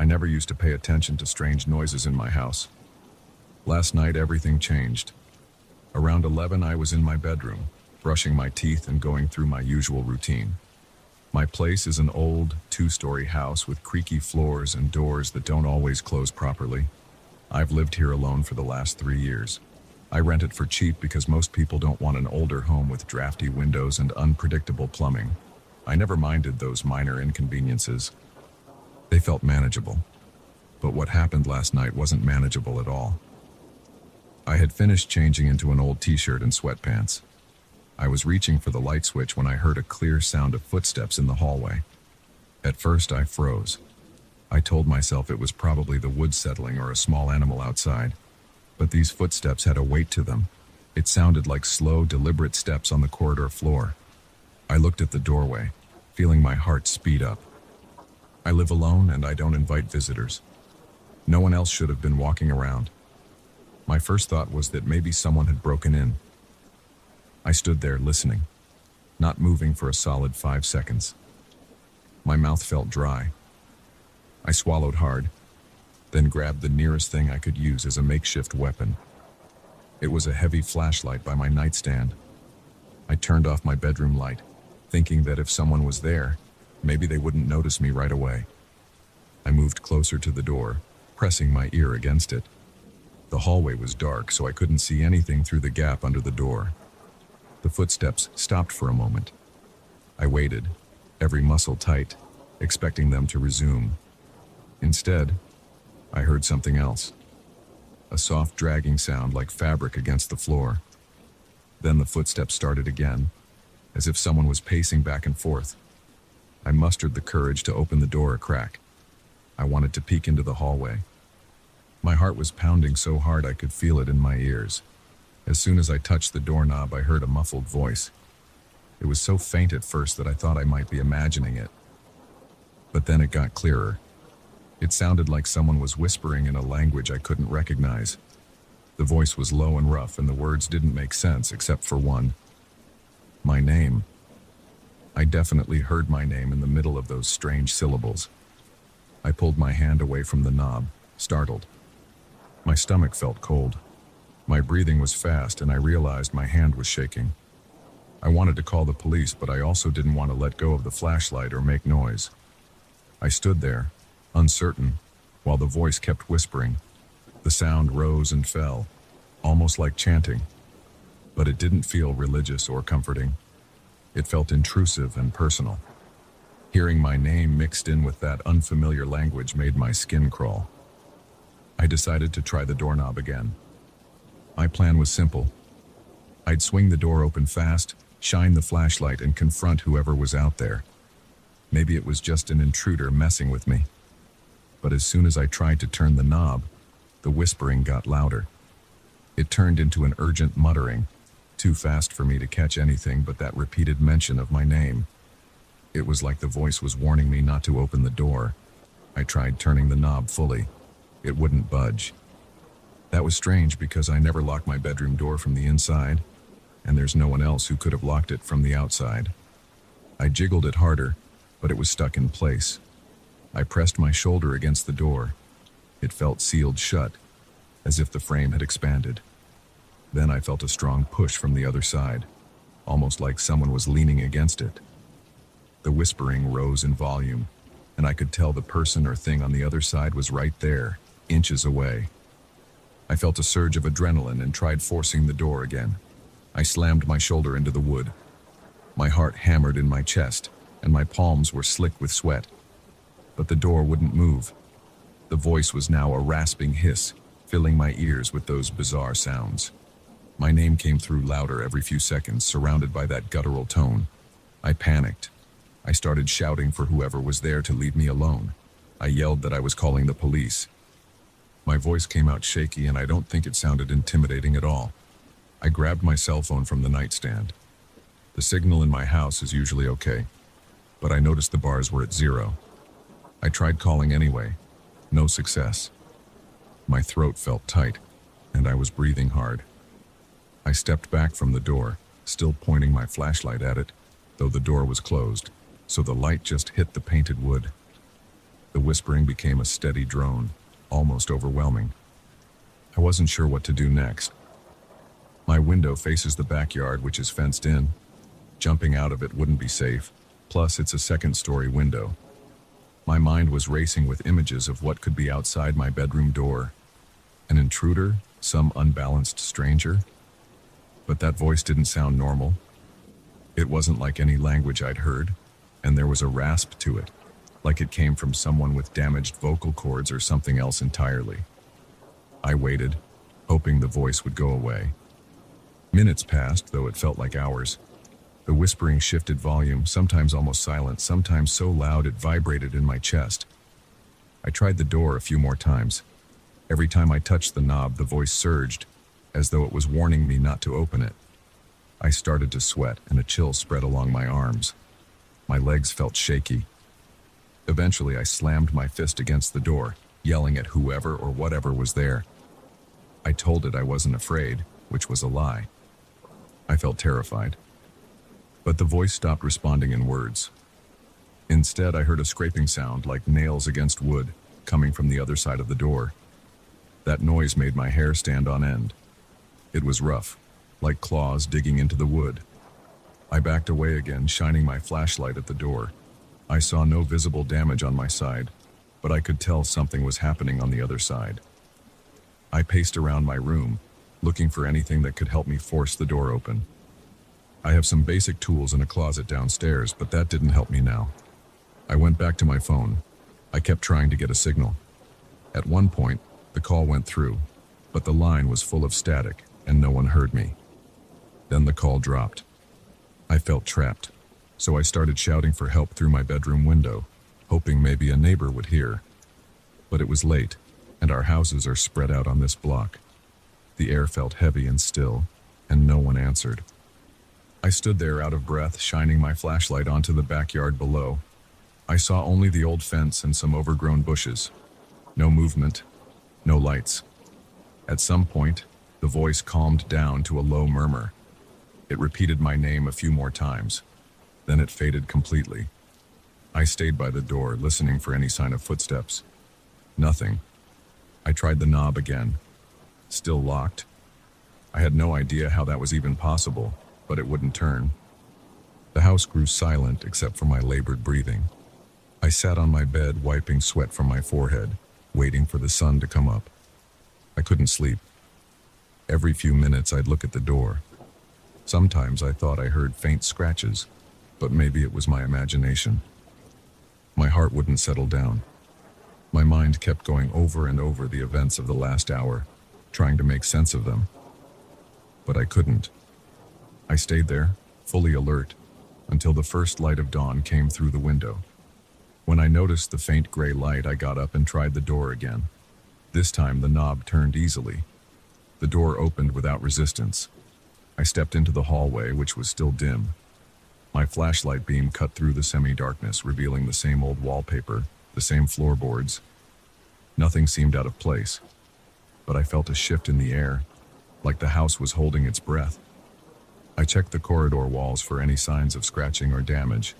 I never used to pay attention to strange noises in my house. Last night, everything changed. Around 11, I was in my bedroom, brushing my teeth and going through my usual routine. My place is an old, two-story house with creaky floors and doors that don't always close properly. I've lived here alone for the last 3 years. I rent it for cheap because most people don't want an older home with drafty windows and unpredictable plumbing. I never minded those minor inconveniences. They felt manageable. But what happened last night wasn't manageable at all. I had finished changing into an old t-shirt and sweatpants. I was reaching for the light switch when I heard a clear sound of footsteps in the hallway. At first, I froze. I told myself it was probably the wood settling or a small animal outside. But these footsteps had a weight to them. It sounded like slow, deliberate steps on the corridor floor. I looked at the doorway, feeling my heart speed up. I live alone and I don't invite visitors. No one else should have been walking around. My first thought was that maybe someone had broken in. I stood there listening, not moving for a solid 5 seconds. My mouth felt dry. I swallowed hard, then grabbed the nearest thing I could use as a makeshift weapon. It was a heavy flashlight by my nightstand. I turned off my bedroom light, thinking that if someone was there, maybe they wouldn't notice me right away. I moved closer to the door, pressing my ear against it. The hallway was dark, so I couldn't see anything through the gap under the door. The footsteps stopped for a moment. I waited, every muscle tight, expecting them to resume. Instead, I heard something else. A soft dragging sound like fabric against the floor. Then the footsteps started again, as if someone was pacing back and forth. I mustered the courage to open the door a crack. I wanted to peek into the hallway. My heart was pounding so hard I could feel it in my ears. As soon as I touched the doorknob, I heard a muffled voice. It was so faint at first that I thought I might be imagining it. But then it got clearer. It sounded like someone was whispering in a language I couldn't recognize. The voice was low and rough, and the words didn't make sense except for one. My name. I definitely heard my name in the middle of those strange syllables. I pulled my hand away from the knob, startled. My stomach felt cold. My breathing was fast, and I realized my hand was shaking. I wanted to call the police, but I also didn't want to let go of the flashlight or make noise. I stood there, uncertain, while the voice kept whispering. The sound rose and fell, almost like chanting. But it didn't feel religious or comforting. It felt intrusive and personal. Hearing my name mixed in with that unfamiliar language made my skin crawl. I decided to try the doorknob again. My plan was simple. I'd swing the door open fast, shine the flashlight, and confront whoever was out there. Maybe it was just an intruder messing with me. But as soon as I tried to turn the knob, the whispering got louder. It turned into an urgent muttering, too fast for me to catch anything but that repeated mention of my name. It was like the voice was warning me not to open the door. I tried turning the knob fully. It wouldn't budge. That was strange because I never locked my bedroom door from the inside, and there's no one else who could have locked it from the outside. I jiggled it harder, but it was stuck in place. I pressed my shoulder against the door. It felt sealed shut, as if the frame had expanded. Then I felt a strong push from the other side, almost like someone was leaning against it. The whispering rose in volume, and I could tell the person or thing on the other side was right there, inches away. I felt a surge of adrenaline and tried forcing the door again. I slammed my shoulder into the wood. My heart hammered in my chest, and my palms were slick with sweat. But the door wouldn't move. The voice was now a rasping hiss, filling my ears with those bizarre sounds. My name came through louder every few seconds, surrounded by that guttural tone. I panicked. I started shouting for whoever was there to leave me alone. I yelled that I was calling the police. My voice came out shaky, and I don't think it sounded intimidating at all. I grabbed my cell phone from the nightstand. The signal in my house is usually okay, but I noticed the bars were at 0. I tried calling anyway. No success. My throat felt tight, and I was breathing hard. I stepped back from the door, still pointing my flashlight at it, though the door was closed, so the light just hit the painted wood. The whispering became a steady drone, almost overwhelming. I wasn't sure what to do next. My window faces the backyard, which is fenced in. Jumping out of it wouldn't be safe. Plus, it's a second-story window. My mind was racing with images of what could be outside my bedroom door. An intruder? Some unbalanced stranger? But that voice didn't sound normal. It wasn't like any language I'd heard, and there was a rasp to it, like it came from someone with damaged vocal cords or something else entirely. I waited, hoping the voice would go away. Minutes passed, though it felt like hours. The whispering shifted volume, sometimes almost silent, sometimes so loud it vibrated in my chest. I tried the door a few more times. Every time I touched the knob, the voice surged, as though it was warning me not to open it. I started to sweat, and a chill spread along my arms. My legs felt shaky. Eventually, I slammed my fist against the door, yelling at whoever or whatever was there. I told it I wasn't afraid, which was a lie. I felt terrified. But the voice stopped responding in words. Instead, I heard a scraping sound like nails against wood, coming from the other side of the door. That noise made my hair stand on end. It was rough, like claws digging into the wood. I backed away again, shining my flashlight at the door. I saw no visible damage on my side, but I could tell something was happening on the other side. I paced around my room, looking for anything that could help me force the door open. I have some basic tools in a closet downstairs, but that didn't help me now. I went back to my phone. I kept trying to get a signal. At one point, the call went through, but the line was full of static, and no one heard me. Then the call dropped. I felt trapped, so I started shouting for help through my bedroom window, hoping maybe a neighbor would hear. But it was late, and our houses are spread out on this block. The air felt heavy and still, and no one answered. I stood there out of breath, shining my flashlight onto the backyard below. I saw only the old fence and some overgrown bushes. No movement, no lights. At some point, the voice calmed down to a low murmur. It repeated my name a few more times. Then it faded completely. I stayed by the door, listening for any sign of footsteps. Nothing. I tried the knob again. Still locked. I had no idea how that was even possible, but it wouldn't turn. The house grew silent except for my labored breathing. I sat on my bed, wiping sweat from my forehead, waiting for the sun to come up. I couldn't sleep. Every few minutes I'd look at the door. Sometimes I thought I heard faint scratches, but maybe it was my imagination. My heart wouldn't settle down. My mind kept going over and over the events of the last hour, trying to make sense of them. But I couldn't. I stayed there, fully alert, until the first light of dawn came through the window. When I noticed the faint gray light, I got up and tried the door again. This time the knob turned easily. The door opened without resistance. I stepped into the hallway, which was still dim. My flashlight beam cut through the semi-darkness, revealing the same old wallpaper, the same floorboards. Nothing seemed out of place, but I felt a shift in the air, like the house was holding its breath. I checked the corridor walls for any signs of scratching or damage.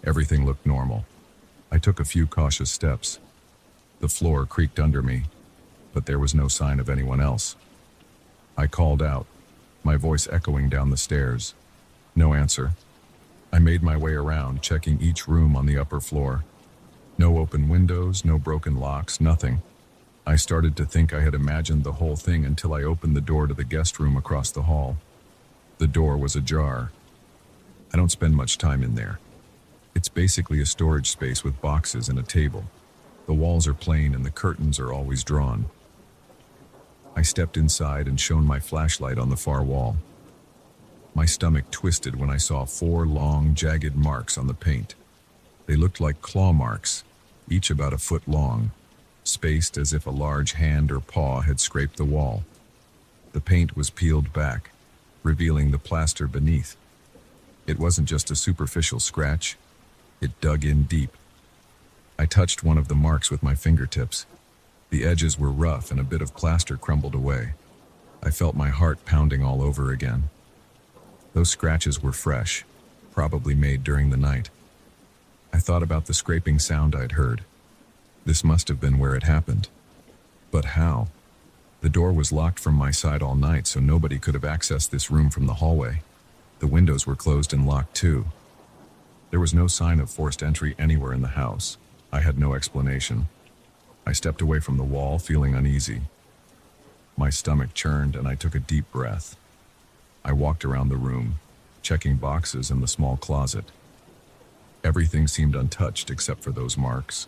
Everything looked normal. I took a few cautious steps. The floor creaked under me, but there was no sign of anyone else. I called out, my voice echoing down the stairs. No answer. I made my way around, checking each room on the upper floor. No open windows, no broken locks, nothing. I started to think I had imagined the whole thing until I opened the door to the guest room across the hall. The door was ajar. I don't spend much time in there. It's basically a storage space with boxes and a table. The walls are plain and the curtains are always drawn. I stepped inside and shone my flashlight on the far wall. My stomach twisted when I saw 4 long, jagged marks on the paint. They looked like claw marks, each about a foot long, spaced as if a large hand or paw had scraped the wall. The paint was peeled back, revealing the plaster beneath. It wasn't just a superficial scratch. It dug in deep. I touched one of the marks with my fingertips. The edges were rough and a bit of plaster crumbled away. I felt my heart pounding all over again. Those scratches were fresh, probably made during the night. I thought about the scraping sound I'd heard. This must have been where it happened. But how? The door was locked from my side all night, so nobody could have accessed this room from the hallway. The windows were closed and locked too. There was no sign of forced entry anywhere in the house. I had no explanation. I stepped away from the wall, feeling uneasy. My stomach churned and I took a deep breath. I walked around the room, checking boxes and the small closet. Everything seemed untouched except for those marks.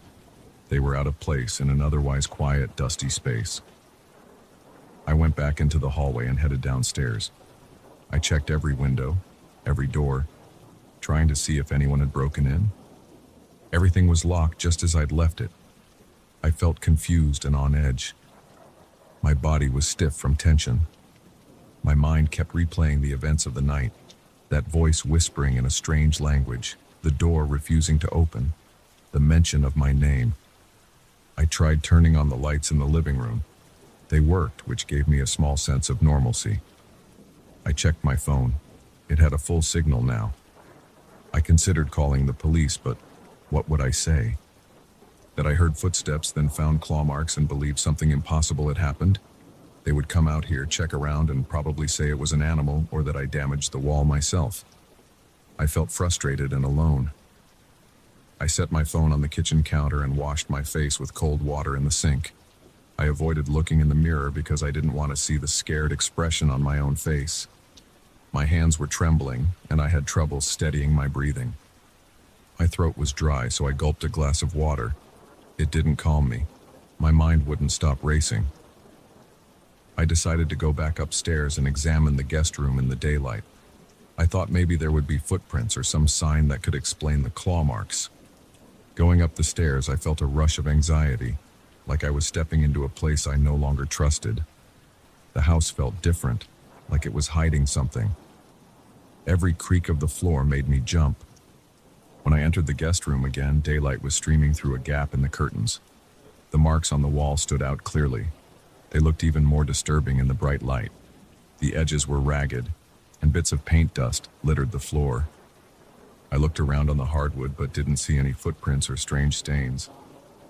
They were out of place in an otherwise quiet, dusty space. I went back into the hallway and headed downstairs. I checked every window, every door, trying to see if anyone had broken in. Everything was locked just as I'd left it. I felt confused and on edge. My body was stiff from tension. My mind kept replaying the events of the night, that voice whispering in a strange language, the door refusing to open, the mention of my name. I tried turning on the lights in the living room. They worked, which gave me a small sense of normalcy. I checked my phone. It had a full signal now. I considered calling the police, but what would I say? That I heard footsteps, then found claw marks and believed something impossible had happened? They would come out here, check around, and probably say it was an animal or that I damaged the wall myself. I felt frustrated and alone. I set my phone on the kitchen counter and washed my face with cold water in the sink. I avoided looking in the mirror because I didn't want to see the scared expression on my own face. My hands were trembling, and I had trouble steadying my breathing. My throat was dry, so I gulped a glass of water. It didn't calm me. My mind wouldn't stop racing. I decided to go back upstairs and examine the guest room in the daylight. I thought maybe there would be footprints or some sign that could explain the claw marks. Going up the stairs, I felt a rush of anxiety, like I was stepping into a place I no longer trusted. The house felt different, like it was hiding something. Every creak of the floor made me jump. When I entered the guest room again, daylight was streaming through a gap in the curtains. The marks on the wall stood out clearly. They looked even more disturbing in the bright light. The edges were ragged, and bits of paint dust littered the floor. I looked around on the hardwood but didn't see any footprints or strange stains.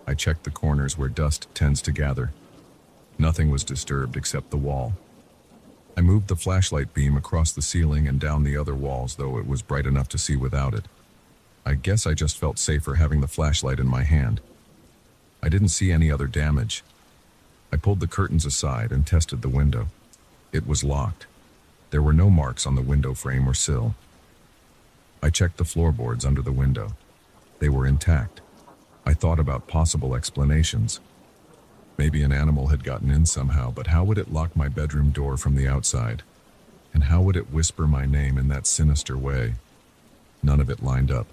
I checked the corners where dust tends to gather. Nothing was disturbed except the wall. I moved the flashlight beam across the ceiling and down the other walls, though it was bright enough to see without it. I guess I just felt safer having the flashlight in my hand. I didn't see any other damage. I pulled the curtains aside and tested the window. It was locked. There were no marks on the window frame or sill. I checked the floorboards under the window. They were intact. I thought about possible explanations. Maybe an animal had gotten in somehow, but how would it lock my bedroom door from the outside? And how would it whisper my name in that sinister way? None of it lined up.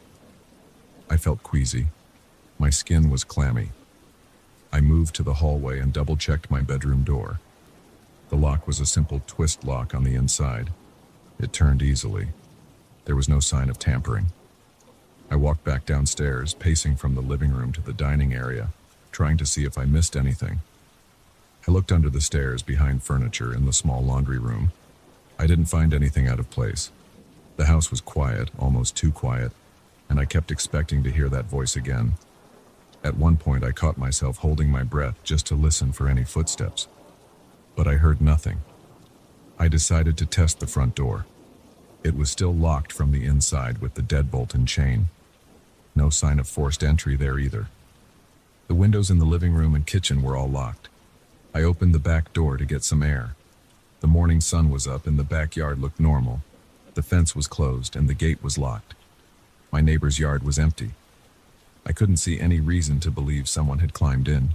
I felt queasy. My skin was clammy. I moved to the hallway and double-checked my bedroom door. The lock was a simple twist lock on the inside. It turned easily. There was no sign of tampering. I walked back downstairs, pacing from the living room to the dining area, trying to see if I missed anything. I looked under the stairs behind furniture in the small laundry room. I didn't find anything out of place. The house was quiet, almost too quiet, and I kept expecting to hear that voice again. At one point, I caught myself holding my breath just to listen for any footsteps. But I heard nothing. I decided to test the front door. It was still locked from the inside with the deadbolt and chain. No sign of forced entry there either. The windows in the living room and kitchen were all locked. I opened the back door to get some air. The morning sun was up and the backyard looked normal. The fence was closed and the gate was locked. My neighbor's yard was empty. I couldn't see any reason to believe someone had climbed in.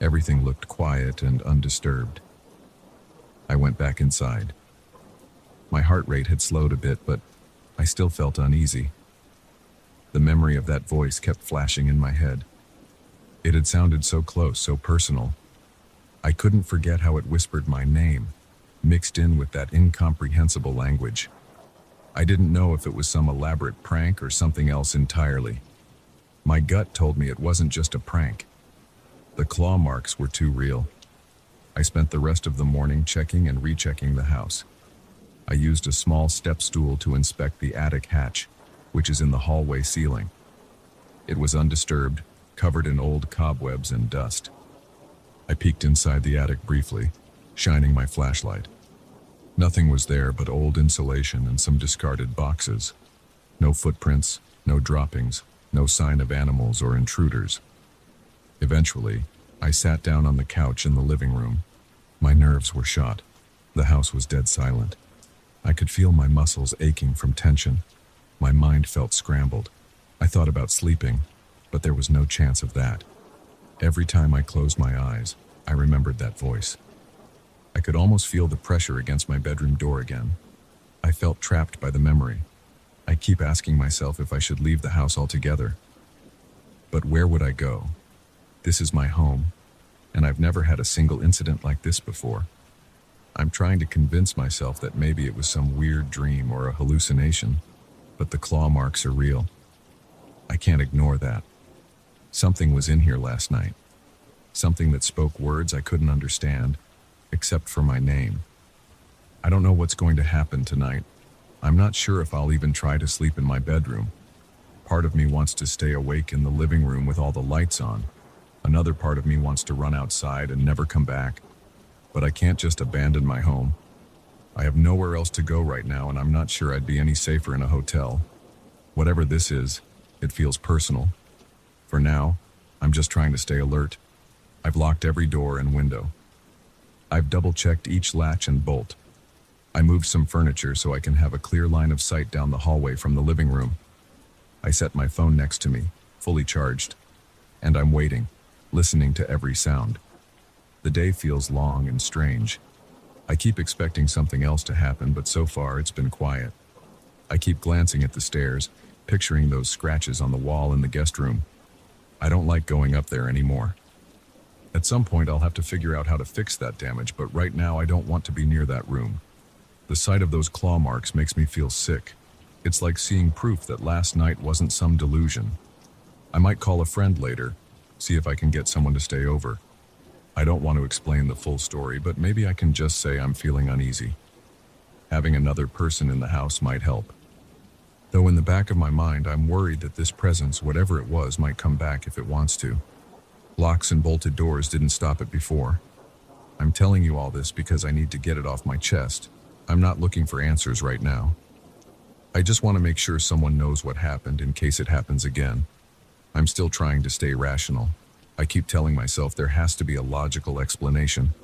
Everything looked quiet and undisturbed. I went back inside. My heart rate had slowed a bit, but I still felt uneasy. The memory of that voice kept flashing in my head. It had sounded so close, so personal. I couldn't forget how it whispered my name, mixed in with that incomprehensible language. I didn't know if it was some elaborate prank or something else entirely. My gut told me it wasn't just a prank. The claw marks were too real. I spent the rest of the morning checking and rechecking the house. I used a small step stool to inspect the attic hatch, which is in the hallway ceiling. It was undisturbed, covered in old cobwebs and dust. I peeked inside the attic briefly, shining my flashlight. Nothing was there but old insulation and some discarded boxes. No footprints, no droppings, no sign of animals or intruders. Eventually, I sat down on the couch in the living room. My nerves were shot. The house was dead silent. I could feel my muscles aching from tension. My mind felt scrambled. I thought about sleeping, but there was no chance of that. Every time I closed my eyes, I remembered that voice. I could almost feel the pressure against my bedroom door again. I felt trapped by the memory. I keep asking myself if I should leave the house altogether. But where would I go? This is my home, and I've never had a single incident like this before. I'm trying to convince myself that maybe it was some weird dream or a hallucination, but the claw marks are real. I can't ignore that. Something was in here last night. Something that spoke words I couldn't understand, except for my name. I don't know what's going to happen tonight. I'm not sure if I'll even try to sleep in my bedroom. Part of me wants to stay awake in the living room with all the lights on. Another part of me wants to run outside and never come back. But I can't just abandon my home. I have nowhere else to go right now, and I'm not sure I'd be any safer in a hotel. Whatever this is, it feels personal. For now, I'm just trying to stay alert. I've locked every door and window. I've double-checked each latch and bolt. I moved some furniture so I can have a clear line of sight down the hallway from the living room. I set my phone next to me, fully charged, and I'm waiting, listening to every sound. The day feels long and strange. I keep expecting something else to happen, but so far it's been quiet. I keep glancing at the stairs, picturing those scratches on the wall in the guest room. I don't like going up there anymore. At some point I'll have to figure out how to fix that damage, but right now I don't want to be near that room. The sight of those claw marks makes me feel sick. It's like seeing proof that last night wasn't some delusion. I might call a friend later, see if I can get someone to stay over. I don't want to explain the full story, but maybe I can just say I'm feeling uneasy. Having another person in the house might help. Though in the back of my mind, I'm worried that this presence, whatever it was, might come back if it wants to. Locks and bolted doors didn't stop it before. I'm telling you all this because I need to get it off my chest. I'm not looking for answers right now. I just want to make sure someone knows what happened in case it happens again. I'm still trying to stay rational. I keep telling myself there has to be a logical explanation,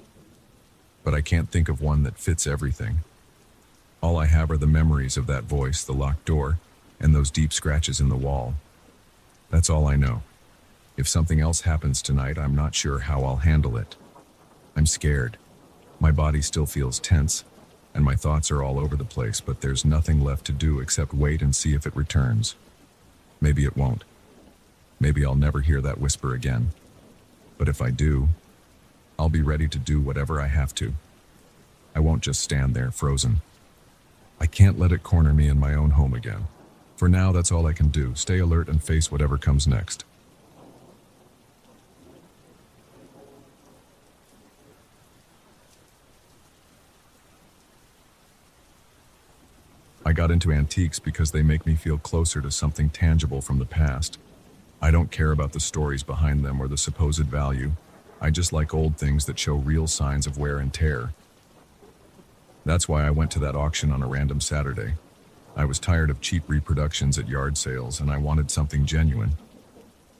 but I can't think of one that fits everything. All I have are the memories of that voice, the locked door, and those deep scratches in the wall. That's all I know. If something else happens tonight, I'm not sure how I'll handle it. I'm scared. My body still feels tense, and my thoughts are all over the place, but there's nothing left to do except wait and see if it returns. Maybe it won't. Maybe I'll never hear that whisper again. But if I do, I'll be ready to do whatever I have to. I won't just stand there frozen. I can't let it corner me in my own home again. For now, that's all I can do. Stay alert and face whatever comes next. I got into antiques because they make me feel closer to something tangible from the past. I don't care about the stories behind them or the supposed value. I just like old things that show real signs of wear and tear. That's why I went to that auction on a random Saturday. I was tired of cheap reproductions at yard sales, and I wanted something genuine.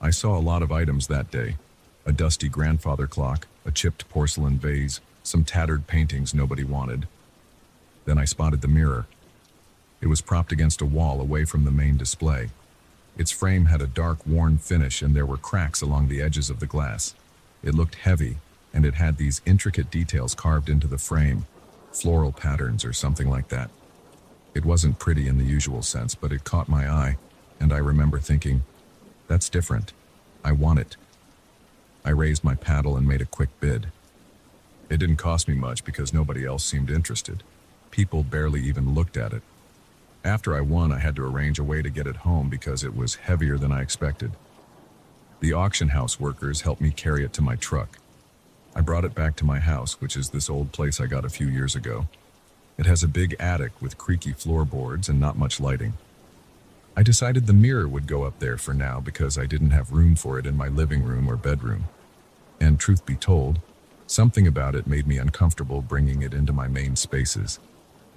I saw a lot of items that day. A dusty grandfather clock, a chipped porcelain vase, some tattered paintings nobody wanted. Then I spotted the mirror. It was propped against a wall away from the main display. Its frame had a dark, worn finish, and there were cracks along the edges of the glass. It looked heavy, and it had these intricate details carved into the frame, floral patterns or something like that. It wasn't pretty in the usual sense, but it caught my eye, and I remember thinking, that's different. I want it. I raised my paddle and made a quick bid. It didn't cost me much because nobody else seemed interested. People barely even looked at it. After I won, I had to arrange a way to get it home because it was heavier than I expected. The auction house workers helped me carry it to my truck. I brought it back to my house, which is this old place I got a few years ago. It has a big attic with creaky floorboards and not much lighting. I decided the mirror would go up there for now because I didn't have room for it in my living room or bedroom. And truth be told, something about it made me uncomfortable bringing it into my main spaces.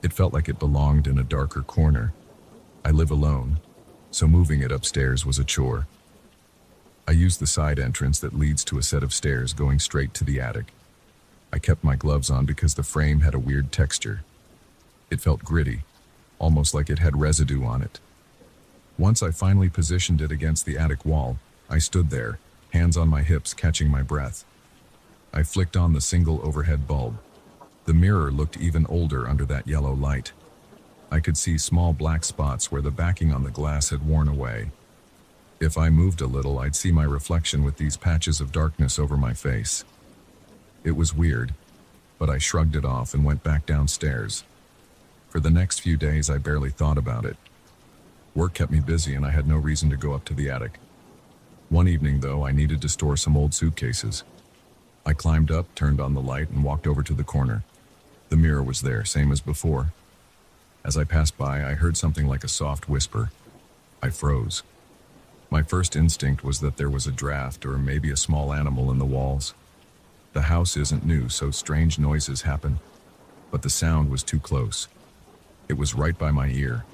It felt like it belonged in a darker corner. I live alone, so moving it upstairs was a chore. I used the side entrance that leads to a set of stairs going straight to the attic. I kept my gloves on because the frame had a weird texture. It felt gritty, almost like it had residue on it. Once I finally positioned it against the attic wall, I stood there, hands on my hips, catching my breath. I flicked on the single overhead bulb. The mirror looked even older under that yellow light. I could see small black spots where the backing on the glass had worn away. If I moved a little, I'd see my reflection with these patches of darkness over my face. It was weird, but I shrugged it off and went back downstairs. For the next few days, I barely thought about it. Work kept me busy and I had no reason to go up to the attic. One evening, though, I needed to store some old suitcases. I climbed up, turned on the light, and walked over to the corner. The mirror was there, same as before. As I passed by, I heard something like a soft whisper. I froze. My first instinct was that there was a draft or maybe a small animal in the walls. The house isn't new, so strange noises happen. But the sound was too close. It was right by my ear.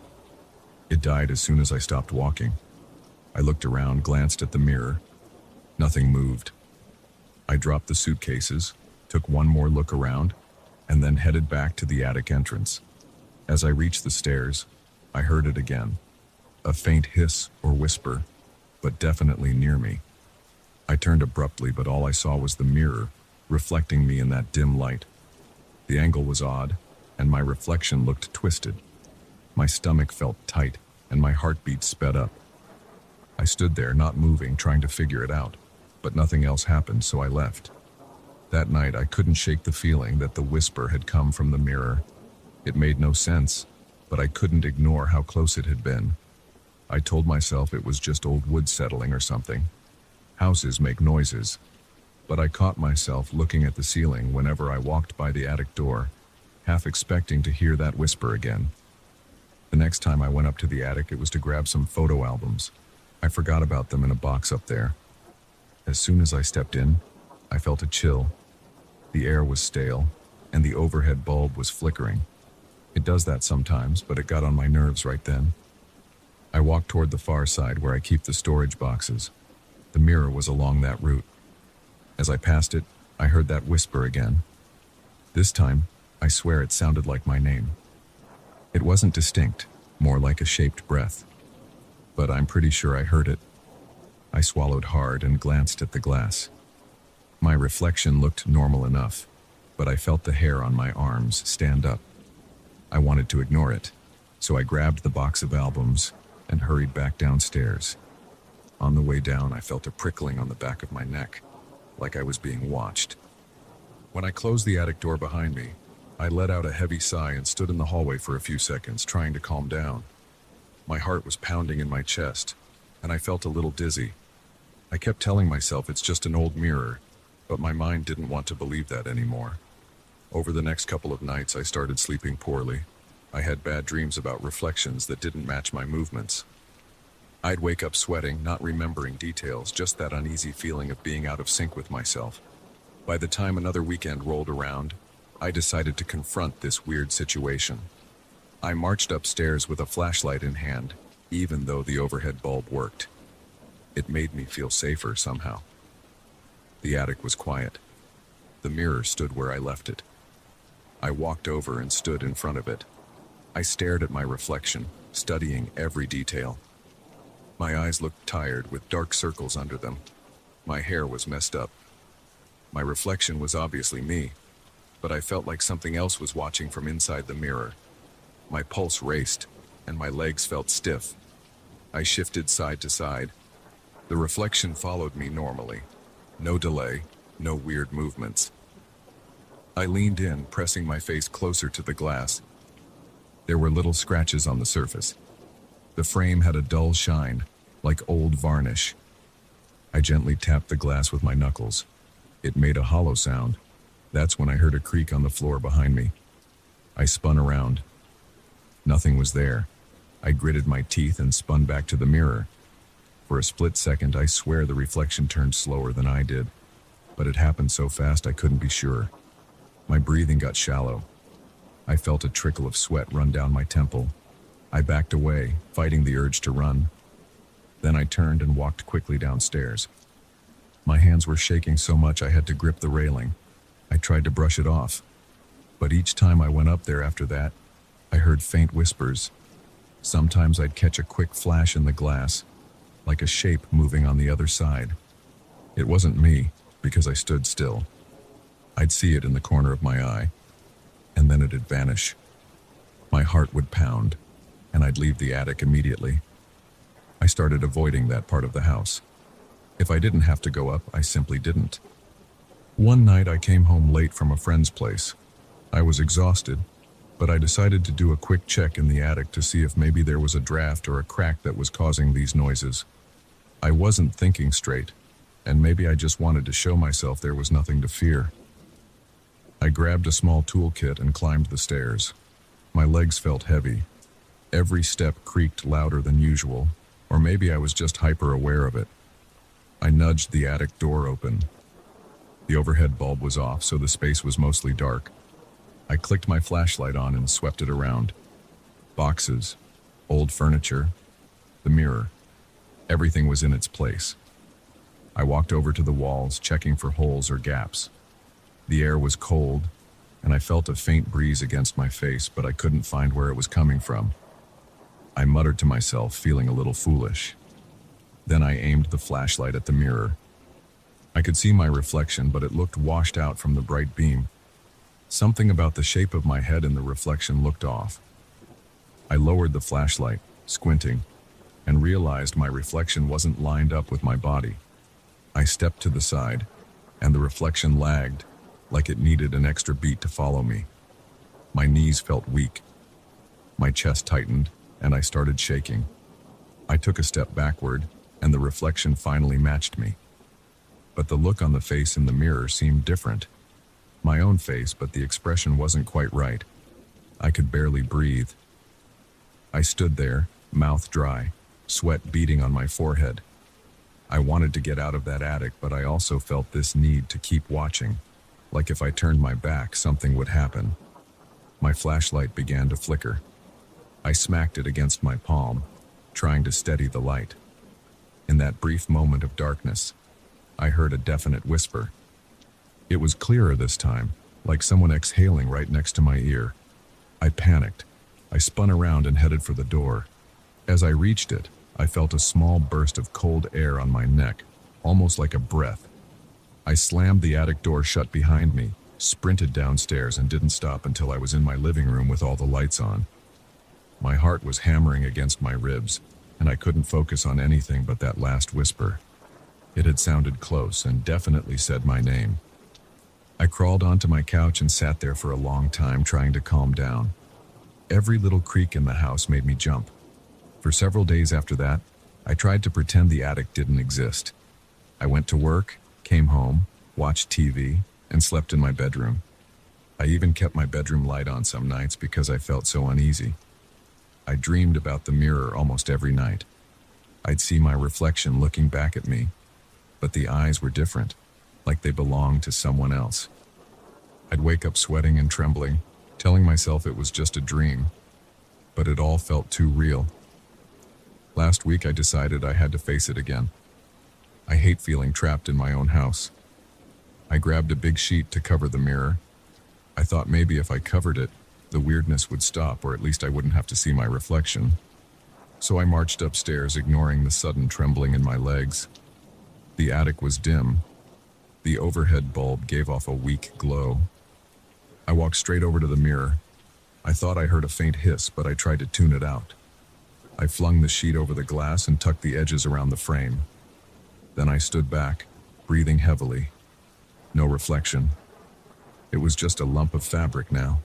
It died as soon as I stopped walking. I looked around, glanced at the mirror. Nothing moved. I dropped the suitcases, took one more look around, and then headed back to the attic entrance. As I reached the stairs, I heard it again. A faint hiss or whisper, but definitely near me. I turned abruptly, but all I saw was the mirror, reflecting me in that dim light. The angle was odd, and my reflection looked twisted. My stomach felt tight, and my heartbeat sped up. I stood there, not moving, trying to figure it out, but nothing else happened, so I left. That night, I couldn't shake the feeling that the whisper had come from the mirror. It made no sense, but I couldn't ignore how close it had been. I told myself it was just old wood settling or something. Houses make noises. But I caught myself looking at the ceiling whenever I walked by the attic door, half expecting to hear that whisper again. The next time I went up to the attic, it was to grab some photo albums. I forgot about them in a box up there. As soon as I stepped in, I felt a chill. The air was stale, and the overhead bulb was flickering. It does that sometimes, but it got on my nerves right then. I walked toward the far side where I keep the storage boxes. The mirror was along that route. As I passed it, I heard that whisper again. This time, I swear it sounded like my name. It wasn't distinct, more like a shaped breath. But I'm pretty sure I heard it. I swallowed hard and glanced at the glass. My reflection looked normal enough, but I felt the hair on my arms stand up. I wanted to ignore it, so I grabbed the box of albums and hurried back downstairs. On the way down, I felt a prickling on the back of my neck, like I was being watched. When I closed the attic door behind me, I let out a heavy sigh and stood in the hallway for a few seconds, trying to calm down. My heart was pounding in my chest, and I felt a little dizzy. I kept telling myself it's just an old mirror, but my mind didn't want to believe that anymore. Over the next couple of nights, I started sleeping poorly. I had bad dreams about reflections that didn't match my movements. I'd wake up sweating, not remembering details, just that uneasy feeling of being out of sync with myself. By the time another weekend rolled around, I decided to confront this weird situation. I marched upstairs with a flashlight in hand, even though the overhead bulb worked. It made me feel safer somehow. The attic was quiet. The mirror stood where I left it. I walked over and stood in front of it. I stared at my reflection, studying every detail. My eyes looked tired with dark circles under them. My hair was messed up. My reflection was obviously me, but I felt like something else was watching from inside the mirror. My pulse raced, and my legs felt stiff. I shifted side to side. The reflection followed me normally. No delay, no weird movements. I leaned in, pressing my face closer to the glass. There were little scratches on the surface. The frame had a dull shine, like old varnish. I gently tapped the glass with my knuckles. It made a hollow sound. That's when I heard a creak on the floor behind me. I spun around. Nothing was there. I gritted my teeth and spun back to the mirror. For a split second, I swear the reflection turned slower than I did, but it happened so fast I couldn't be sure. My breathing got shallow. I felt a trickle of sweat run down my temple. I backed away, fighting the urge to run. Then I turned and walked quickly downstairs. My hands were shaking so much I had to grip the railing. I tried to brush it off, but each time I went up there after that, I heard faint whispers. Sometimes I'd catch a quick flash in the glass, like a shape moving on the other side. It wasn't me, because I stood still. I'd see it in the corner of my eye, and then it'd vanish. My heart would pound, and I'd leave the attic immediately. I started avoiding that part of the house. If I didn't have to go up, I simply didn't. One night I came home late from a friend's place. I was exhausted, but I decided to do a quick check in the attic to see if maybe there was a draft or a crack that was causing these noises. I wasn't thinking straight, and maybe I just wanted to show myself there was nothing to fear. I grabbed a small toolkit and climbed the stairs. My legs felt heavy. Every step creaked louder than usual, or maybe I was just hyper-aware of it. I nudged the attic door open. The overhead bulb was off, so the space was mostly dark. I clicked my flashlight on and swept it around. Boxes, old furniture, the mirror. Everything was in its place. I walked over to the walls, checking for holes or gaps. The air was cold, and I felt a faint breeze against my face, but I couldn't find where it was coming from. I muttered to myself, feeling a little foolish. Then I aimed the flashlight at the mirror. I could see my reflection, but it looked washed out from the bright beam. Something about the shape of my head in the reflection looked off. I lowered the flashlight, squinting, and realized my reflection wasn't lined up with my body. I stepped to the side, and the reflection lagged, like it needed an extra beat to follow me. My knees felt weak. My chest tightened, and I started shaking. I took a step backward, and the reflection finally matched me. But the look on the face in the mirror seemed different. My own face, but the expression wasn't quite right. I could barely breathe. I stood there, mouth dry, sweat beading on my forehead. I wanted to get out of that attic, but I also felt this need to keep watching. Like if I turned my back, something would happen. My flashlight began to flicker. I smacked it against my palm, trying to steady the light. In that brief moment of darkness, I heard a definite whisper. It was clearer this time, like someone exhaling right next to my ear. I panicked. I spun around and headed for the door. As I reached it, I felt a small burst of cold air on my neck, almost like a breath. I slammed the attic door shut behind me, sprinted downstairs, and didn't stop until I was in my living room with all the lights on. My heart was hammering against my ribs, and I couldn't focus on anything but that last whisper. It had sounded close and definitely said my name. I crawled onto my couch and sat there for a long time, trying to calm down. Every little creak in the house made me jump. For several days after that, I tried to pretend the attic didn't exist. I went to work, came home, watched TV, and slept in my bedroom. I even kept my bedroom light on some nights because I felt so uneasy. I dreamed about the mirror almost every night. I'd see my reflection looking back at me, but the eyes were different, like they belonged to someone else. I'd wake up sweating and trembling, telling myself it was just a dream, but it all felt too real. Last week I decided I had to face it again. I hate feeling trapped in my own house. I grabbed a big sheet to cover the mirror. I thought maybe if I covered it, the weirdness would stop, or at least I wouldn't have to see my reflection. So I marched upstairs, ignoring the sudden trembling in my legs. The attic was dim. The overhead bulb gave off a weak glow. I walked straight over to the mirror. I thought I heard a faint hiss, but I tried to tune it out. I flung the sheet over the glass and tucked the edges around the frame. Then I stood back, breathing heavily. No reflection. It was just a lump of fabric now.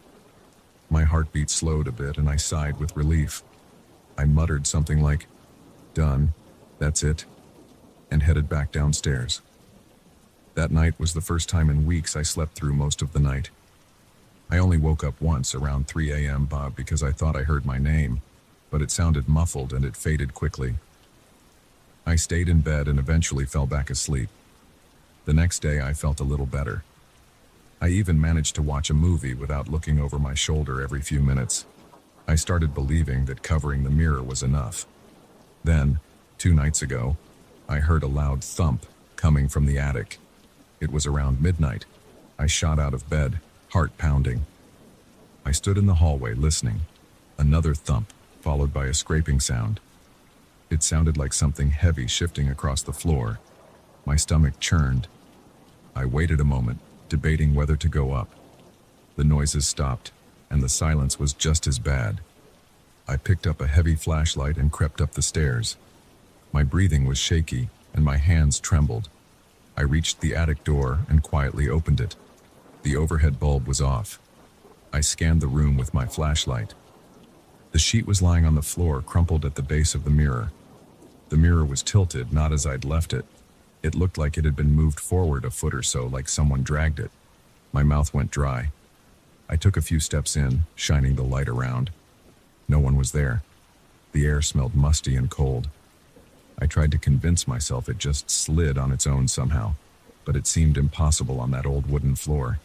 My heartbeat slowed a bit and I sighed with relief. I muttered something like, "Done, that's it," and headed back downstairs. That night was the first time in weeks I slept through most of the night. I only woke up once around 3 a.m. because I thought I heard my name. but it sounded muffled and it faded quickly. I stayed in bed and eventually fell back asleep. The next day I felt a little better. I even managed to watch a movie without looking over my shoulder every few minutes. I started believing that covering the mirror was enough. Then, 2 nights ago, I heard a loud thump coming from the attic. It was around midnight. I shot out of bed, heart pounding. I stood in the hallway listening. Another thump, followed by a scraping sound. It sounded like something heavy shifting across the floor. My stomach churned. I waited a moment, debating whether to go up. The noises stopped, and the silence was just as bad. I picked up a heavy flashlight and crept up the stairs. My breathing was shaky, and my hands trembled. I reached the attic door and quietly opened it. The overhead bulb was off. I scanned the room with my flashlight. The sheet was lying on the floor, crumpled at the base of the mirror. The mirror was tilted, not as I'd left it. It looked like it had been moved forward a foot or so, like someone dragged it. My mouth went dry. I took a few steps in, shining the light around. No one was there. The air smelled musty and cold. I tried to convince myself it just slid on its own somehow, but it seemed impossible on that old wooden floor.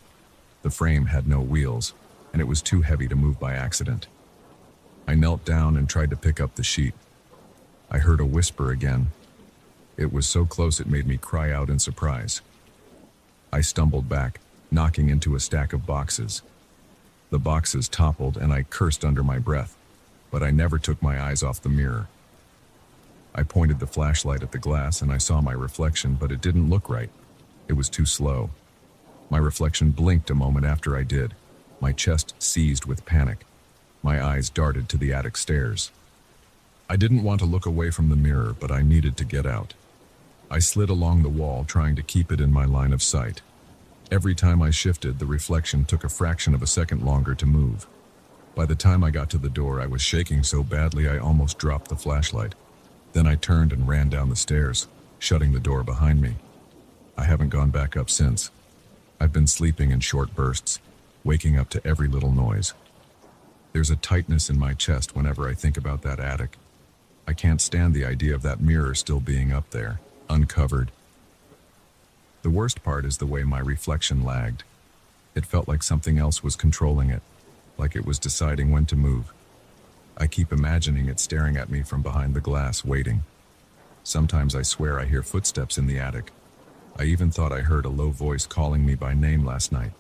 The frame had no wheels, and it was too heavy to move by accident. I knelt down and tried to pick up the sheet. I heard a whisper again. It was so close it made me cry out in surprise. I stumbled back, knocking into a stack of boxes. The boxes toppled and I cursed under my breath, but I never took my eyes off the mirror. I pointed the flashlight at the glass and I saw my reflection, but it didn't look right. It was too slow. My reflection blinked a moment after I did. My chest seized with panic. My eyes darted to the attic stairs. I didn't want to look away from the mirror, but I needed to get out. I slid along the wall, trying to keep it in my line of sight. Every time I shifted, the reflection took a fraction of a second longer to move. By the time I got to the door, I was shaking so badly I almost dropped the flashlight. Then I turned and ran down the stairs, shutting the door behind me. I haven't gone back up since. I've been sleeping in short bursts, waking up to every little noise. There's a tightness in my chest whenever I think about that attic. I can't stand the idea of that mirror still being up there, uncovered. The worst part is the way my reflection lagged. It felt like something else was controlling it, like it was deciding when to move. I keep imagining it staring at me from behind the glass, waiting. Sometimes I swear I hear footsteps in the attic. I even thought I heard a low voice calling me by name last night.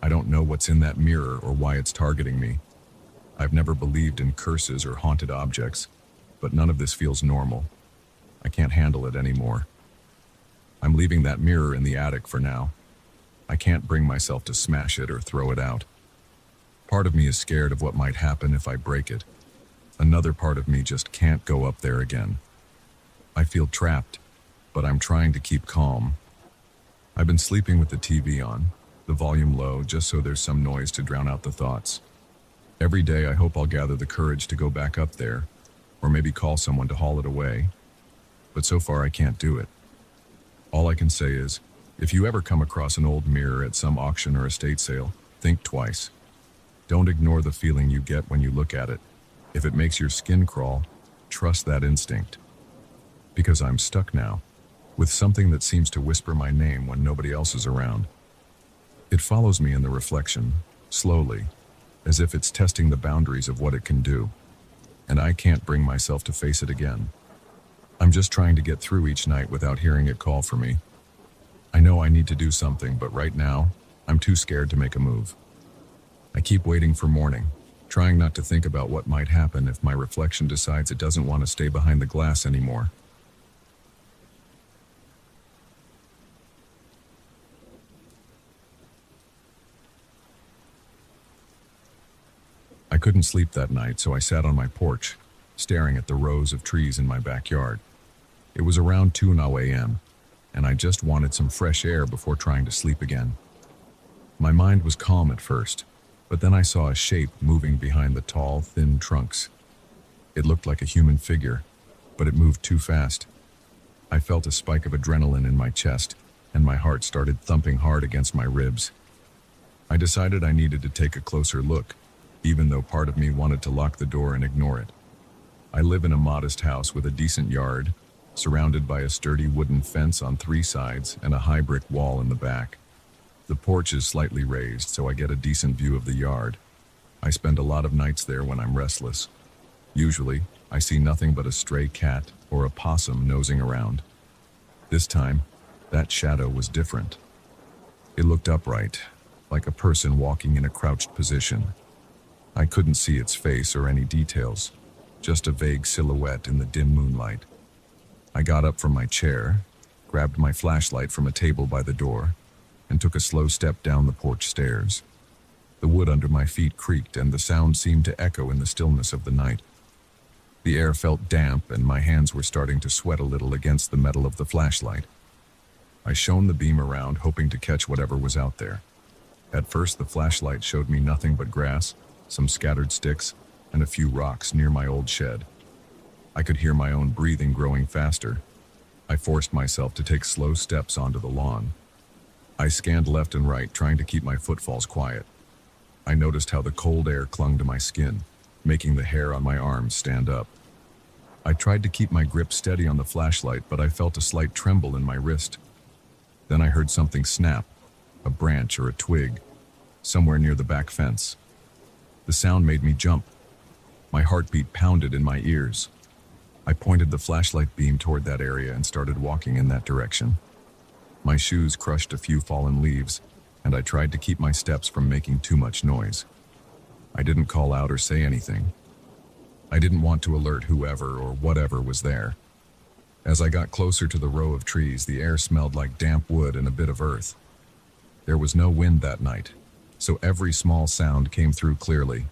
I don't know what's in that mirror or why it's targeting me. I've never believed in curses or haunted objects, but none of this feels normal. I can't handle it anymore. I'm leaving that mirror in the attic for now. I can't bring myself to smash it or throw it out. Part of me is scared of what might happen if I break it. Another part of me just can't go up there again. I feel trapped, but I'm trying to keep calm. I've been sleeping with the TV on, the volume low, just so there's some noise to drown out the thoughts. Every day I hope I'll gather the courage to go back up there, or maybe call someone to haul it away. But so far I can't do it. All I can say is, if you ever come across an old mirror at some auction or estate sale, think twice. Don't ignore the feeling you get when you look at it. If it makes your skin crawl, trust that instinct. Because I'm stuck now, with something that seems to whisper my name when nobody else is around. It follows me in the reflection, slowly, as if it's testing the boundaries of what it can do. And I can't bring myself to face it again. I'm just trying to get through each night without hearing it call for me. I know I need to do something, but right now, I'm too scared to make a move. I keep waiting for morning, trying not to think about what might happen if my reflection decides it doesn't want to stay behind the glass anymore. I couldn't sleep that night, so I sat on my porch, staring at the rows of trees in my backyard. It was around 2 a.m., and I just wanted some fresh air before trying to sleep again. My mind was calm at first, but then I saw a shape moving behind the tall, thin trunks. It looked like a human figure, but it moved too fast. I felt a spike of adrenaline in my chest, and my heart started thumping hard against my ribs. I decided I needed to take a closer look, even though part of me wanted to lock the door and ignore it. I live in a modest house with a decent yard, surrounded by a sturdy wooden fence on 3 sides and a high brick wall in the back. The porch is slightly raised, so I get a decent view of the yard. I spend a lot of nights there when I'm restless. Usually, I see nothing but a stray cat or a possum nosing around. This time, that shadow was different. It looked upright, like a person walking in a crouched position. I couldn't see its face or any details, just a vague silhouette in the dim moonlight. I got up from my chair, grabbed my flashlight from a table by the door, and took a slow step down the porch stairs. The wood under my feet creaked, and the sound seemed to echo in the stillness of the night. The air felt damp, and my hands were starting to sweat a little against the metal of the flashlight. I shone the beam around, hoping to catch whatever was out there. At first, the flashlight showed me nothing but grass, some scattered sticks, and a few rocks near my old shed. I could hear my own breathing growing faster. I forced myself to take slow steps onto the lawn. I scanned left and right, trying to keep my footfalls quiet. I noticed how the cold air clung to my skin, making the hair on my arms stand up. I tried to keep my grip steady on the flashlight, but I felt a slight tremble in my wrist. Then I heard something snap, a branch or a twig, somewhere near the back fence. The sound made me jump. My heartbeat pounded in my ears. I pointed the flashlight beam toward that area and started walking in that direction. My shoes crushed a few fallen leaves, and I tried to keep my steps from making too much noise. I didn't call out or say anything. I didn't want to alert whoever or whatever was there. As I got closer to the row of trees, the air smelled like damp wood and a bit of earth. There was no wind that night, so every small sound came through clearly.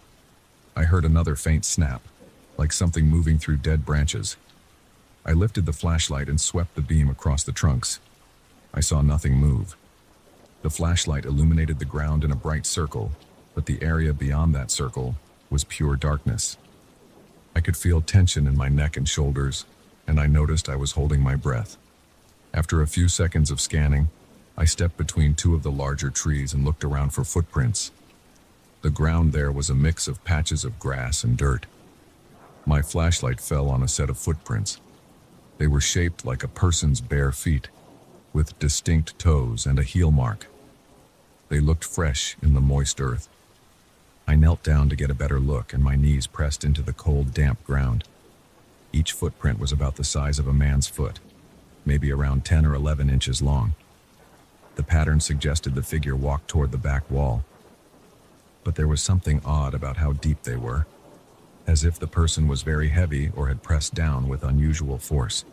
I heard another faint snap, like something moving through dead branches. I lifted the flashlight and swept the beam across the trunks. I saw nothing move. The flashlight illuminated the ground in a bright circle, but the area beyond that circle was pure darkness. I could feel tension in my neck and shoulders, and I noticed I was holding my breath. After a few seconds of scanning, I stepped between two of the larger trees and looked around for footprints. The ground there was a mix of patches of grass and dirt. My flashlight fell on a set of footprints. They were shaped like a person's bare feet, with distinct toes and a heel mark. They looked fresh in the moist earth. I knelt down to get a better look, and my knees pressed into the cold, damp ground. Each footprint was about the size of a man's foot, maybe around 10 or 11 inches long. The pattern suggested the figure walked toward the back wall. But there was something odd about how deep they were, as if the person was very heavy or had pressed down with unusual force.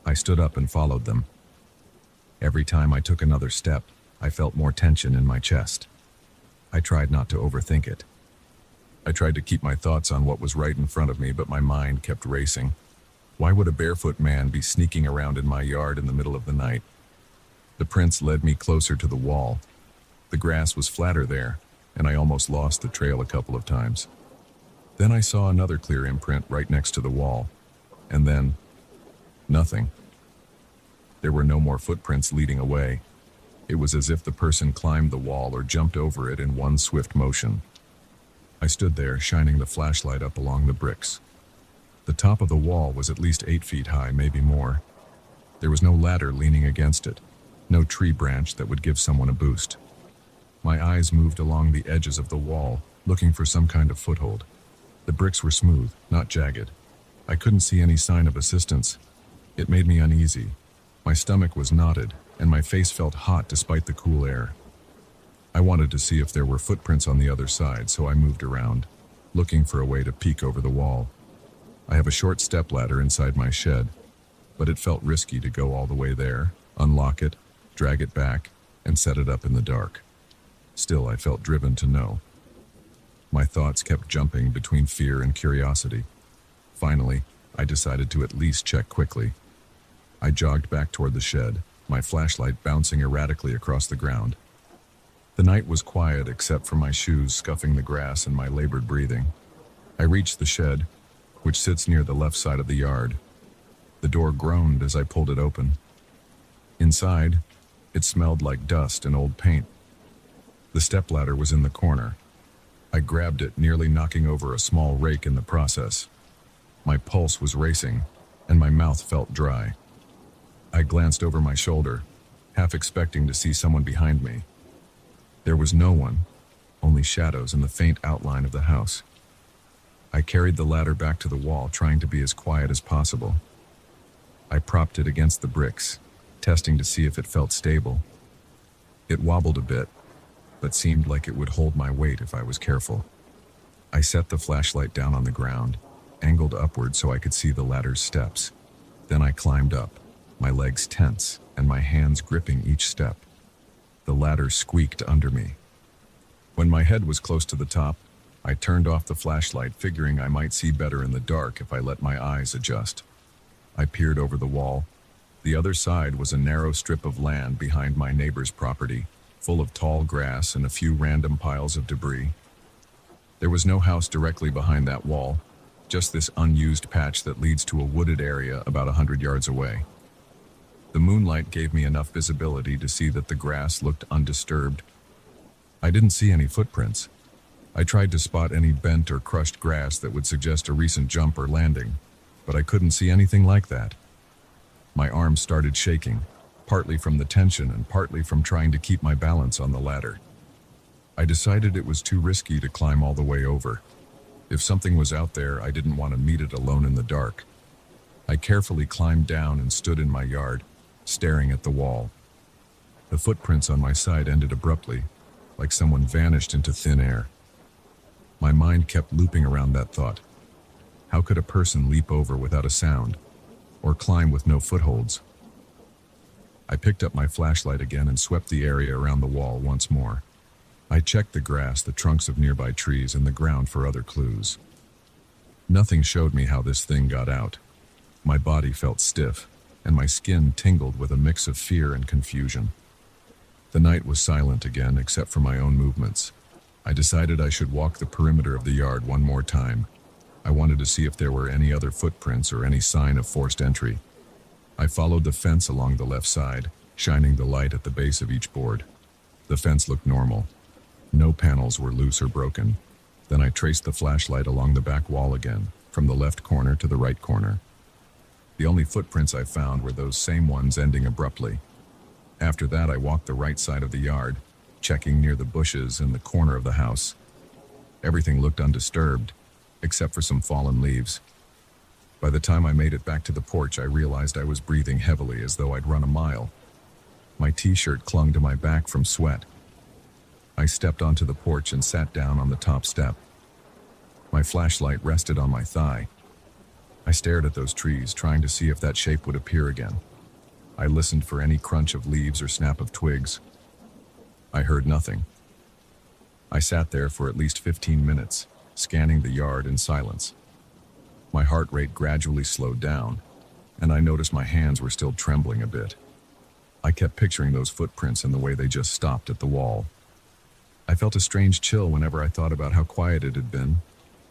I stood up and followed them. Every time I took another step, I felt more tension in my chest. I tried not to overthink it. I tried to keep my thoughts on what was right in front of me, but my mind kept racing. Why would a barefoot man be sneaking around in my yard in the middle of the night? The prints led me closer to the wall. The grass was flatter there, and I almost lost the trail a couple of times. Then I saw another clear imprint right next to the wall, and then nothing. There were no more footprints leading away. It was as if the person climbed the wall or jumped over it in one swift motion. I stood there, shining the flashlight up along the bricks. The top of the wall was at least 8 feet high, maybe more. There was no ladder leaning against it, no tree branch that would give someone a boost. My eyes moved along the edges of the wall, looking for some kind of foothold. The bricks were smooth, not jagged. I couldn't see any sign of assistance. It made me uneasy. My stomach was knotted, and my face felt hot despite the cool air. I wanted to see if there were footprints on the other side, so I moved around, looking for a way to peek over the wall. I have a short stepladder inside my shed, but it felt risky to go all the way there, unlock it, drag it back, and set it up in the dark. Still, I felt driven to know. My thoughts kept jumping between fear and curiosity. Finally, I decided to at least check quickly. I jogged back toward the shed, my flashlight bouncing erratically across the ground. The night was quiet except for my shoes scuffing the grass and my labored breathing. I reached the shed, which sits near the left side of the yard. The door groaned as I pulled it open. Inside, it smelled like dust and old paint. The stepladder was in the corner. I grabbed it, nearly knocking over a small rake in the process. My pulse was racing, and my mouth felt dry. I glanced over my shoulder, half expecting to see someone behind me. There was no one, only shadows and the faint outline of the house. I carried the ladder back to the wall, trying to be as quiet as possible. I propped it against the bricks, testing to see if it felt stable. It wobbled a bit, but seemed like it would hold my weight if I was careful. I set the flashlight down on the ground, angled upward so I could see the ladder's steps. Then I climbed up, my legs tense and my hands gripping each step. The ladder squeaked under me. When my head was close to the top, I turned off the flashlight, figuring I might see better in the dark if I let my eyes adjust. I peered over the wall. The other side was a narrow strip of land behind my neighbor's property, full of tall grass and a few random piles of debris. There was no house directly behind that wall, just this unused patch that leads to a wooded area about 100 yards away. The moonlight gave me enough visibility to see that the grass looked undisturbed. I didn't see any footprints. I tried to spot any bent or crushed grass that would suggest a recent jump or landing, but I couldn't see anything like that. My arms started shaking, partly from the tension and partly from trying to keep my balance on the ladder. I decided it was too risky to climb all the way over. If something was out there, I didn't want to meet it alone in the dark. I carefully climbed down and stood in my yard, staring at the wall. The footprints on my side ended abruptly, like someone vanished into thin air. My mind kept looping around that thought. How could a person leap over without a sound, or climb with no footholds? I picked up my flashlight again and swept the area around the wall once more. I checked the grass, the trunks of nearby trees, and the ground for other clues. Nothing showed me how this thing got out. My body felt stiff, and my skin tingled with a mix of fear and confusion. The night was silent again, except for my own movements. I decided I should walk the perimeter of the yard one more time. I wanted to see if there were any other footprints or any sign of forced entry. I followed the fence along the left side, shining the light at the base of each board. The fence looked normal. No panels were loose or broken. Then I traced the flashlight along the back wall again, from the left corner to the right corner. The only footprints I found were those same ones ending abruptly. After that, I walked the right side of the yard, checking near the bushes in the corner of the house. Everything looked undisturbed, except for some fallen leaves. By the time I made it back to the porch, I realized I was breathing heavily, as though I'd run a mile. My t-shirt clung to my back from sweat. I stepped onto the porch and sat down on the top step. My flashlight rested on my thigh. I stared at those trees, trying to see if that shape would appear again. I listened for any crunch of leaves or snap of twigs. I heard nothing. I sat there for at least 15 minutes, scanning the yard in silence. My heart rate gradually slowed down, and I noticed my hands were still trembling a bit. I kept picturing those footprints and the way they just stopped at the wall. I felt a strange chill whenever I thought about how quiet it had been,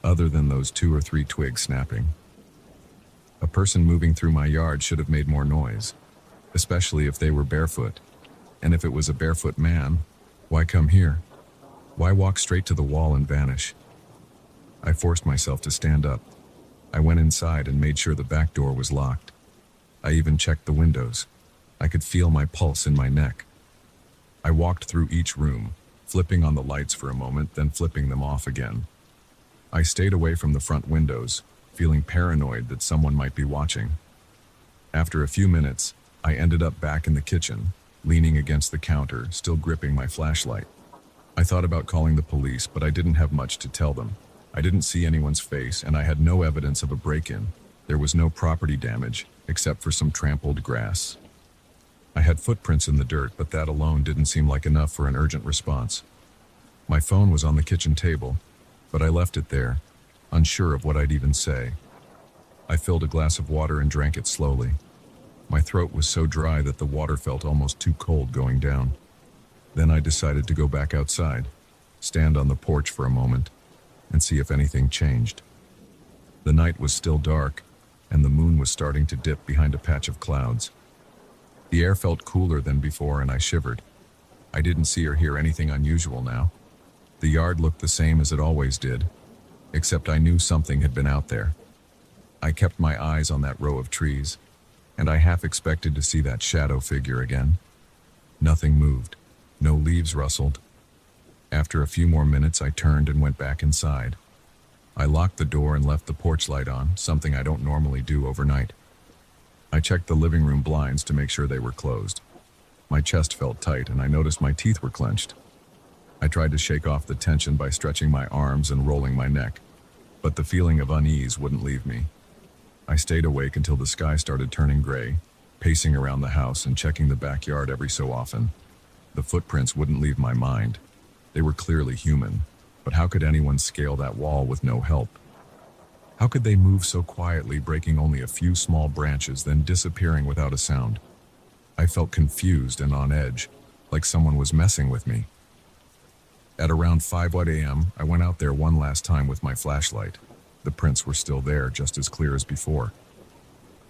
other than those 2 or 3 twigs snapping. A person moving through my yard should have made more noise, especially if they were barefoot. And if it was a barefoot man, why come here? Why walk straight to the wall and vanish? I forced myself to stand up. I went inside and made sure the back door was locked. I even checked the windows. I could feel my pulse in my neck. I walked through each room, flipping on the lights for a moment, then flipping them off again. I stayed away from the front windows, feeling paranoid that someone might be watching. After a few minutes, I ended up back in the kitchen, leaning against the counter, still gripping my flashlight. I thought about calling the police, but I didn't have much to tell them. I didn't see anyone's face, and I had no evidence of a break-in. There was no property damage, except for some trampled grass. I had footprints in the dirt, but that alone didn't seem like enough for an urgent response. My phone was on the kitchen table, but I left it there, unsure of what I'd even say. I filled a glass of water and drank it slowly. My throat was so dry that the water felt almost too cold going down. Then I decided to go back outside, stand on the porch for a moment, and see if anything changed. The night was still dark, and the moon was starting to dip behind a patch of clouds. The air felt cooler than before, and I shivered. I didn't see or hear anything unusual now. The yard looked the same as it always did, except I knew something had been out there. I kept my eyes on that row of trees, and I half expected to see that shadow figure again. Nothing moved. No leaves rustled. After a few more minutes, I turned and went back inside. I locked the door and left the porch light on, something I don't normally do overnight. I checked the living room blinds to make sure they were closed. My chest felt tight, and I noticed my teeth were clenched. I tried to shake off the tension by stretching my arms and rolling my neck, but the feeling of unease wouldn't leave me. I stayed awake until the sky started turning gray, pacing around the house and checking the backyard every so often. The footprints wouldn't leave my mind. They were clearly human, but how could anyone scale that wall with no help? How could they move so quietly, breaking only a few small branches, then disappearing without a sound? I felt confused and on edge, like someone was messing with me. At around 5 a.m., I went out there one last time with my flashlight. The prints were still there, just as clear as before.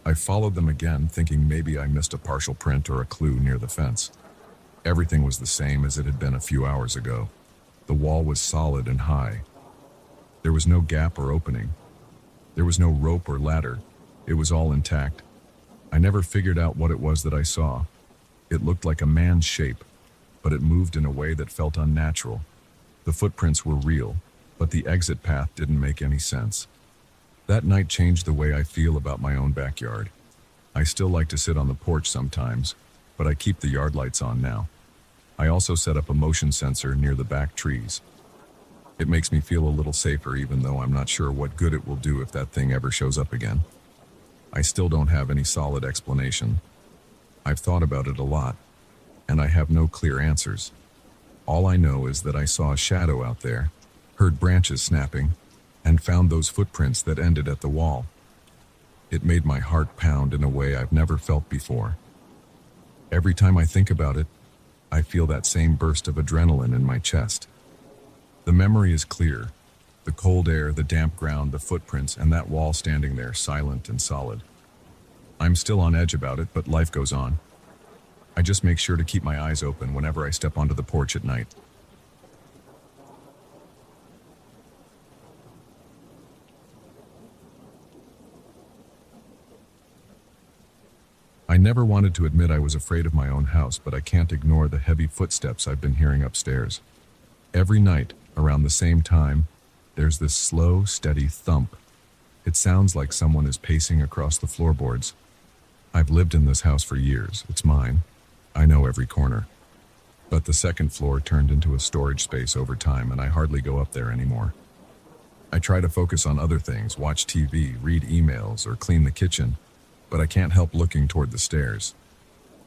I followed them again, thinking maybe I missed a partial print or a clue near the fence. Everything was the same as it had been a few hours ago. The wall was solid and high. There was no gap or opening. There was no rope or ladder. It was all intact. I never figured out what it was that I saw. It looked like a man's shape, but it moved in a way that felt unnatural. The footprints were real, but the exit path didn't make any sense. That night changed the way I feel about my own backyard. I still like to sit on the porch sometimes, but I keep the yard lights on now. I also set up a motion sensor near the back trees. It makes me feel a little safer, even though I'm not sure what good it will do if that thing ever shows up again. I still don't have any solid explanation. I've thought about it a lot, and I have no clear answers. All I know is that I saw a shadow out there, heard branches snapping, and found those footprints that ended at the wall. It made my heart pound in a way I've never felt before. Every time I think about it, I feel that same burst of adrenaline in my chest. The memory is clear. The cold air, the damp ground, the footprints, and that wall standing there, silent and solid. I'm still on edge about it, but life goes on. I just make sure to keep my eyes open whenever I step onto the porch at night. I never wanted to admit I was afraid of my own house, but I can't ignore the heavy footsteps I've been hearing upstairs. Every night, around the same time, there's this slow, steady thump. It sounds like someone is pacing across the floorboards. I've lived in this house for years. It's mine. I know every corner. But the second floor turned into a storage space over time, and I hardly go up there anymore. I try to focus on other things, watch TV, read emails, or clean the kitchen, but I can't help looking toward the stairs.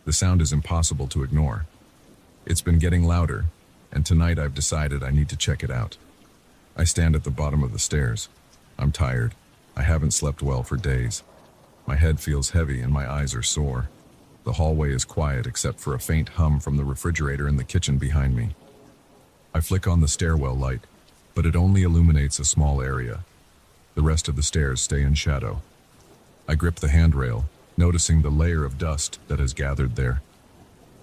The sound is impossible to ignore. It's been getting louder, and tonight I've decided I need to check it out. I stand at the bottom of the stairs. I'm tired. I haven't slept well for days. My head feels heavy and my eyes are sore. The hallway is quiet except for a faint hum from the refrigerator in the kitchen behind me. I flick on the stairwell light, but it only illuminates a small area. The rest of the stairs stay in shadow. I grip the handrail, noticing the layer of dust that has gathered there.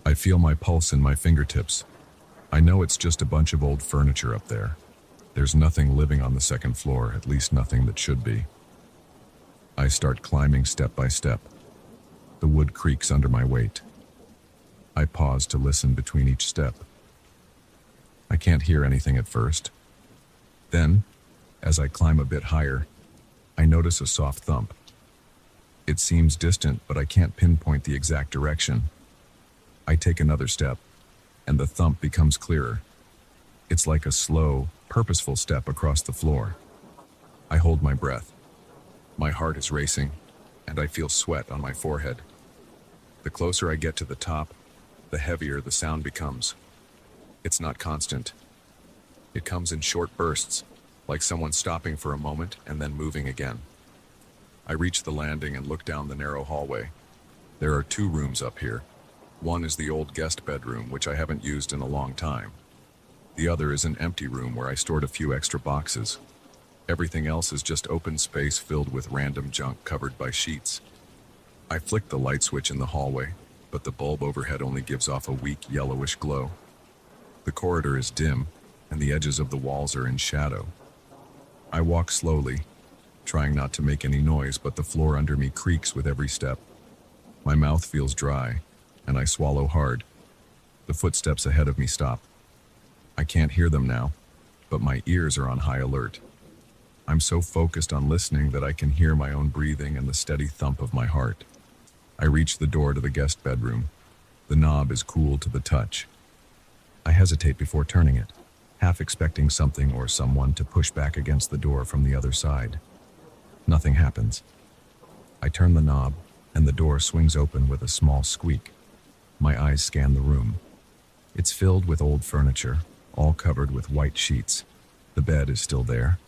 I feel my pulse in my fingertips. I know it's just a bunch of old furniture up there. There's nothing living on the second floor, at least nothing that should be. I start climbing step by step. The wood creaks under my weight. I pause to listen between each step. I can't hear anything at first. Then, as I climb a bit higher, I notice a soft thump. It seems distant, but I can't pinpoint the exact direction. I take another step, and the thump becomes clearer. It's like a slow, purposeful step across the floor. I hold my breath. My heart is racing, and I feel sweat on my forehead. The closer I get to the top, the heavier the sound becomes. It's not constant. It comes in short bursts, like someone stopping for a moment and then moving again. I reach the landing and look down the narrow hallway. There are 2 rooms up here. One is the old guest bedroom, which I haven't used in a long time. The other is an empty room where I stored a few extra boxes. Everything else is just open space filled with random junk covered by sheets. I flick the light switch in the hallway, but the bulb overhead only gives off a weak yellowish glow. The corridor is dim, and the edges of the walls are in shadow. I walk slowly, trying not to make any noise, but the floor under me creaks with every step. My mouth feels dry, and I swallow hard. The footsteps ahead of me stop. I can't hear them now, but my ears are on high alert. I'm so focused on listening that I can hear my own breathing and the steady thump of my heart. I reach the door to the guest bedroom. The knob is cool to the touch. I hesitate before turning it, half expecting something or someone to push back against the door from the other side. Nothing happens. I turn the knob, and the door swings open with a small squeak. My eyes scan the room. It's filled with old furniture, all covered with white sheets. The bed is still there,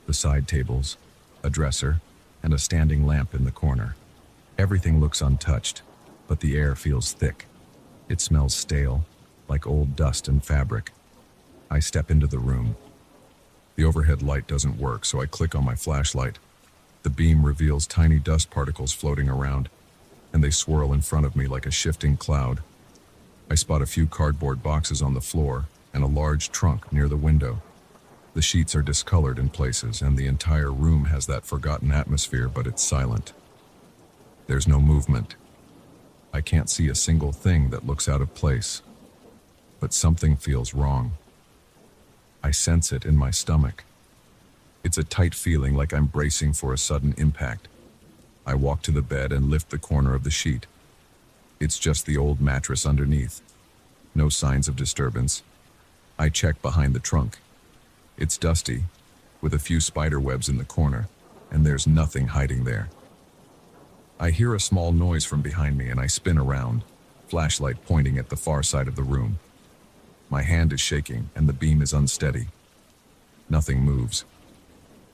the side tables, a dresser, and a standing lamp in the corner. Everything looks untouched, but the air feels thick. It smells stale, like old dust and fabric. I step into the room. The overhead light doesn't work, so I click on my flashlight. The beam reveals tiny dust particles floating around, and they swirl in front of me like a shifting cloud. I spot a few cardboard boxes on the floor and a large trunk near the window. The sheets are discolored in places, and the entire room has that forgotten atmosphere, but it's silent. There's no movement. I can't see a single thing that looks out of place. But something feels wrong. I sense it in my stomach. It's a tight feeling, like I'm bracing for a sudden impact. I walk to the bed and lift the corner of the sheet. It's just the old mattress underneath. No signs of disturbance. I check behind the trunk. It's dusty, with a few spider webs in the corner, and there's nothing hiding there. I hear a small noise from behind me, and I spin around, flashlight pointing at the far side of the room. My hand is shaking, and the beam is unsteady. Nothing moves.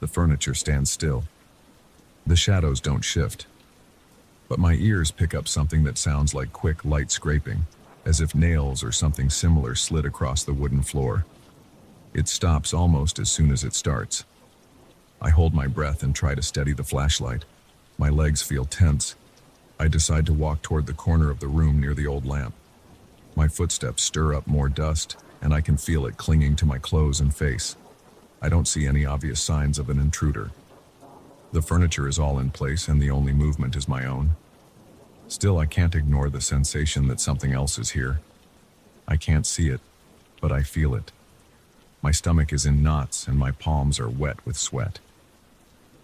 The furniture stands still. The shadows don't shift. But my ears pick up something that sounds like quick, light scraping, as if nails or something similar slid across the wooden floor. It stops almost as soon as it starts. I hold my breath and try to steady the flashlight. My legs feel tense. I decide to walk toward the corner of the room near the old lamp. My footsteps stir up more dust, and I can feel it clinging to my clothes and face. I don't see any obvious signs of an intruder. The furniture is all in place, and the only movement is my own. Still, I can't ignore the sensation that something else is here. I can't see it, but I feel it. My stomach is in knots, and my palms are wet with sweat.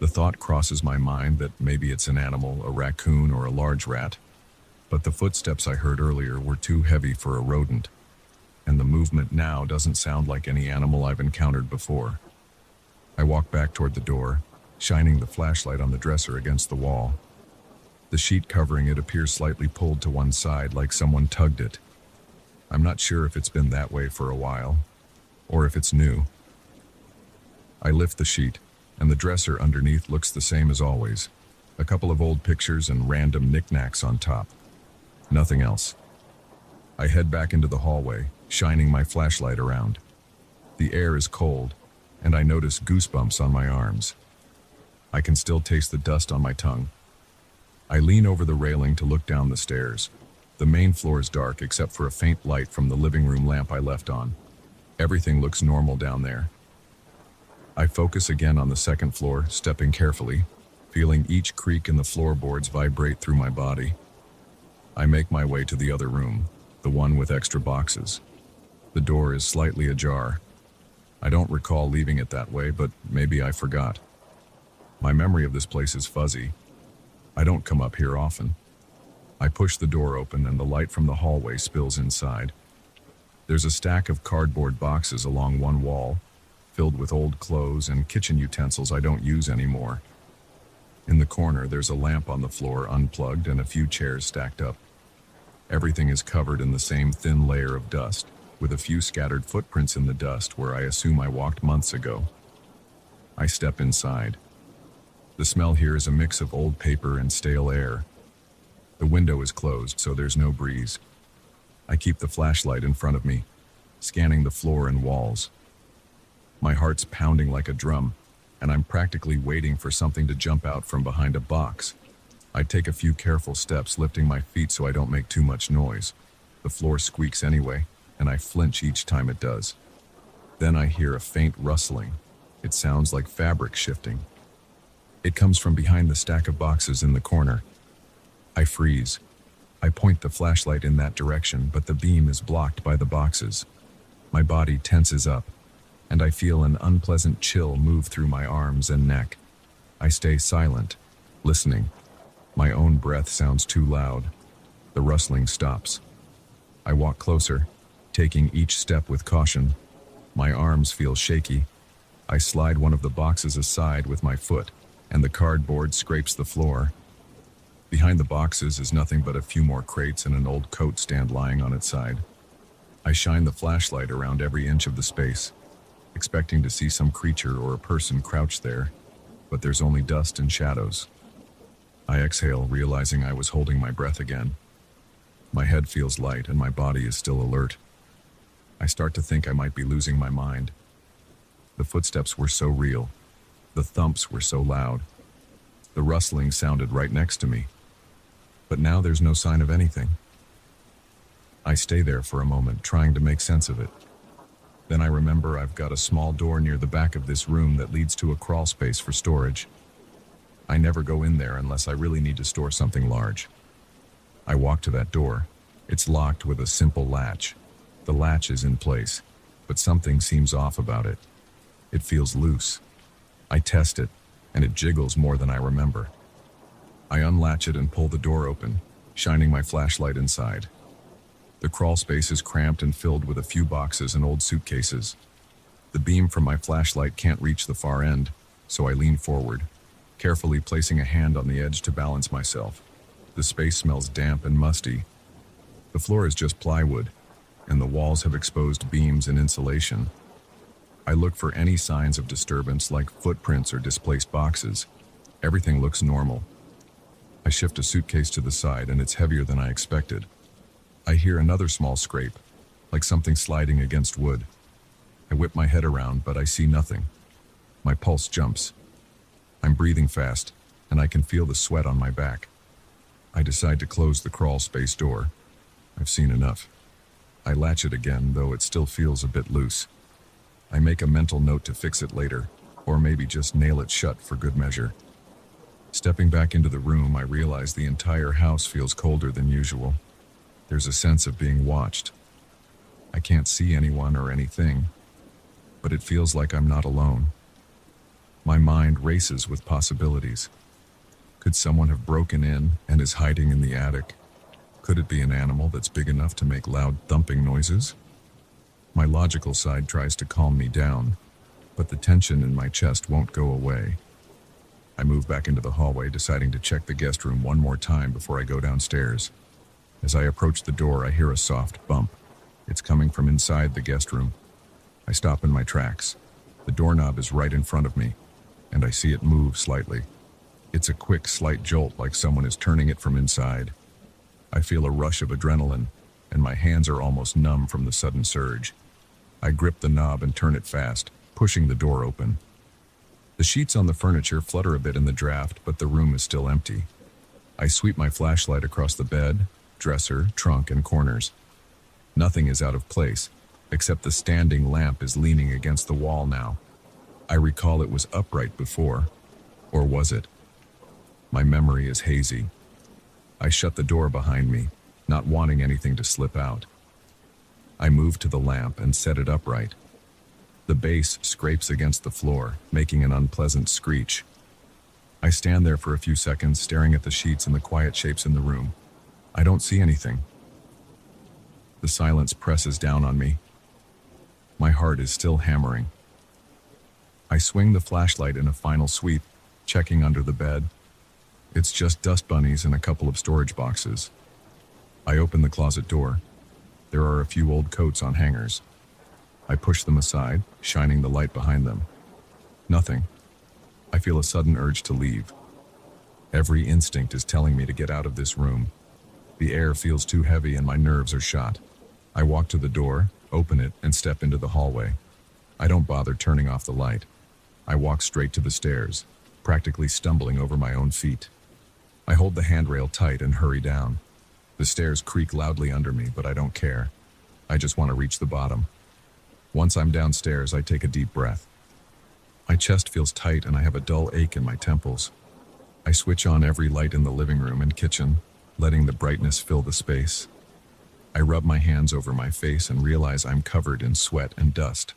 The thought crosses my mind that maybe it's an animal, a raccoon or a large rat. But the footsteps I heard earlier were too heavy for a rodent, and the movement now doesn't sound like any animal I've encountered before. I walk back toward the door, shining the flashlight on the dresser against the wall. The sheet covering it appears slightly pulled to one side, like someone tugged it. I'm not sure if it's been that way for a while, or if it's new. I lift the sheet, and the dresser underneath looks the same as always. A couple of old pictures and random knickknacks on top. Nothing else. I head back into the hallway, shining my flashlight around. The air is cold, and I notice goosebumps on my arms. I can still taste the dust on my tongue. I lean over the railing to look down the stairs. The main floor is dark except for a faint light from the living room lamp I left on. Everything looks normal down there. I focus again on the second floor, stepping carefully, feeling each creak in the floorboards vibrate through my body. I make my way to the other room, the one with extra boxes. The door is slightly ajar. I don't recall leaving it that way, but maybe I forgot. My memory of this place is fuzzy. I don't come up here often. I push the door open, and the light from the hallway spills inside. There's a stack of cardboard boxes along one wall, filled with old clothes and kitchen utensils I don't use anymore. In the corner, there's a lamp on the floor, unplugged, and a few chairs stacked up. Everything is covered in the same thin layer of dust, with a few scattered footprints in the dust where I assume I walked months ago. I step inside. The smell here is a mix of old paper and stale air. The window is closed, so there's no breeze. I keep the flashlight in front of me, scanning the floor and walls. My heart's pounding like a drum, and I'm practically waiting for something to jump out from behind a box. I take a few careful steps, lifting my feet so I don't make too much noise. The floor squeaks anyway, and I flinch each time it does. Then I hear a faint rustling. It sounds like fabric shifting. It comes from behind the stack of boxes in the corner. I freeze. I point the flashlight in that direction, but the beam is blocked by the boxes. My body tenses up, and I feel an unpleasant chill move through my arms and neck. I stay silent, listening. My own breath sounds too loud. The rustling stops. I walk closer, taking each step with caution. My arms feel shaky. I slide one of the boxes aside with my foot, and the cardboard scrapes the floor. Behind the boxes is nothing but a few more crates and an old coat stand lying on its side. I shine the flashlight around every inch of the space, expecting to see some creature or a person crouched there, but there's only dust and shadows. I exhale, realizing I was holding my breath again. My head feels light and my body is still alert. I start to think I might be losing my mind. The footsteps were so real. The thumps were so loud. The rustling sounded right next to me. But now there's no sign of anything. I stay there for a moment, trying to make sense of it. Then I remember I've got a small door near the back of this room that leads to a crawl space for storage. I never go in there unless I really need to store something large. I walk to that door. It's locked with a simple latch. The latch is in place, but something seems off about it. It feels loose. I test it, and it jiggles more than I remember. I unlatch it and pull the door open, shining my flashlight inside. The crawl space is cramped and filled with a few boxes and old suitcases. The beam from my flashlight can't reach the far end, so I lean forward, carefully placing a hand on the edge to balance myself. The space smells damp and musty. The floor is just plywood, and the walls have exposed beams and insulation. I look for any signs of disturbance like footprints or displaced boxes. Everything looks normal. I shift a suitcase to the side and it's heavier than I expected. I hear another small scrape, like something sliding against wood. I whip my head around, but I see nothing. My pulse jumps. I'm breathing fast, and I can feel the sweat on my back. I decide to close the crawl space door. I've seen enough. I latch it again, though it still feels a bit loose. I make a mental note to fix it later, or maybe just nail it shut for good measure. Stepping back into the room, I realize the entire house feels colder than usual. There's a sense of being watched. I can't see anyone or anything, but it feels like I'm not alone. My mind races with possibilities. Could someone have broken in and is hiding in the attic? Could it be an animal that's big enough to make loud thumping noises? My logical side tries to calm me down, but the tension in my chest won't go away. I move back into the hallway, deciding to check the guest room one more time before I go downstairs. As I approach the door, I hear a soft bump. It's coming from inside the guest room. I stop in my tracks. The doorknob is right in front of me, and I see it move slightly. It's a quick, slight jolt, like someone is turning it from inside. I feel a rush of adrenaline, and my hands are almost numb from the sudden surge. I grip the knob and turn it fast, pushing the door open. The sheets on the furniture flutter a bit in the draft, but the room is still empty. I sweep my flashlight across the bed, dresser, trunk, and corners. Nothing is out of place, except the standing lamp is leaning against the wall now. I recall it was upright before. Or was it? My memory is hazy. I shut the door behind me, not wanting anything to slip out. I move to the lamp and set it upright. The base scrapes against the floor, making an unpleasant screech. I stand there for a few seconds, staring at the sheets and the quiet shapes in the room. I don't see anything. The silence presses down on me. My heart is still hammering. I swing the flashlight in a final sweep, checking under the bed. It's just dust bunnies and a couple of storage boxes. I open the closet door. There are a few old coats on hangers. I push them aside, shining the light behind them. Nothing. I feel a sudden urge to leave. Every instinct is telling me to get out of this room. The air feels too heavy and my nerves are shot. I walk to the door, open it, and step into the hallway. I don't bother turning off the light. I walk straight to the stairs, practically stumbling over my own feet. I hold the handrail tight and hurry down. The stairs creak loudly under me, but I don't care. I just want to reach the bottom. Once I'm downstairs, I take a deep breath. My chest feels tight and I have a dull ache in my temples. I switch on every light in the living room and kitchen, letting the brightness fill the space. I rub my hands over my face and realize I'm covered in sweat and dust.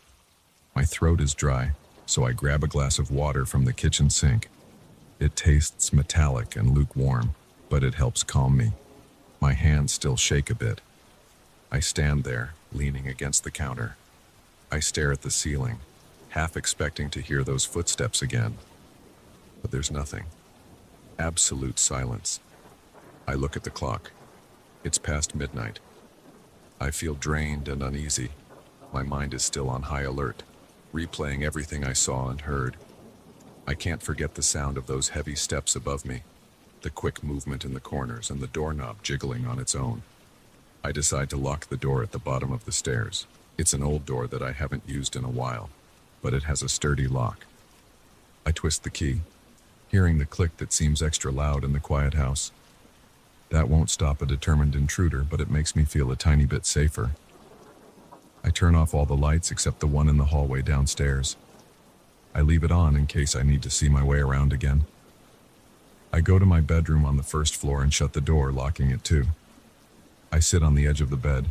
My throat is dry, so I grab a glass of water from the kitchen sink. It tastes metallic and lukewarm, but it helps calm me. My hands still shake a bit. I stand there, leaning against the counter. I stare at the ceiling, half expecting to hear those footsteps again. But there's nothing. Absolute silence. I look at the clock. It's past midnight. I feel drained and uneasy. My mind is still on high alert, replaying everything I saw and heard. I can't forget the sound of those heavy steps above me, the quick movement in the corners, and the doorknob jiggling on its own. I decide to lock the door at the bottom of the stairs. It's an old door that I haven't used in a while, but it has a sturdy lock. I twist the key, hearing the click that seems extra loud in the quiet house. That won't stop a determined intruder, but it makes me feel a tiny bit safer. I turn off all the lights except the one in the hallway downstairs. I leave it on in case I need to see my way around again. I go to my bedroom on the first floor and shut the door, locking it too. I sit on the edge of the bed.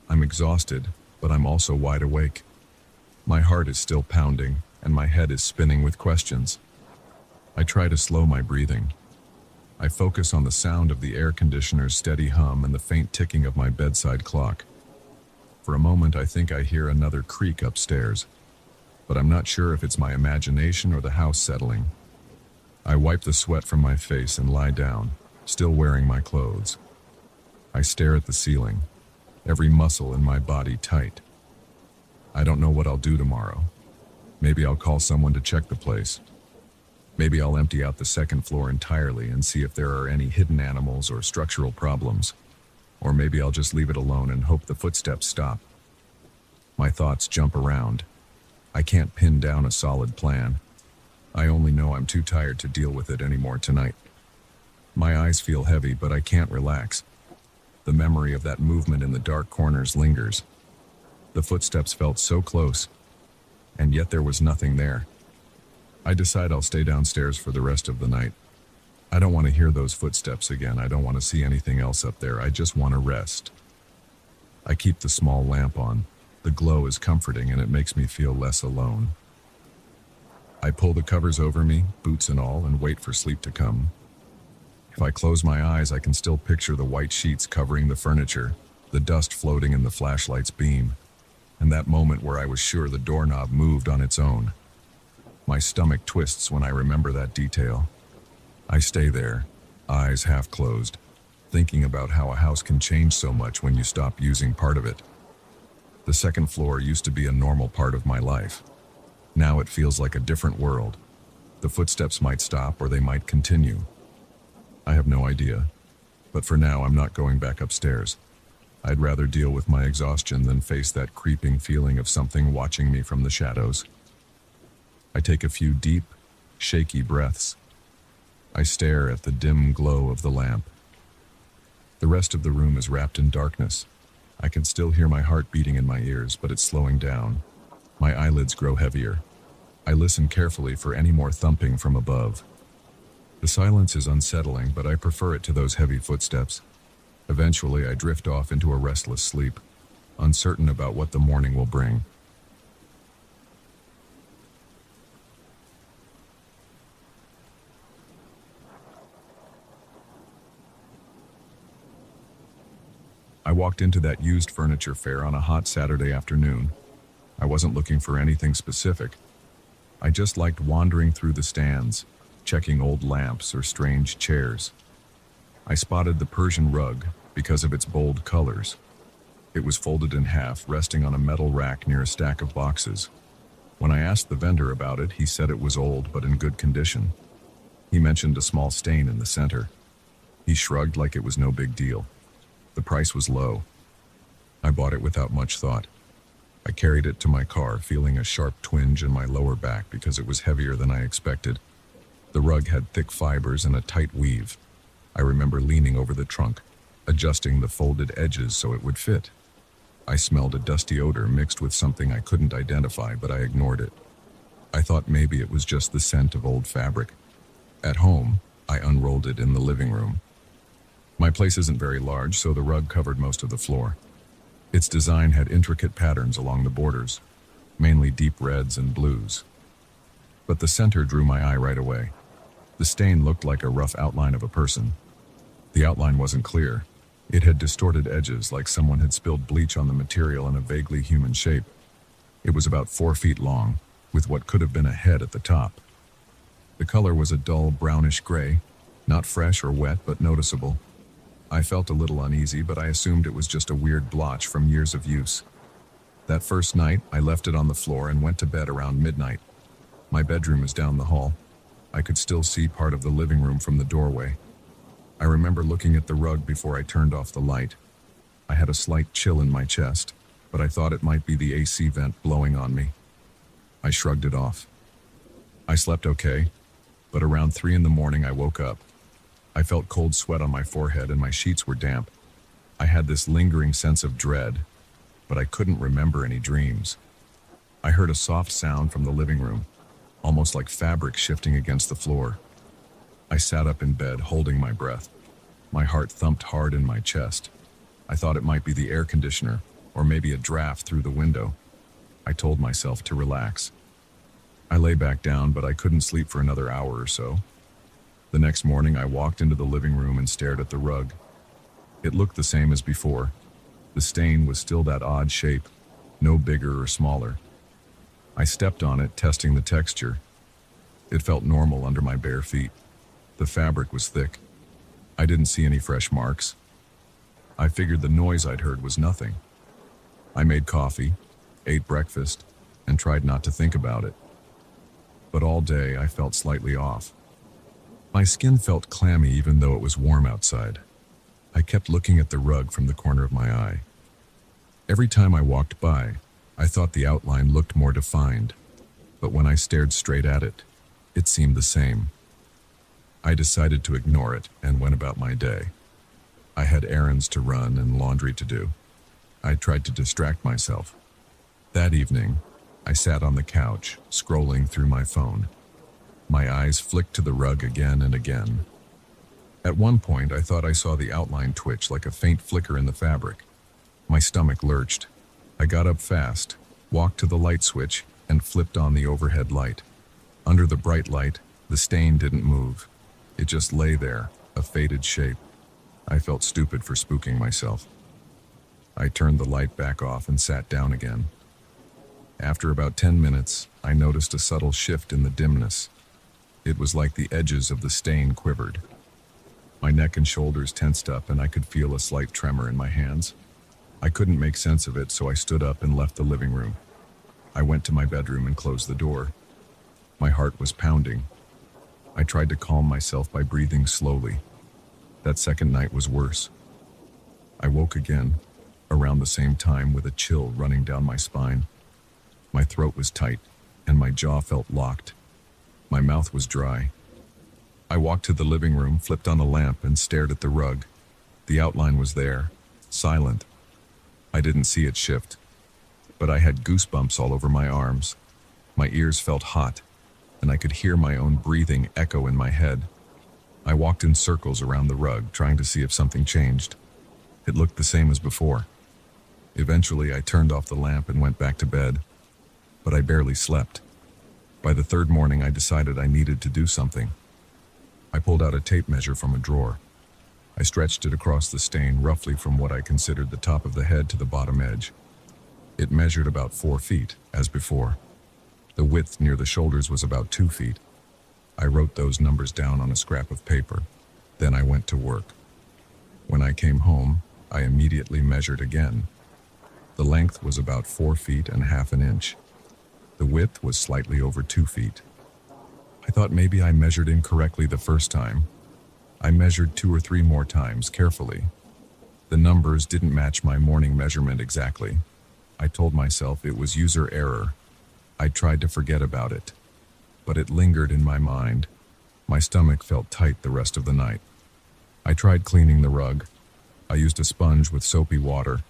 I'm exhausted, but I'm also wide awake. My heart is still pounding, and my head is spinning with questions. I try to slow my breathing. I focus on the sound of the air conditioner's steady hum and the faint ticking of my bedside clock. For a moment, I think I hear another creak upstairs, but I'm not sure if it's my imagination or the house settling. I wipe the sweat from my face and lie down, still wearing my clothes. I stare at the ceiling, every muscle in my body tight. I don't know what I'll do tomorrow. Maybe I'll call someone to check the place. Maybe I'll empty out the second floor entirely and see if there are any hidden animals or structural problems. Or maybe I'll just leave it alone and hope the footsteps stop. My thoughts jump around. I can't pin down a solid plan. I only know I'm too tired to deal with it anymore tonight. My eyes feel heavy, but I can't relax. The memory of that movement in the dark corners lingers. The footsteps felt so close, and yet there was nothing there. I decide I'll stay downstairs for the rest of the night. I don't want to hear those footsteps again. I don't want to see anything else up there. I just want to rest. I keep the small lamp on. The glow is comforting and it makes me feel less alone. I pull the covers over me, boots and all, and wait for sleep to come. If I close my eyes, I can still picture the white sheets covering the furniture, the dust floating in the flashlight's beam, and that moment where I was sure the doorknob moved on its own. My stomach twists when I remember that detail. I stay there, eyes half closed, thinking about how a house can change so much when you stop using part of it. The second floor used to be a normal part of my life. Now it feels like a different world. The footsteps might stop or they might continue. I have no idea, but for now I'm not going back upstairs. I'd rather deal with my exhaustion than face that creeping feeling of something watching me from the shadows. I take a few deep, shaky breaths. I stare at the dim glow of the lamp. The rest of the room is wrapped in darkness. I can still hear my heart beating in my ears, but it's slowing down. My eyelids grow heavier. I listen carefully for any more thumping from above. The silence is unsettling, but I prefer it to those heavy footsteps. Eventually, I drift off into a restless sleep, uncertain about what the morning will bring. I walked into that used furniture fair on a hot Saturday afternoon. I wasn't looking for anything specific. I just liked wandering through the stands, checking old lamps or strange chairs. I spotted the Persian rug because of its bold colors. It was folded in half, resting on a metal rack near a stack of boxes. When I asked the vendor about it, he said it was old but in good condition. He mentioned a small stain in the center. He shrugged like it was no big deal. The price was low. I bought it without much thought. I carried it to my car, feeling a sharp twinge in my lower back because it was heavier than I expected. The rug had thick fibers and a tight weave. I remember leaning over the trunk, adjusting the folded edges so it would fit. I smelled a dusty odor mixed with something I couldn't identify, but I ignored it. I thought maybe it was just the scent of old fabric. At home, I unrolled it in the living room. My place isn't very large, so the rug covered most of the floor. Its design had intricate patterns along the borders, mainly deep reds and blues. But the center drew my eye right away. The stain looked like a rough outline of a person. The outline wasn't clear. It had distorted edges, like someone had spilled bleach on the material in a vaguely human shape. It was about 4 feet long, with what could have been a head at the top. The color was a dull brownish gray, not fresh or wet, but noticeable. I felt a little uneasy, but I assumed it was just a weird blotch from years of use. That first night, I left it on the floor and went to bed around midnight. My bedroom is down the hall. I could still see part of the living room from the doorway. I remember looking at the rug before I turned off the light. I had a slight chill in my chest, but I thought it might be the AC vent blowing on me. I shrugged it off. I slept okay, but around 3 in the morning I woke up. I felt cold sweat on my forehead and my sheets were damp. I had this lingering sense of dread, but I couldn't remember any dreams. I heard a soft sound from the living room, almost like fabric shifting against the floor. I sat up in bed, holding my breath. My heart thumped hard in my chest. I thought it might be the air conditioner, or maybe a draft through the window. I told myself to relax. I lay back down, but I couldn't sleep for another hour or so. The next morning, I walked into the living room and stared at the rug. It looked the same as before. The stain was still that odd shape, no bigger or smaller. I stepped on it, testing the texture. It felt normal under my bare feet. The fabric was thick. I didn't see any fresh marks. I figured the noise I'd heard was nothing. I made coffee, ate breakfast, and tried not to think about it. But all day I felt slightly off. My skin felt clammy even though it was warm outside. I kept looking at the rug from the corner of my eye. Every time I walked by, I thought the outline looked more defined, but when I stared straight at it, it seemed the same. I decided to ignore it and went about my day. I had errands to run and laundry to do. I tried to distract myself. That evening, I sat on the couch, scrolling through my phone. My eyes flicked to the rug again and again. At one point, I thought I saw the outline twitch like a faint flicker in the fabric. My stomach lurched. I got up fast, walked to the light switch, and flipped on the overhead light. Under the bright light, the stain didn't move. It just lay there, a faded shape. I felt stupid for spooking myself. I turned the light back off and sat down again. After about 10 minutes, I noticed a subtle shift in the dimness. It was like the edges of the stain quivered. My neck and shoulders tensed up and I could feel a slight tremor in my hands. I couldn't make sense of it, so I stood up and left the living room. I went to my bedroom and closed the door. My heart was pounding. I tried to calm myself by breathing slowly. That second night was worse. I woke again, around the same time, with a chill running down my spine. My throat was tight, and my jaw felt locked. My mouth was dry. I walked to the living room, flipped on a lamp, and stared at the rug. The outline was there, silent. I didn't see it shift, but I had goosebumps all over my arms. My ears felt hot, and I could hear my own breathing echo in my head. I walked in circles around the rug, trying to see if something changed. It looked the same as before. Eventually, I turned off the lamp and went back to bed, but I barely slept. By the third morning, I decided I needed to do something. I pulled out a tape measure from a drawer. I stretched it across the stain, roughly from what I considered the top of the head to the bottom edge. It measured about 4 feet, as before. The width near the shoulders was about 2 feet. I wrote those numbers down on a scrap of paper. Then I went to work. When I came home, I immediately measured again. The length was about 4 feet and half an inch. The width was slightly over 2 feet. I thought maybe I measured incorrectly the first time. I measured 2 or 3 more times, carefully. The numbers didn't match my morning measurement exactly. I told myself it was user error. I tried to forget about it, but it lingered in my mind. My stomach felt tight the rest of the night. I tried cleaning the rug. I used a sponge with soapy water.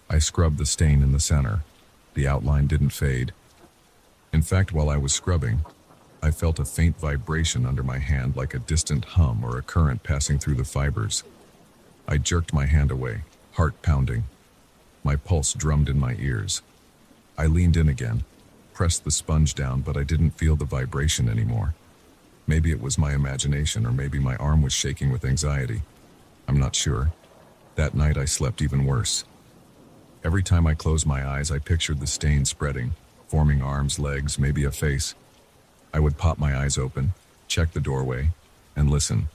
I scrubbed the stain in the center. The outline didn't fade. In fact, while I was scrubbing, I felt a faint vibration under my hand, like a distant hum or a current passing through the fibers. I jerked my hand away, heart pounding. My pulse drummed in my ears. I leaned in again, pressed the sponge down, but I didn't feel the vibration anymore. Maybe it was my imagination, or maybe my arm was shaking with anxiety. I'm not sure. That night I slept even worse. Every time I closed my eyes, I pictured the stain spreading, forming arms, legs, maybe a face. I would pop my eyes open, check the doorway, and listen.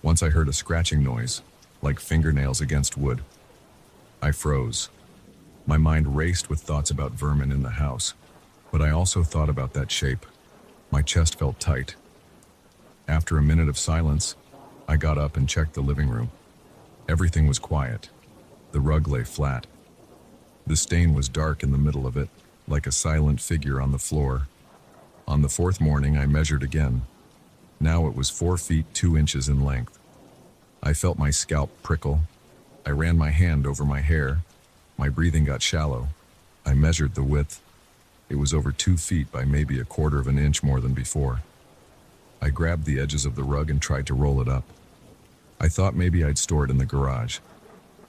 Once I heard a scratching noise, like fingernails against wood. I froze. My mind raced with thoughts about vermin in the house, but I also thought about that shape. My chest felt tight. After a minute of silence, I got up and checked the living room. Everything was quiet. The rug lay flat. The stain was dark in the middle of it, like a silent figure on the floor. On the fourth morning, I measured again. Now it was 4 feet 2 inches in length. I felt my scalp prickle. I ran my hand over my hair. My breathing got shallow. I measured the width. It was over 2 feet by maybe a quarter of an inch more than before. I grabbed the edges of the rug and tried to roll it up. I thought maybe I'd store it in the garage,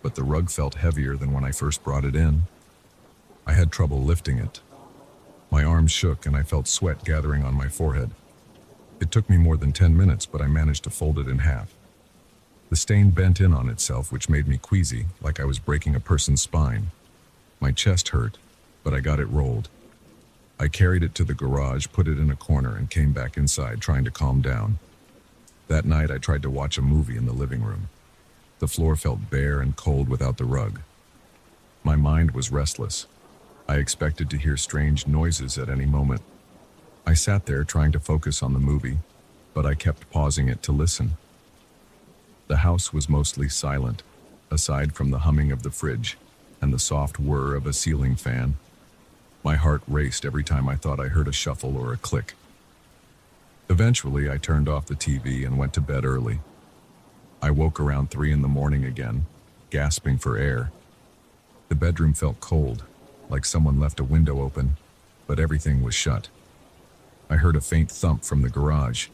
but the rug felt heavier than when I first brought it in. I had trouble lifting it. My arms shook and I felt sweat gathering on my forehead. It took me more than 10 minutes, but I managed to fold it in half. The stain bent in on itself, which made me queasy, like I was breaking a person's spine. My chest hurt, but I got it rolled. I carried it to the garage, put it in a corner, and came back inside, trying to calm down. That night, I tried to watch a movie in the living room. The floor felt bare and cold without the rug. My mind was restless. I expected to hear strange noises at any moment. I sat there trying to focus on the movie, but I kept pausing it to listen. The house was mostly silent, aside from the humming of the fridge and the soft whir of a ceiling fan. My heart raced every time I thought I heard a shuffle or a click. Eventually, I turned off the TV and went to bed early. I woke around 3 in the morning again, gasping for air. The bedroom felt cold, like someone left a window open, but everything was shut. I heard a faint thump from the garage.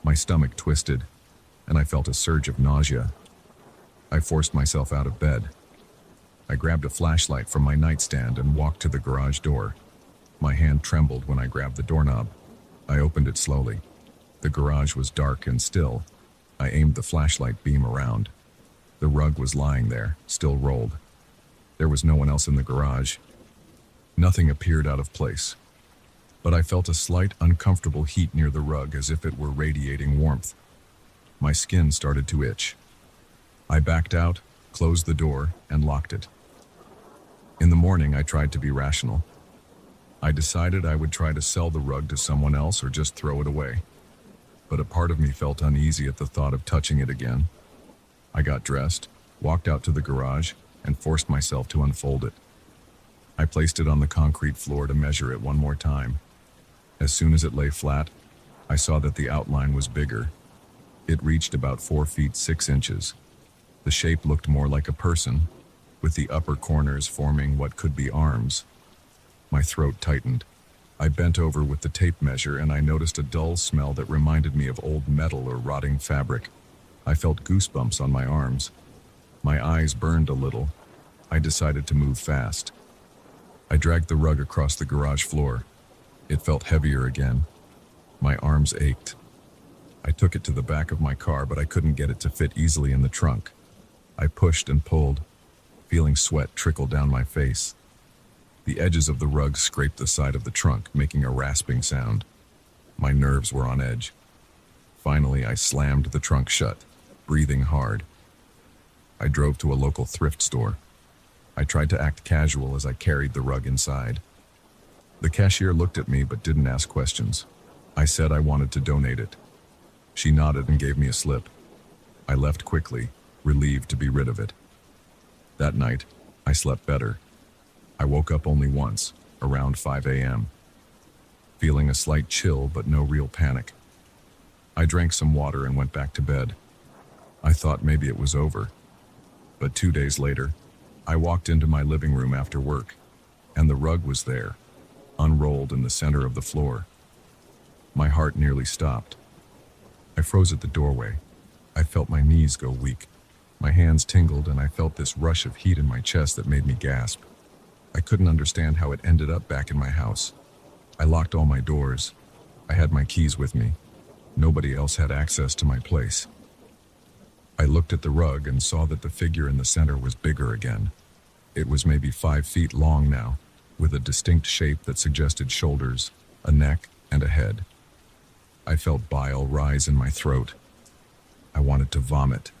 My stomach twisted, and I felt a surge of nausea. I forced myself out of bed. I grabbed a flashlight from my nightstand and walked to the garage door. My hand trembled when I grabbed the doorknob. I opened it slowly. The garage was dark and still. I aimed the flashlight beam around. The rug was lying there, still rolled. There was no one else in the garage. Nothing appeared out of place. But I felt a slight, uncomfortable heat near the rug, as if it were radiating warmth. My skin started to itch. I backed out, closed the door, and locked it. In the morning, I tried to be rational. I decided I would try to sell the rug to someone else or just throw it away. But a part of me felt uneasy at the thought of touching it again. I got dressed, walked out to the garage, and forced myself to unfold it. I placed it on the concrete floor to measure it one more time. As soon as it lay flat, I saw that the outline was bigger. It reached about 4 feet 6 inches. The shape looked more like a person, with the upper corners forming what could be arms. My throat tightened. I bent over with the tape measure and I noticed a dull smell that reminded me of old metal or rotting fabric. I felt goosebumps on my arms. My eyes burned a little. I decided to move fast. I dragged the rug across the garage floor. It felt heavier again. My arms ached. I took it to the back of my car, but I couldn't get it to fit easily in the trunk. I pushed and pulled, feeling sweat trickle down my face. The edges of the rug scraped the side of the trunk, making a rasping sound. My nerves were on edge. Finally, I slammed the trunk shut, breathing hard. I drove to a local thrift store. I tried to act casual as I carried the rug inside. The cashier looked at me but didn't ask questions. I said I wanted to donate it. She nodded and gave me a slip. I left quickly, relieved to be rid of it. That night, I slept better. I woke up only once, around 5 a.m., feeling a slight chill but no real panic. I drank some water and went back to bed. I thought maybe it was over. But 2 days later, I walked into my living room after work, and the rug was there. unrolled in the center of the floor. My heart nearly stopped. I froze at the doorway. I felt my knees go weak. My hands tingled, and I felt this rush of heat in my chest that made me gasp. I couldn't understand how it ended up back in my house. I locked all my doors. I had my keys with me. Nobody else had access to my place. I looked at the rug and saw that the figure in the center was bigger again. It was maybe 5 feet long now, with a distinct shape that suggested shoulders, a neck, and a head. I felt bile rise in my throat. I wanted to vomit.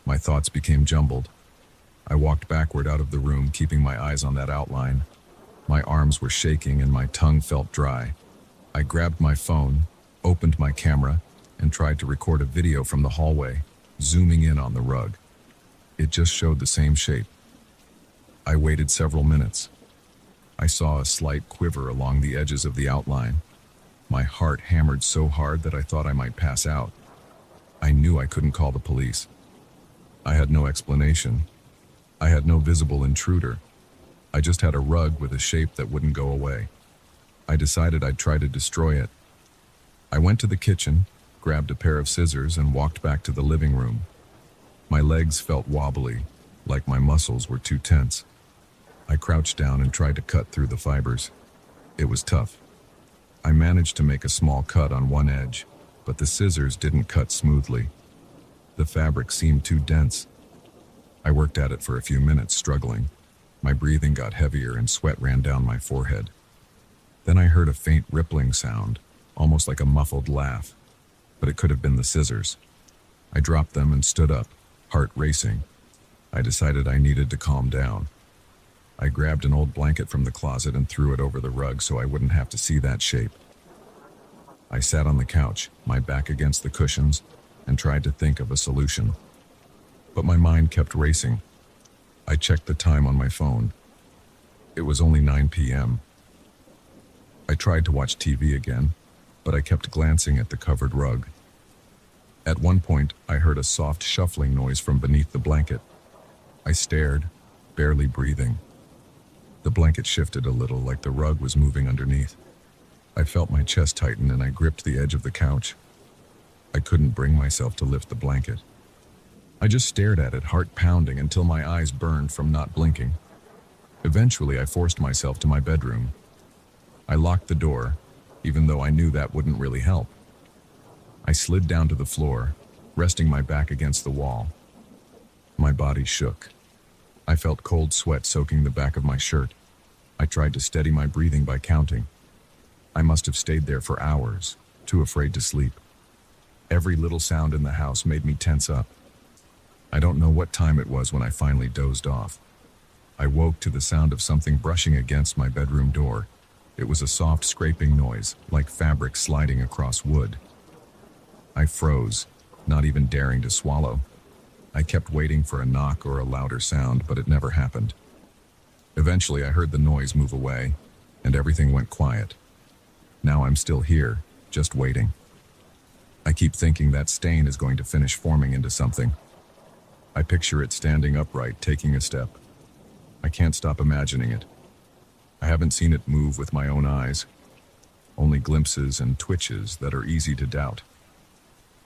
My thoughts became jumbled. I walked backward out of the room, keeping my eyes on that outline. My arms were shaking and my tongue felt dry. I grabbed my phone, opened my camera, and tried to record a video from the hallway, zooming in on the rug. It just showed the same shape. I waited several minutes. I saw a slight quiver along the edges of the outline. My heart hammered so hard that I thought I might pass out. I knew I couldn't call the police. I had no explanation. I had no visible intruder. I just had a rug with a shape that wouldn't go away. I decided I'd try to destroy it. I went to the kitchen, grabbed a pair of scissors, and walked back to the living room. My legs felt wobbly, like my muscles were too tense. I crouched down and tried to cut through the fibers. It was tough. I managed to make a small cut on one edge, but the scissors didn't cut smoothly. The fabric seemed too dense. I worked at it for a few minutes, struggling. My breathing got heavier and sweat ran down my forehead. Then I heard a faint rippling sound, almost like a muffled laugh, but it could have been the scissors. I dropped them and stood up, heart racing. I decided I needed to calm down. I grabbed an old blanket from the closet and threw it over the rug so I wouldn't have to see that shape. I sat on the couch, my back against the cushions, and tried to think of a solution. But my mind kept racing. I checked the time on my phone. It was only 9 p.m. I tried to watch TV again, but I kept glancing at the covered rug. At one point, I heard a soft shuffling noise from beneath the blanket. I stared, barely breathing. The blanket shifted a little, like the rug was moving underneath. I felt my chest tighten and I gripped the edge of the couch. I couldn't bring myself to lift the blanket. I just stared at it, heart pounding, until my eyes burned from not blinking. Eventually, I forced myself to my bedroom. I locked the door, even though I knew that wouldn't really help. I slid down to the floor, resting my back against the wall. My body shook. I felt cold sweat soaking the back of my shirt. I tried to steady my breathing by counting. I must have stayed there for hours, too afraid to sleep. Every little sound in the house made me tense up. I don't know what time it was when I finally dozed off. I woke to the sound of something brushing against my bedroom door. It was a soft scraping noise, like fabric sliding across wood. I froze, not even daring to swallow. I kept waiting for a knock or a louder sound, but it never happened. Eventually, I heard the noise move away, and everything went quiet. Now I'm still here, just waiting. I keep thinking that stain is going to finish forming into something. I picture it standing upright, taking a step. I can't stop imagining it. I haven't seen it move with my own eyes, only glimpses and twitches that are easy to doubt.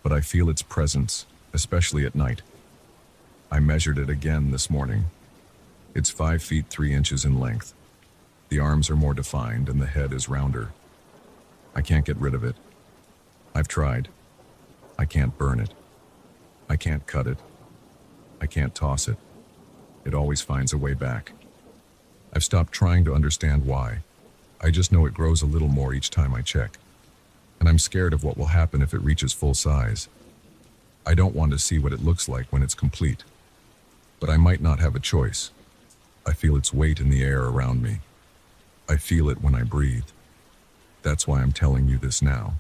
But I feel its presence, especially at night. I measured it again this morning. It's 5 feet 3 inches in length. The arms are more defined and the head is rounder. I can't get rid of it. I've tried. I can't burn it. I can't cut it. I can't toss it. It always finds a way back. I've stopped trying to understand why. I just know it grows a little more each time I check. And I'm scared of what will happen if it reaches full size. I don't want to see what it looks like when it's complete. But I might not have a choice. I feel its weight in the air around me. I feel it when I breathe. That's why I'm telling you this now.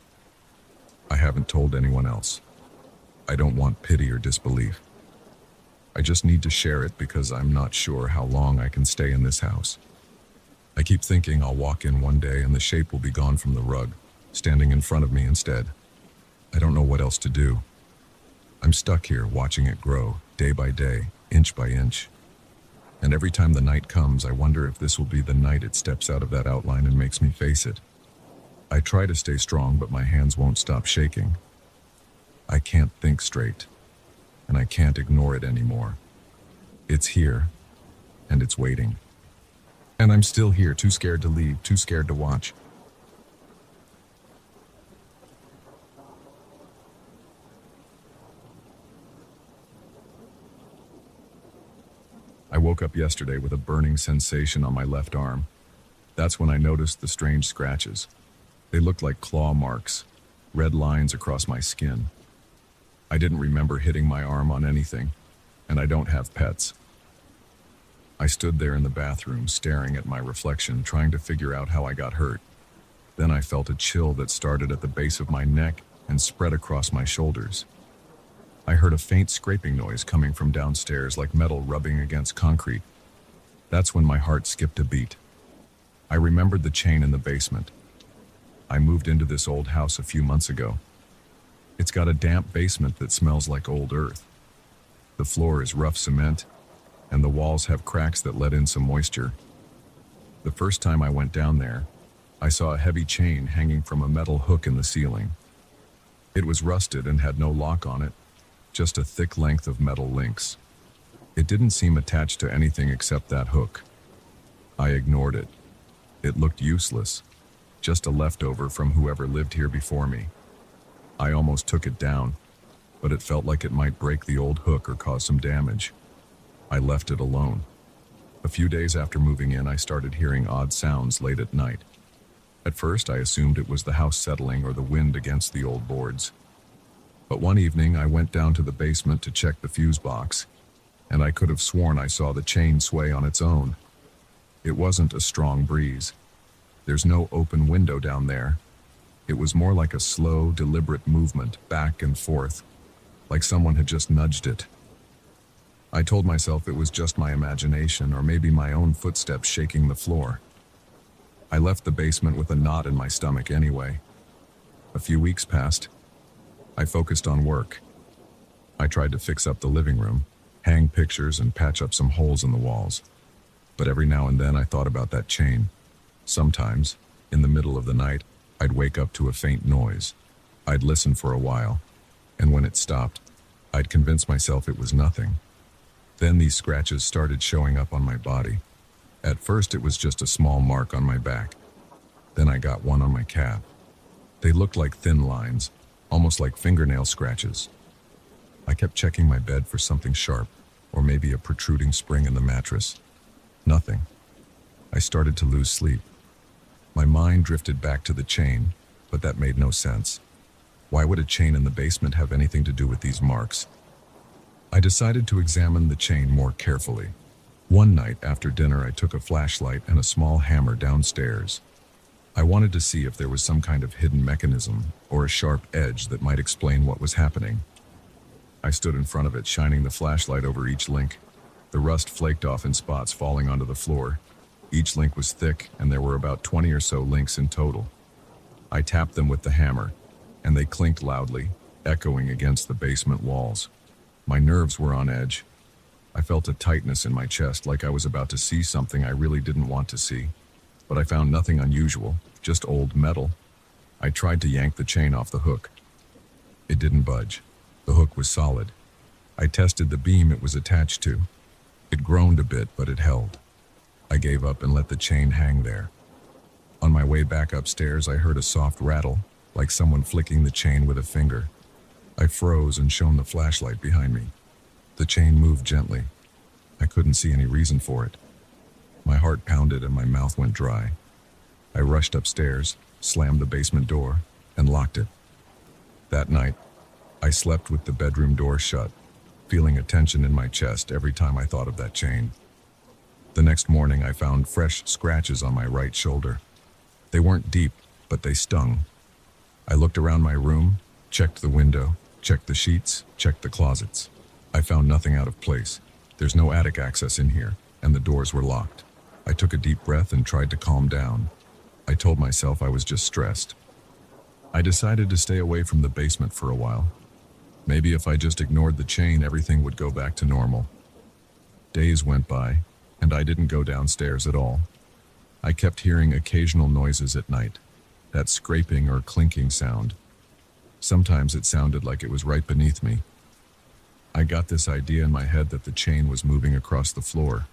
I haven't told anyone else. I don't want pity or disbelief. I just need to share it because I'm not sure how long I can stay in this house. I keep thinking I'll walk in one day and the shape will be gone from the rug, standing in front of me instead. I don't know what else to do. I'm stuck here watching it grow, day by day, inch by inch. And every time the night comes, I wonder if this will be the night it steps out of that outline and makes me face it. I try to stay strong, but my hands won't stop shaking. I can't think straight, and I can't ignore it anymore. It's here, and it's waiting. And I'm still here, too scared to leave, too scared to watch. I woke up yesterday with a burning sensation on my left arm. That's when I noticed the strange scratches. They looked like claw marks, red lines across my skin. I didn't remember hitting my arm on anything, and I don't have pets. I stood there in the bathroom, staring at my reflection, trying to figure out how I got hurt. Then I felt a chill that started at the base of my neck and spread across my shoulders. I heard a faint scraping noise coming from downstairs, like metal rubbing against concrete. That's when my heart skipped a beat. I remembered the chain in the basement. I moved into this old house a few months ago. It's got a damp basement that smells like old earth. The floor is rough cement, and the walls have cracks that let in some moisture. The first time I went down there, I saw a heavy chain hanging from a metal hook in the ceiling. It was rusted and had no lock on it, just a thick length of metal links. It didn't seem attached to anything except that hook. I ignored it. It looked useless, just a leftover from whoever lived here before me. I almost took it down, but it felt like it might break the old hook or cause some damage. I left it alone. A few days after moving in, I started hearing odd sounds late at night. At first, I assumed it was the house settling or the wind against the old boards. But one evening, I went down to the basement to check the fuse box, and I could have sworn I saw the chain sway on its own. It wasn't a strong breeze. There's no open window down there. It was more like a slow, deliberate movement, back and forth, like someone had just nudged it. I told myself it was just my imagination, or maybe my own footsteps shaking the floor. I left the basement with a knot in my stomach anyway. A few weeks passed. I focused on work. I tried to fix up the living room, hang pictures, and patch up some holes in the walls. But every now and then I thought about that chain. Sometimes, in the middle of the night, I'd wake up to a faint noise. I'd listen for a while, and when it stopped, I'd convince myself it was nothing. Then these scratches started showing up on my body. At first it was just a small mark on my back. Then I got one on my calf. They looked like thin lines, almost like fingernail scratches. I kept checking my bed for something sharp, or maybe a protruding spring in the mattress. Nothing. I started to lose sleep. My mind drifted back to the chain, but that made no sense. Why would a chain in the basement have anything to do with these marks? I decided to examine the chain more carefully. One night after dinner, I took a flashlight and a small hammer downstairs. I wanted to see if there was some kind of hidden mechanism or a sharp edge that might explain what was happening. I stood in front of it, shining the flashlight over each link. The rust flaked off in spots, falling onto the floor. Each link was thick, and there were about 20 or so links in total. I tapped them with the hammer, and they clinked loudly, echoing against the basement walls. My nerves were on edge. I felt a tightness in my chest, like I was about to see something I really didn't want to see. But I found nothing unusual, just old metal. I tried to yank the chain off the hook. It didn't budge. The hook was solid. I tested the beam it was attached to. It groaned a bit, but it held. I gave up and let the chain hang there. On my way back upstairs, I heard a soft rattle, like someone flicking the chain with a finger. I froze and shone the flashlight behind me. The chain moved gently. I couldn't see any reason for it. My heart pounded and my mouth went dry. I rushed upstairs, slammed the basement door, and locked it. That night, I slept with the bedroom door shut, feeling a tension in my chest every time I thought of that chain. The next morning, I found fresh scratches on my right shoulder. They weren't deep, but they stung. I looked around my room, checked the window, checked the sheets, checked the closets. I found nothing out of place. There's no attic access in here, and the doors were locked. I took a deep breath and tried to calm down. I told myself I was just stressed. I decided to stay away from the basement for a while. Maybe if I just ignored the chain, everything would go back to normal. Days went by, and I didn't go downstairs at all. I kept hearing occasional noises at night, that scraping or clinking sound. Sometimes it sounded like it was right beneath me. I got this idea in my head that the chain was moving across the floor.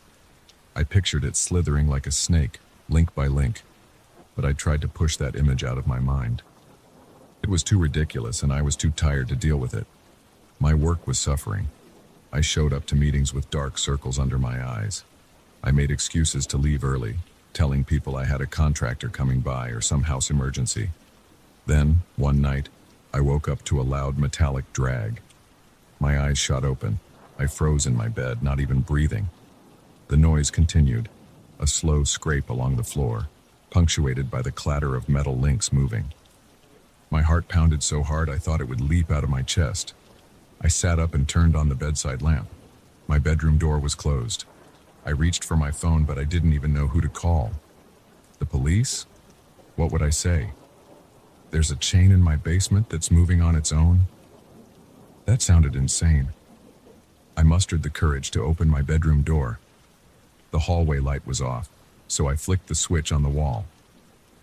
I pictured it slithering like a snake, link by link, but I tried to push that image out of my mind. It was too ridiculous, and I was too tired to deal with it. My work was suffering. I showed up to meetings with dark circles under my eyes. I made excuses to leave early, telling people I had a contractor coming by or some house emergency. Then, one night, I woke up to a loud metallic drag. My eyes shot open. I froze in my bed, not even breathing. The noise continued, a slow scrape along the floor, punctuated by the clatter of metal links moving. My heart pounded so hard I thought it would leap out of my chest. I sat up and turned on the bedside lamp. My bedroom door was closed. I reached for my phone, but I didn't even know who to call. The police? What would I say? There's a chain in my basement that's moving on its own? That sounded insane. I mustered the courage to open my bedroom door. The hallway light was off, so I flicked the switch on the wall.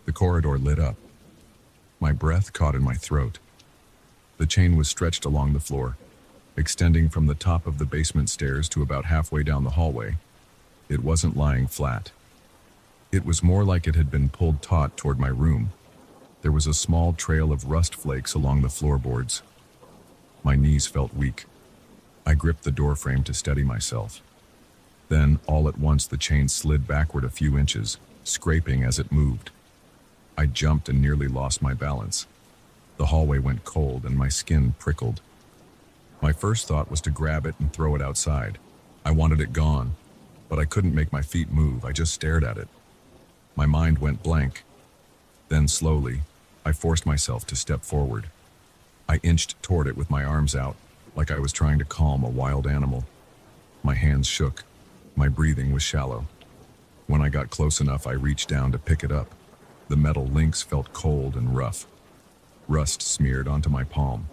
The corridor lit up. My breath caught in my throat. The chain was stretched along the floor, extending from the top of the basement stairs to about halfway down the hallway. It wasn't lying flat. It was more like it had been pulled taut toward my room. There was a small trail of rust flakes along the floorboards. My knees felt weak. I gripped the doorframe to steady myself. Then, all at once, the chain slid backward a few inches, scraping as it moved. I jumped and nearly lost my balance. The hallway went cold and my skin prickled. My first thought was to grab it and throw it outside. I wanted it gone, but I couldn't make my feet move. I just stared at it. My mind went blank. Then slowly, I forced myself to step forward. I inched toward it with my arms out, like I was trying to calm a wild animal. My hands shook. My breathing was shallow. When I got close enough, I reached down to pick it up. The metal links felt cold and rough. Rust smeared onto my palm.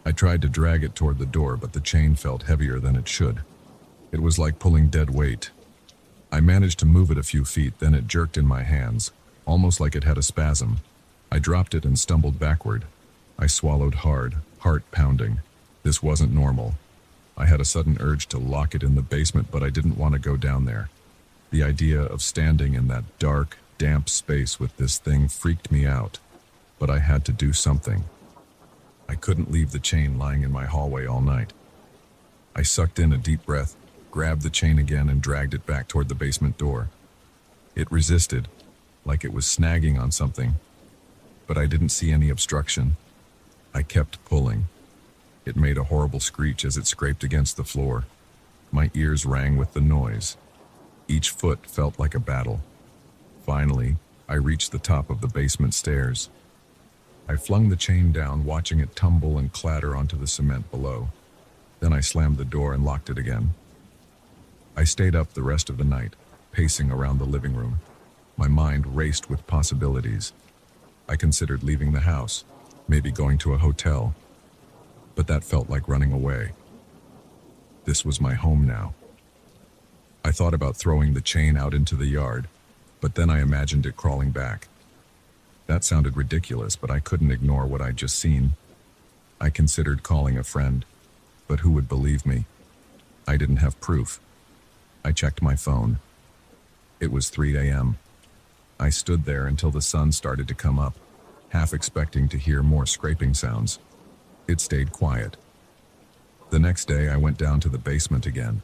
I tried to drag it toward the door, but the chain felt heavier than it should. It was like pulling dead weight. I managed to move it a few feet, then it jerked in my hands, almost like it had a spasm. I dropped it and stumbled backward. I swallowed hard, heart pounding. This wasn't normal. I had a sudden urge to lock it in the basement, but I didn't want to go down there. The idea of standing in that dark, damp space with this thing freaked me out, but I had to do something. I couldn't leave the chain lying in my hallway all night. I sucked in a deep breath, grabbed the chain again, and dragged it back toward the basement door. It resisted, like it was snagging on something, but I didn't see any obstruction. I kept pulling. It made a horrible screech as it scraped against the floor. My ears rang with the noise. Each foot felt like a battle. Finally, I reached the top of the basement stairs. I flung the chain down, watching it tumble and clatter onto the cement below. Then I slammed the door and locked it again. I stayed up the rest of the night, pacing around the living room. My mind raced with possibilities. I considered leaving the house, maybe going to a hotel, but that felt like running away. This was my home now. I thought about throwing the chain out into the yard, but then I imagined it crawling back. That sounded ridiculous, but I couldn't ignore what I'd just seen. I considered calling a friend, but who would believe me? I didn't have proof. I checked my phone. It was 3 a.m. I stood there until the sun started to come up, half expecting to hear more scraping sounds. It stayed quiet. The next day, I went down to the basement again.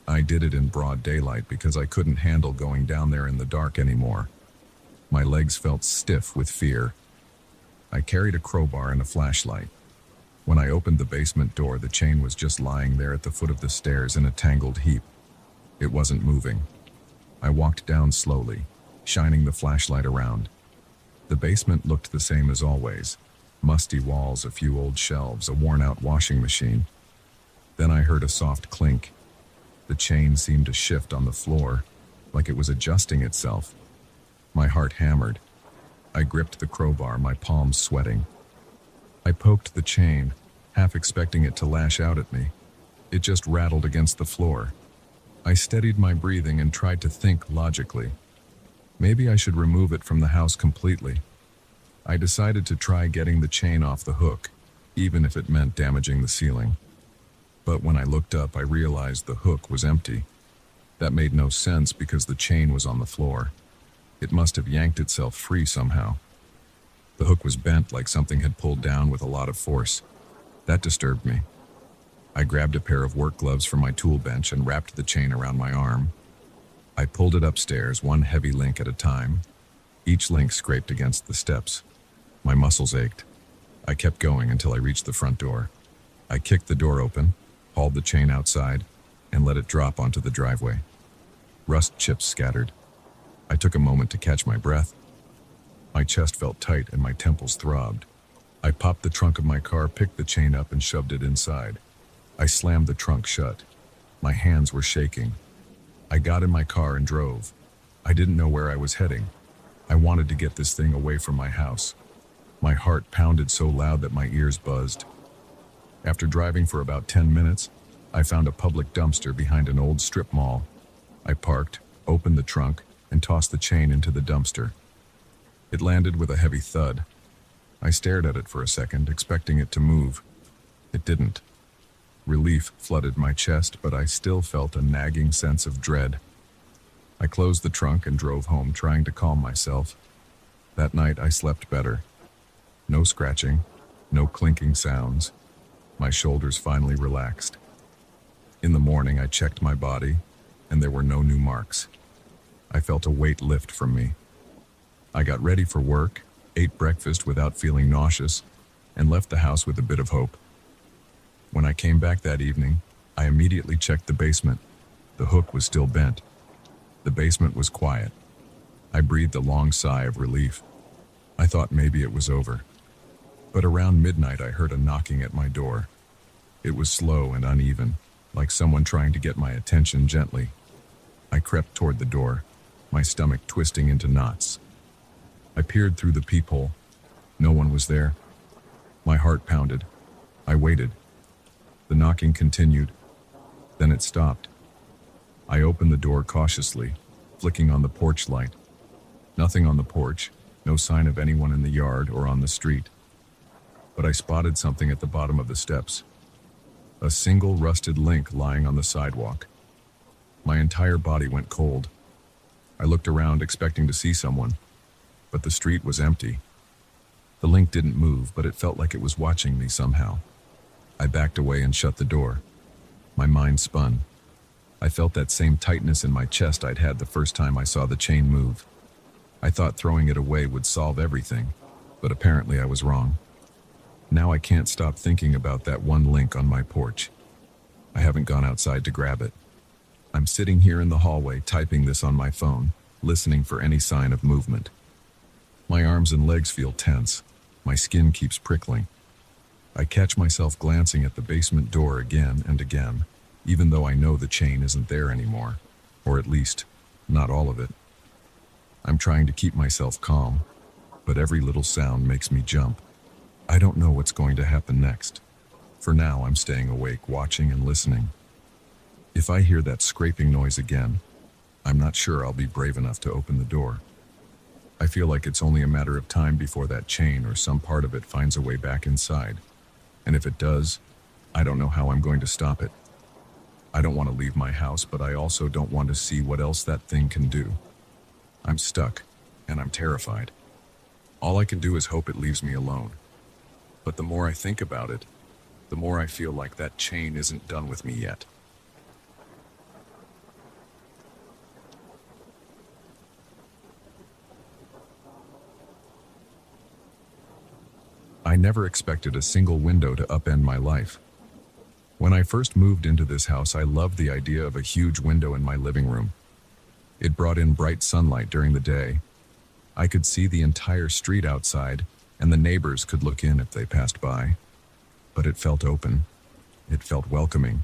I did it in broad daylight because I couldn't handle going down there in the dark anymore. My legs felt stiff with fear. I carried a crowbar and a flashlight. When I opened the basement door, the chain was just lying there at the foot of the stairs in a tangled heap. It wasn't moving. I walked down slowly, shining the flashlight around. The basement looked the same as always. Musty walls, a few old shelves, a worn-out washing machine. Then I heard a soft clink. The chain seemed to shift on the floor, like it was adjusting itself. My heart hammered. I gripped the crowbar, my palms sweating. I poked the chain, half expecting it to lash out at me. It just rattled against the floor. I steadied my breathing and tried to think logically. Maybe I should remove it from the house completely. I decided to try getting the chain off the hook, even if it meant damaging the ceiling. But when I looked up, I realized the hook was empty. That made no sense because the chain was on the floor. It must have yanked itself free somehow. The hook was bent like something had pulled down with a lot of force. That disturbed me. I grabbed a pair of work gloves from my tool bench and wrapped the chain around my arm. I pulled it upstairs, one heavy link at a time. Each link scraped against the steps. My muscles ached. I kept going until I reached the front door. I kicked the door open, hauled the chain outside, and let it drop onto the driveway. Rust chips scattered. I took a moment to catch my breath. My chest felt tight and my temples throbbed. I popped the trunk of my car, picked the chain up, and shoved it inside. I slammed the trunk shut. My hands were shaking. I got in my car and drove. I didn't know where I was heading. I wanted to get this thing away from my house. My heart pounded so loud that my ears buzzed. After driving for about 10 minutes, I found a public dumpster behind an old strip mall. I parked, opened the trunk, and tossed the chain into the dumpster. It landed with a heavy thud. I stared at it for a second, expecting it to move. It didn't. Relief flooded my chest, but I still felt a nagging sense of dread. I closed the trunk and drove home, trying to calm myself. That night I slept better. No scratching, no clinking sounds. My shoulders finally relaxed. In the morning I checked my body, and there were no new marks. I felt a weight lift from me. I got ready for work, ate breakfast without feeling nauseous, and left the house with a bit of hope. When I came back that evening, I immediately checked the basement. The hook was still bent. The basement was quiet. I breathed a long sigh of relief. I thought maybe it was over. But around midnight I heard a knocking at my door. It was slow and uneven, like someone trying to get my attention gently. I crept toward the door, my stomach twisting into knots. I peered through the peephole. No one was there. My heart pounded. I waited. The knocking continued. Then it stopped. I opened the door cautiously, flicking on the porch light. Nothing on the porch, no sign of anyone in the yard or on the street. But I spotted something at the bottom of the steps. A single rusted link lying on the sidewalk. My entire body went cold. I looked around expecting to see someone, but the street was empty. The link didn't move, but it felt like it was watching me somehow. I backed away and shut the door. My mind spun. I felt that same tightness in my chest I'd had the first time I saw the chain move. I thought throwing it away would solve everything, but apparently I was wrong. Now I can't stop thinking about that one link on my porch. I haven't gone outside to grab it. I'm sitting here in the hallway typing this on my phone, listening for any sign of movement. My arms and legs feel tense. My skin keeps prickling. I catch myself glancing at the basement door again and again, even though I know the chain isn't there anymore, or at least, not all of it. I'm trying to keep myself calm, but every little sound makes me jump. I don't know what's going to happen next. For now, I'm staying awake, watching and listening. If I hear that scraping noise again, I'm not sure I'll be brave enough to open the door. I feel like it's only a matter of time before that chain or some part of it finds a way back inside. And if it does, I don't know how I'm going to stop it. I don't want to leave my house, but I also don't want to see what else that thing can do. I'm stuck, and I'm terrified. All I can do is hope it leaves me alone. But the more I think about it, the more I feel like that chain isn't done with me yet. I never expected a single window to upend my life. When I first moved into this house, I loved the idea of a huge window in my living room. It brought in bright sunlight during the day. I could see the entire street outside, and the neighbors could look in if they passed by. But it felt open. It felt welcoming.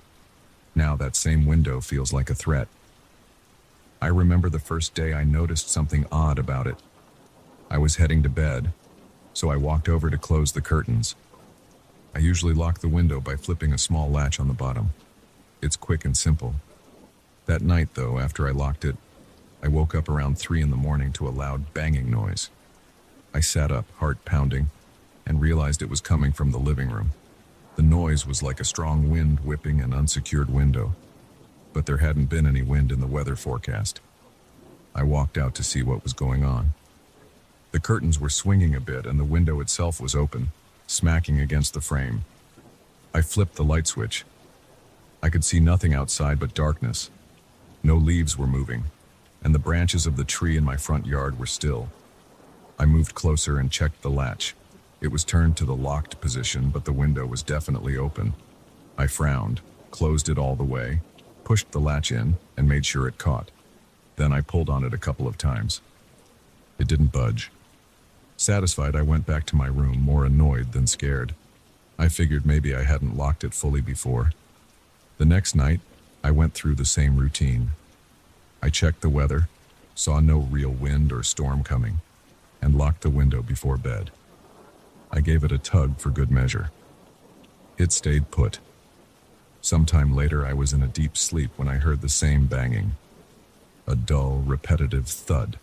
Now that same window feels like a threat. I remember the first day I noticed something odd about it. I was heading to bed, so I walked over to close the curtains. I usually lock the window by flipping a small latch on the bottom. It's quick and simple. That night, though, after I locked it, I woke up around 3 in the morning to a loud banging noise. I sat up, heart pounding, and realized it was coming from the living room. The noise was like a strong wind whipping an unsecured window, but there hadn't been any wind in the weather forecast. I walked out to see what was going on. The curtains were swinging a bit and the window itself was open, smacking against the frame. I flipped the light switch. I could see nothing outside but darkness. No leaves were moving, and the branches of the tree in my front yard were still. I moved closer and checked the latch. It was turned to the locked position, but the window was definitely open. I frowned, closed it all the way, pushed the latch in, and made sure it caught. Then I pulled on it a couple of times. It didn't budge. Satisfied, I went back to my room, more annoyed than scared. I figured maybe I hadn't locked it fully before. The next night, I went through the same routine. I checked the weather, saw no real wind or storm coming, and locked the window before bed. I gave it a tug for good measure. It stayed put. Sometime later, I was in a deep sleep when I heard the same banging. A dull, repetitive thud.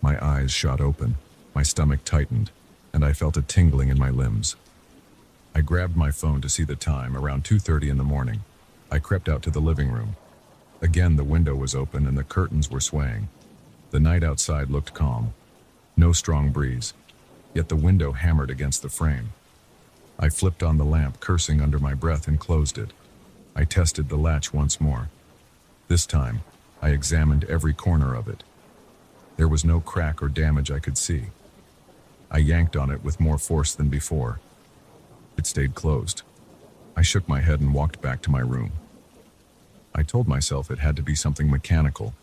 My eyes shot open, my stomach tightened, and I felt a tingling in my limbs. I grabbed my phone to see the time, around 2:30 in the morning. I crept out to the living room. Again, the window was open and the curtains were swaying. The night outside looked calm. No strong breeze, yet the window hammered against the frame. I flipped on the lamp, cursing under my breath, and closed it. I tested the latch once more. This time, I examined every corner of it. There was no crack or damage I could see. I yanked on it with more force than before. It stayed closed. I shook my head and walked back to my room. I told myself it had to be something mechanical.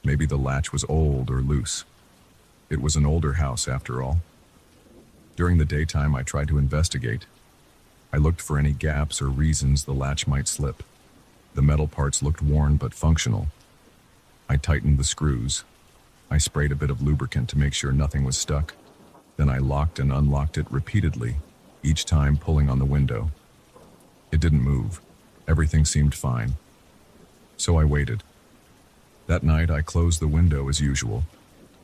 Maybe the latch was old or loose. It was an older house after all. During the daytime, I tried to investigate. I looked for any gaps or reasons the latch might slip. The metal parts looked worn but functional. I tightened the screws. I sprayed a bit of lubricant to make sure nothing was stuck. Then I locked and unlocked it repeatedly, each time pulling on the window. It didn't move. Everything seemed fine. So I waited. That night, I closed the window as usual.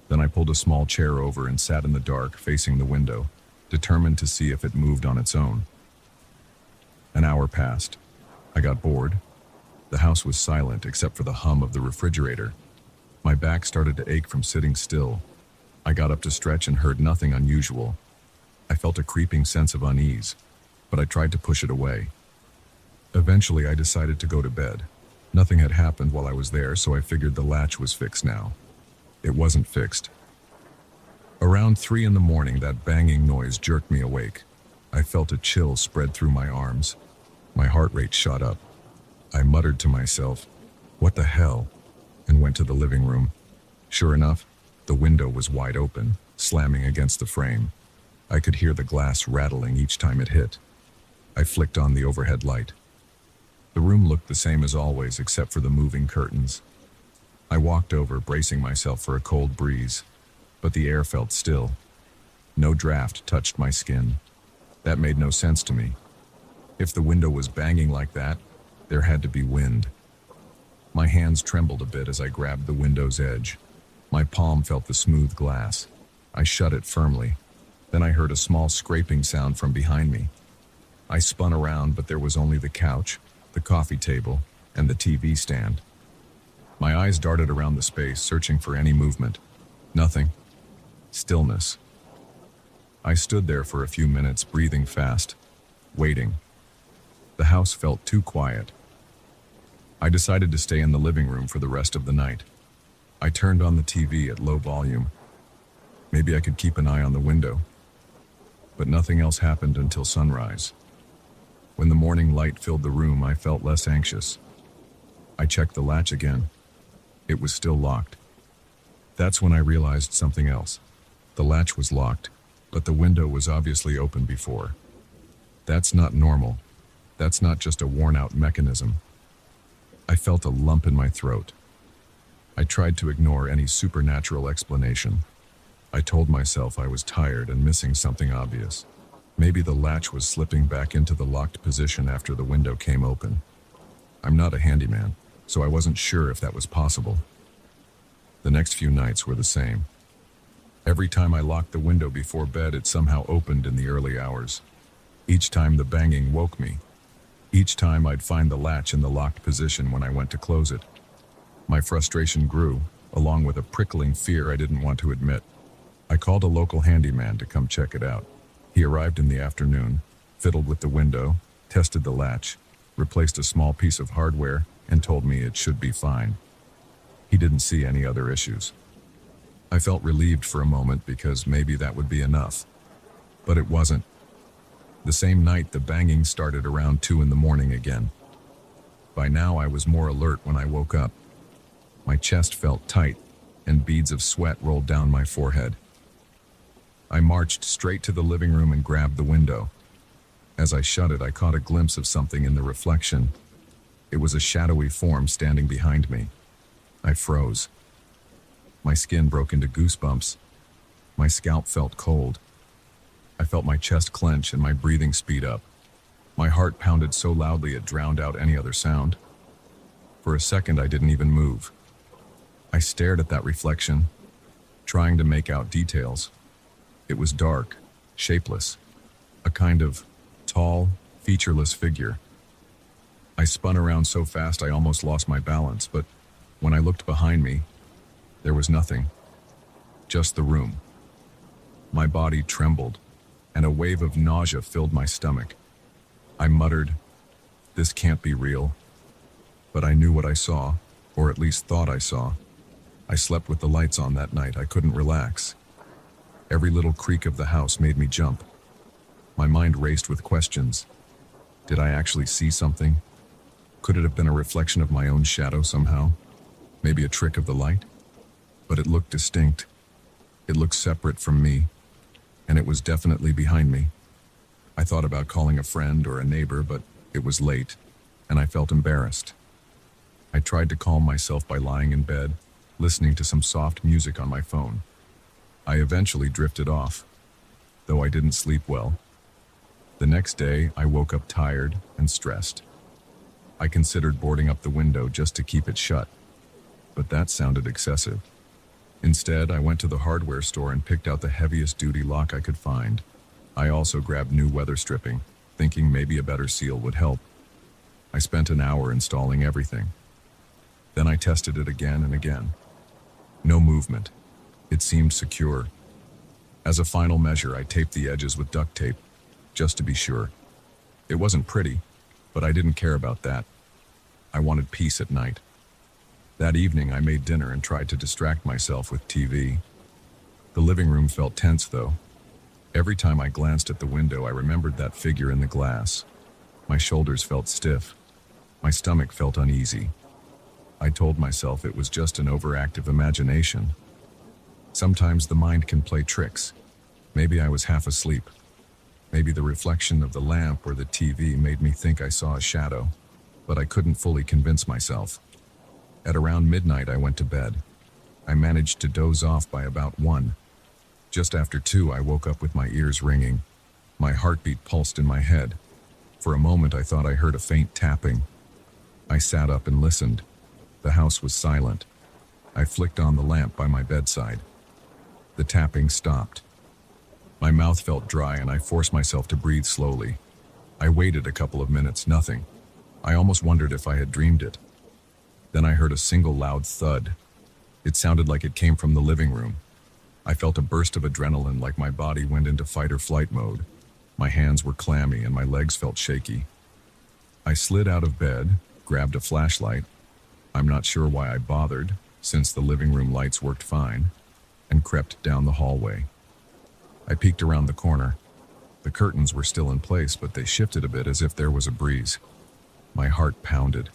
Then I pulled a small chair over and sat in the dark, facing the window, determined to see if it moved on its own. An hour passed. I got bored. The house was silent except for the hum of the refrigerator. My back started to ache from sitting still. I got up to stretch and heard nothing unusual. I felt a creeping sense of unease, but I tried to push it away. Eventually, I decided to go to bed. Nothing had happened while I was there, so I figured the latch was fixed now. It wasn't fixed. Around 3 in the morning, that banging noise jerked me awake. I felt a chill spread through my arms. My heart rate shot up. I muttered to myself, "What the hell?" and went to the living room. Sure enough, the window was wide open, slamming against the frame. I could hear the glass rattling each time it hit. I flicked on the overhead light. The room looked the same as always, except for the moving curtains. I walked over, bracing myself for a cold breeze, but the air felt still. No draft touched my skin. That made no sense to me. If the window was banging like that, there had to be wind. My hands trembled a bit as I grabbed the window's edge. My palm felt the smooth glass. I shut it firmly. Then I heard a small scraping sound from behind me. I spun around, but there was only the couch, the coffee table, and the TV stand. My eyes darted around the space, searching for any movement. Nothing. Stillness. I stood there for a few minutes, breathing fast, waiting. The house felt too quiet. I decided to stay in the living room for the rest of the night. I turned on the TV at low volume. Maybe I could keep an eye on the window. But nothing else happened until sunrise. When the morning light filled the room, I felt less anxious. I checked the latch again. It was still locked. That's when I realized something else. The latch was locked, but the window was obviously open before. That's not normal. That's not just a worn-out mechanism. I felt a lump in my throat. I tried to ignore any supernatural explanation. I told myself I was tired and missing something obvious. Maybe the latch was slipping back into the locked position after the window came open. I'm not a handyman, so I wasn't sure if that was possible. The next few nights were the same. Every time I locked the window before bed, it somehow opened in the early hours. Each time the banging woke me. Each time I'd find the latch in the locked position when I went to close it. My frustration grew, along with a prickling fear I didn't want to admit. I called a local handyman to come check it out. He arrived in the afternoon, fiddled with the window, tested the latch, replaced a small piece of hardware, and told me it should be fine. He didn't see any other issues. I felt relieved for a moment because maybe that would be enough. But it wasn't. The same night, the banging started around 2 in the morning again. By now, I was more alert when I woke up. My chest felt tight, and beads of sweat rolled down my forehead. I marched straight to the living room and grabbed the window. As I shut it, I caught a glimpse of something in the reflection. It was a shadowy form standing behind me. I froze. My skin broke into goosebumps. My scalp felt cold. I felt my chest clench and my breathing speed up. My heart pounded so loudly it drowned out any other sound. For a second, I didn't even move. I stared at that reflection, trying to make out details. It was dark, shapeless, a kind of tall, featureless figure. I spun around so fast I almost lost my balance, but when I looked behind me, there was nothing. Just the room. My body trembled, and a wave of nausea filled my stomach. I muttered, "This can't be real." But I knew what I saw, or at least thought I saw. I slept with the lights on that night. I couldn't relax. Every little creak of the house made me jump. My mind raced with questions. Did I actually see something? Could it have been a reflection of my own shadow somehow? Maybe a trick of the light? But it looked distinct. It looked separate from me, and it was definitely behind me. I thought about calling a friend or a neighbor, but it was late, and I felt embarrassed. I tried to calm myself by lying in bed, listening to some soft music on my phone. I eventually drifted off, though I didn't sleep well. The next day, I woke up tired and stressed. I considered boarding up the window just to keep it shut, but that sounded excessive. Instead, I went to the hardware store and picked out the heaviest duty lock I could find. I also grabbed new weather stripping, thinking maybe a better seal would help. I spent an hour installing everything. Then I tested it again and again. No movement. It seemed secure. As a final measure, I taped the edges with duct tape, just to be sure. It wasn't pretty, but I didn't care about that. I wanted peace at night. That evening, I made dinner and tried to distract myself with TV. The living room felt tense, though. Every time I glanced at the window, I remembered that figure in the glass. My shoulders felt stiff. My stomach felt uneasy. I told myself it was just an overactive imagination. Sometimes the mind can play tricks. Maybe I was half asleep. Maybe the reflection of the lamp or the TV made me think I saw a shadow, but I couldn't fully convince myself. At around midnight, I went to bed. I managed to doze off by about 1. Just after 2, I woke up with my ears ringing. My heartbeat pulsed in my head. For a moment, I thought I heard a faint tapping. I sat up and listened. The house was silent. I flicked on the lamp by my bedside. The tapping stopped. My mouth felt dry and I forced myself to breathe slowly. I waited a couple of minutes, nothing. I almost wondered if I had dreamed it. Then I heard a single loud thud. It sounded like it came from the living room. I felt a burst of adrenaline, like my body went into fight or flight mode. My hands were clammy and my legs felt shaky. I slid out of bed, grabbed a flashlight. I'm not sure why I bothered, since the living room lights worked fine, and crept down the hallway. I peeked around the corner. The curtains were still in place, but they shifted a bit as if there was a breeze. My heart pounded.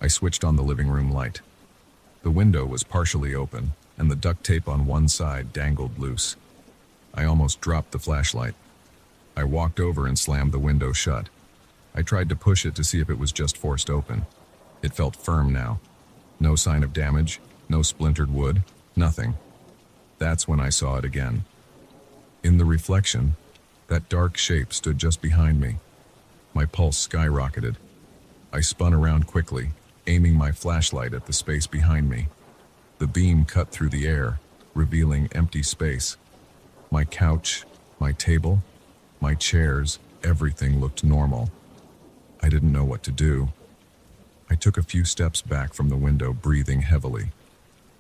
I switched on the living room light. The window was partially open, and the duct tape on one side dangled loose. I almost dropped the flashlight. I walked over and slammed the window shut. I tried to push it to see if it was just forced open. It felt firm now. No sign of damage, no splintered wood, nothing. That's when I saw it again. In the reflection, that dark shape stood just behind me. My pulse skyrocketed. I spun around quickly, aiming my flashlight at the space behind me. The beam cut through the air, revealing empty space. My couch, my table, my chairs, everything looked normal. I didn't know what to do. I took a few steps back from the window, breathing heavily.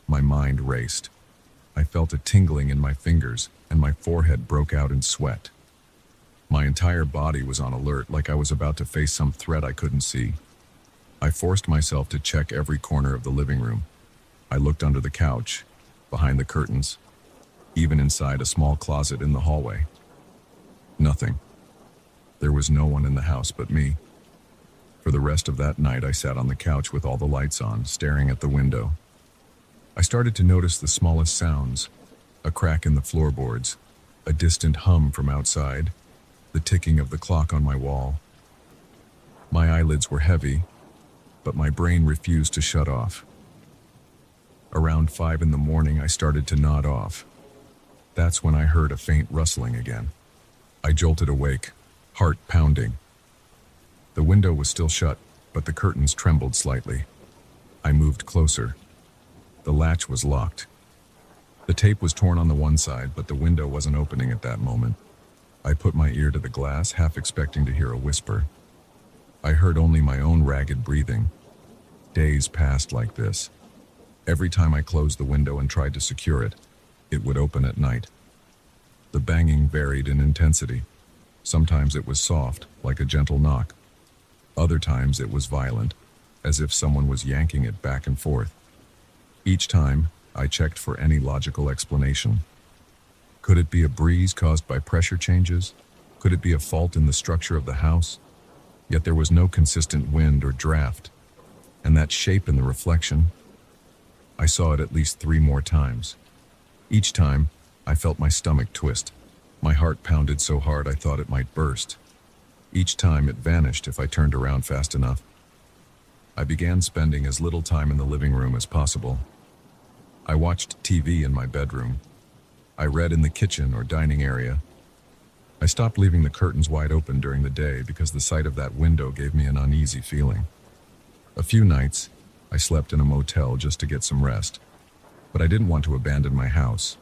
My mind raced. I felt a tingling in my fingers, and my forehead broke out in sweat. My entire body was on alert, like I was about to face some threat I couldn't see. I forced myself to check every corner of the living room. I looked under the couch, behind the curtains, even inside a small closet in the hallway. Nothing. There was no one in the house but me. For the rest of that night, I sat on the couch with all the lights on, staring at the window. I started to notice the smallest sounds, a crack in the floorboards, a distant hum from outside, the ticking of the clock on my wall. My eyelids were heavy, but my brain refused to shut off. Around 5 in the morning, I started to nod off. That's when I heard a faint rustling again. I jolted awake, heart pounding. The window was still shut, but the curtains trembled slightly. I moved closer. The latch was locked. The tape was torn on the one side, but the window wasn't opening at that moment. I put my ear to the glass, half expecting to hear a whisper. I heard only my own ragged breathing. Days passed like this. Every time I closed the window and tried to secure it, it would open at night. The banging varied in intensity. Sometimes it was soft, like a gentle knock. Other times it was violent, as if someone was yanking it back and forth. Each time, I checked for any logical explanation. Could it be a breeze caused by pressure changes? Could it be a fault in the structure of the house? Yet there was no consistent wind or draft. And that shape in the reflection, I saw it at least 3 more times. Each time, I felt my stomach twist. My heart pounded so hard I thought it might burst. Each time it vanished if I turned around fast enough. I began spending as little time in the living room as possible. I watched TV in my bedroom. I read in the kitchen or dining area. I stopped leaving the curtains wide open during the day because the sight of that window gave me an uneasy feeling. A few nights, I slept in a motel just to get some rest. But I didn't want to abandon my house.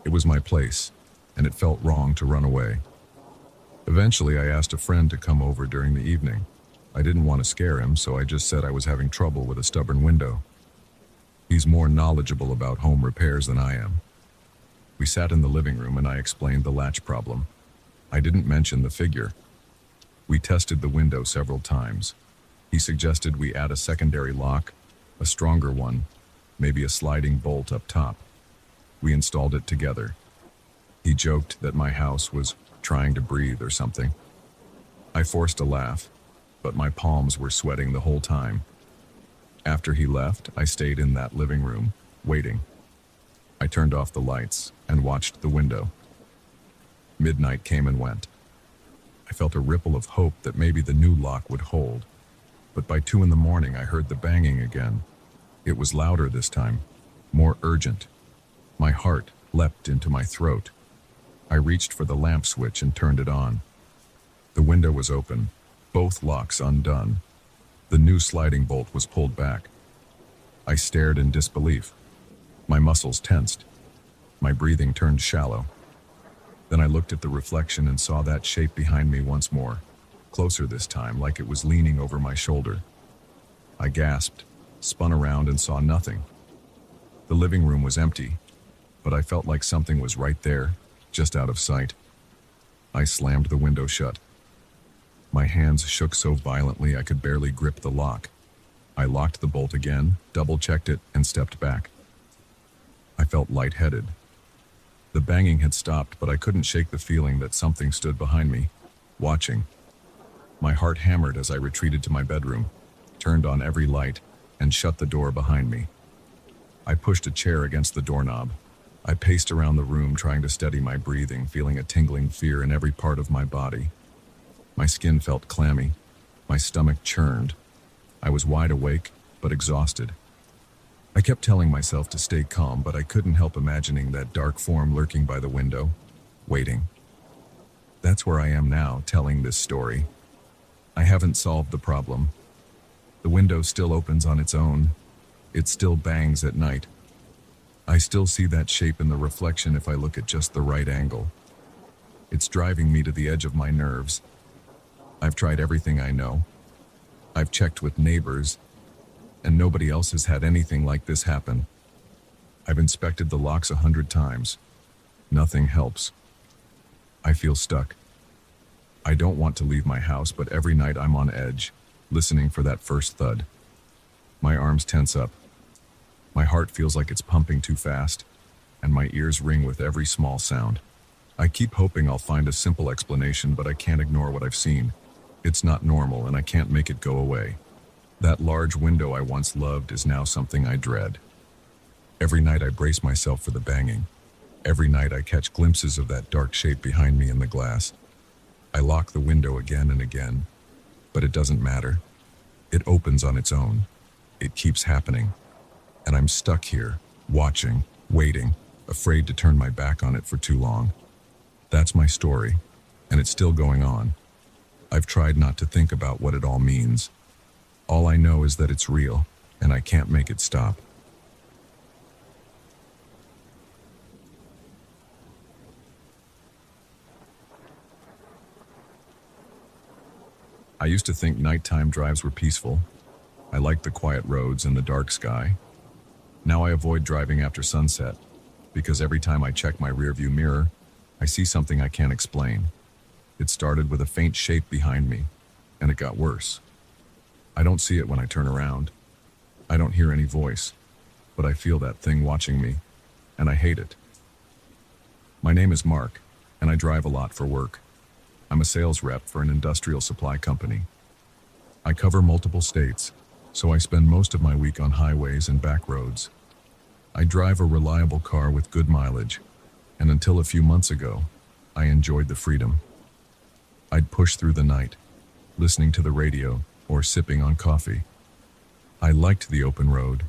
It was my place, and it felt wrong to run away. Eventually, I asked a friend to come over during the evening. I didn't want to scare him, so I just said I was having trouble with a stubborn window. He's more knowledgeable about home repairs than I am. We sat in the living room and I explained the latch problem. I didn't mention the figure. We tested the window several times. He suggested we add a secondary lock, a stronger one, maybe a sliding bolt up top. We installed it together. He joked that my house was trying to breathe or something. I forced a laugh, but my palms were sweating the whole time. After he left, I stayed in that living room, waiting. I turned off the lights and watched the window. Midnight came and went. I felt a ripple of hope that maybe the new lock would hold. But by 2 in the morning, I heard the banging again. It was louder this time, more urgent. My heart leapt into my throat. I reached for the lamp switch and turned it on. The window was open, both locks undone. The new sliding bolt was pulled back. I stared in disbelief. My muscles tensed. My breathing turned shallow. Then I looked at the reflection and saw that shape behind me once more, closer this time, like it was leaning over my shoulder. I gasped, spun around and saw nothing. The living room was empty, but I felt like something was right there, just out of sight. I slammed the window shut. My hands shook so violently I could barely grip the lock. I locked the bolt again, double-checked it, and stepped back. I felt lightheaded. The banging had stopped, but I couldn't shake the feeling that something stood behind me, watching. My heart hammered as I retreated to my bedroom, turned on every light, and shut the door behind me. I pushed a chair against the doorknob. I paced around the room trying to steady my breathing, feeling a tingling fear in every part of my body. My skin felt clammy. My stomach churned. I was wide awake, but exhausted. I kept telling myself to stay calm, but I couldn't help imagining that dark form lurking by the window, waiting. That's where I am now, telling this story. I haven't solved the problem. The The window still opens on its own. It still bangs at night. I still see that shape in the reflection if I look at just the right angle. It's driving me to the edge of my nerves. I've tried everything I know. I've checked with neighbors, and nobody else has had anything like this happen. I've inspected the locks 100 times. Nothing helps. I feel stuck. I don't want to leave my house, but every night I'm on edge, listening for that first thud. My arms tense up. My heart feels like it's pumping too fast, and my ears ring with every small sound. I keep hoping I'll find a simple explanation, but I can't ignore what I've seen. It's not normal, and I can't make it go away. That large window I once loved is now something I dread. Every night I brace myself for the banging. Every night I catch glimpses of that dark shape behind me in the glass. I lock the window again and again, but it doesn't matter. It opens on its own. It keeps happening. And I'm stuck here, watching, waiting, afraid to turn my back on it for too long. That's my story, and it's still going on. I've tried not to think about what it all means. All I know is that it's real, and I can't make it stop. I used to think nighttime drives were peaceful. I liked the quiet roads and the dark sky. Now I avoid driving after sunset, because every time I check my rearview mirror, I see something I can't explain. It started with a faint shape behind me, and it got worse. I don't see it when I turn around. I don't hear any voice, but I feel that thing watching me, and I hate it. My name is Mark, and I drive a lot for work. I'm a sales rep for an industrial supply company. I cover multiple states, so I spend most of my week on highways and back roads. I drive a reliable car with good mileage, and until a few months ago, I enjoyed the freedom. I'd push through the night, listening to the radio or sipping on coffee. I liked the open road.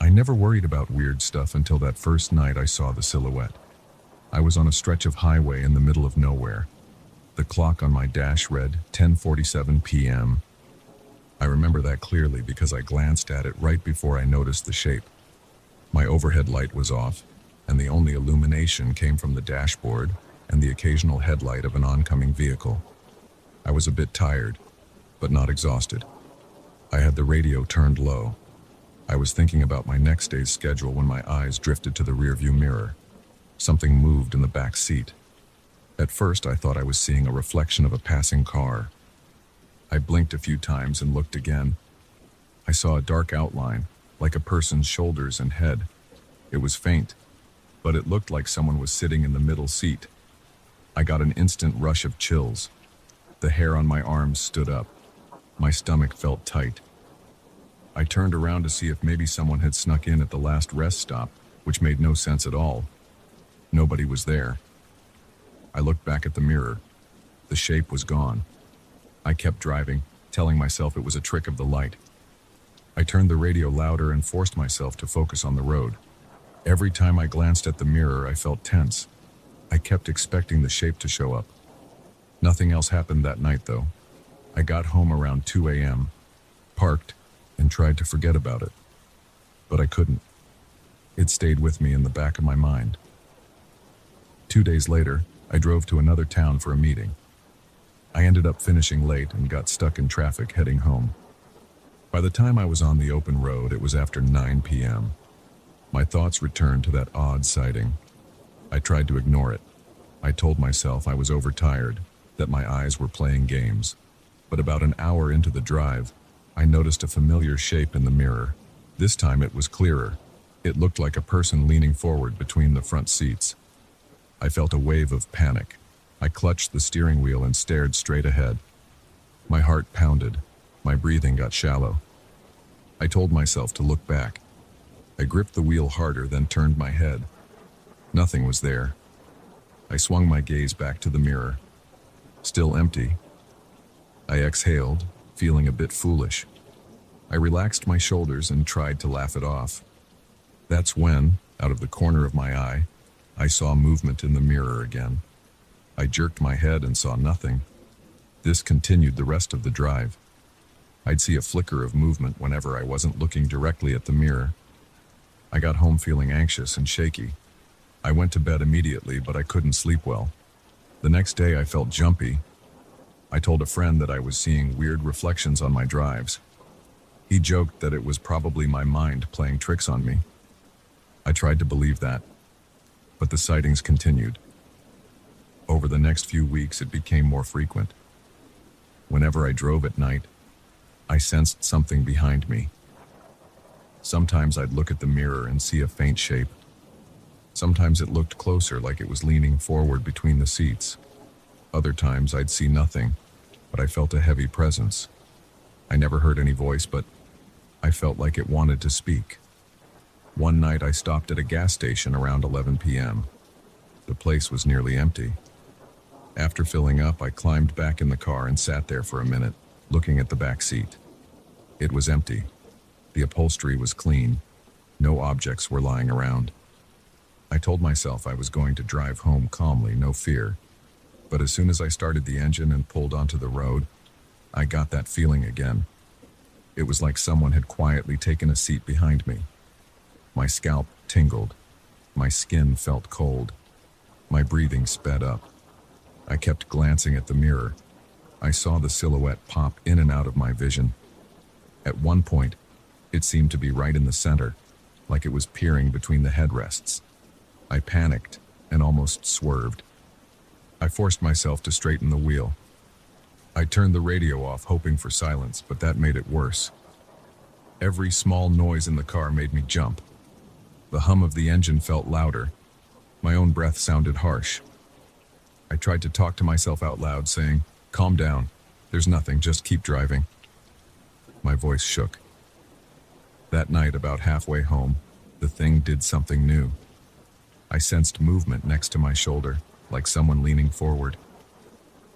I never worried about weird stuff until that first night I saw the silhouette. I was on a stretch of highway in the middle of nowhere. The clock on my dash read 10:47 p.m. I remember that clearly because I glanced at it right before I noticed the shape. My overhead light was off, and the only illumination came from the dashboard and the occasional headlight of an oncoming vehicle. I was a bit tired, but not exhausted. I had the radio turned low. I was thinking about my next day's schedule when my eyes drifted to the rearview mirror. Something moved in the back seat. At first, I thought I was seeing a reflection of a passing car. I blinked a few times and looked again. I saw a dark outline, like a person's shoulders and head. It was faint, but it looked like someone was sitting in the middle seat. I got an instant rush of chills. The hair on my arms stood up. My stomach felt tight. I turned around to see if maybe someone had snuck in at the last rest stop, which made no sense at all. Nobody was there. I looked back at the mirror. The shape was gone. I kept driving, telling myself it was a trick of the light. I turned the radio louder and forced myself to focus on the road. Every time I glanced at the mirror, I felt tense. I kept expecting the shape to show up. Nothing else happened that night, though. I got home around 2 a.m., parked, and tried to forget about it. But I couldn't. It stayed with me in the back of my mind. 2 days later, I drove to another town for a meeting. I ended up finishing late and got stuck in traffic heading home. By the time I was on the open road, it was after 9 p.m. My thoughts returned to that odd sighting. I tried to ignore it. I told myself I was overtired, that my eyes were playing games. But about an hour into the drive, I noticed a familiar shape in the mirror. This time it was clearer. It looked like a person leaning forward between the front seats. I felt a wave of panic. I clutched the steering wheel and stared straight ahead. My heart pounded. My breathing got shallow. I told myself to look back. I gripped the wheel harder, then turned my head. Nothing was there. I swung my gaze back to the mirror. Still empty. I exhaled, feeling a bit foolish. I relaxed my shoulders and tried to laugh it off. That's when, out of the corner of my eye, I saw movement in the mirror again. I jerked my head and saw nothing. This continued the rest of the drive. I'd see a flicker of movement whenever I wasn't looking directly at the mirror. I got home feeling anxious and shaky. I went to bed immediately, but I couldn't sleep well. The next day I felt jumpy. I told a friend that I was seeing weird reflections on my drives. He joked that it was probably my mind playing tricks on me. I tried to believe that, but the sightings continued. Over the next few weeks, it became more frequent. Whenever I drove at night, I sensed something behind me. Sometimes I'd look at the mirror and see a faint shape. Sometimes it looked closer, like it was leaning forward between the seats. Other times I'd see nothing, but I felt a heavy presence. I never heard any voice, but I felt like it wanted to speak. One night I stopped at a gas station around 11 p.m. The place was nearly empty. After filling up, I climbed back in the car and sat there for a minute, looking at the back seat. It was empty. The upholstery was clean. No objects were lying around. I told myself I was going to drive home calmly, no fear. But as soon as I started the engine and pulled onto the road, I got that feeling again. It was like someone had quietly taken a seat behind me. My scalp tingled. My skin felt cold. My breathing sped up. I kept glancing at the mirror. I saw the silhouette pop in and out of my vision. At one point, it seemed to be right in the center, like it was peering between the headrests. I panicked and almost swerved. I forced myself to straighten the wheel. I turned the radio off, hoping for silence, but that made it worse. Every small noise in the car made me jump. The hum of the engine felt louder. My own breath sounded harsh. I tried to talk to myself out loud, saying, "Calm down. There's nothing, just keep driving." My voice shook. That night, about halfway home, the thing did something new. I sensed movement next to my shoulder, like someone leaning forward.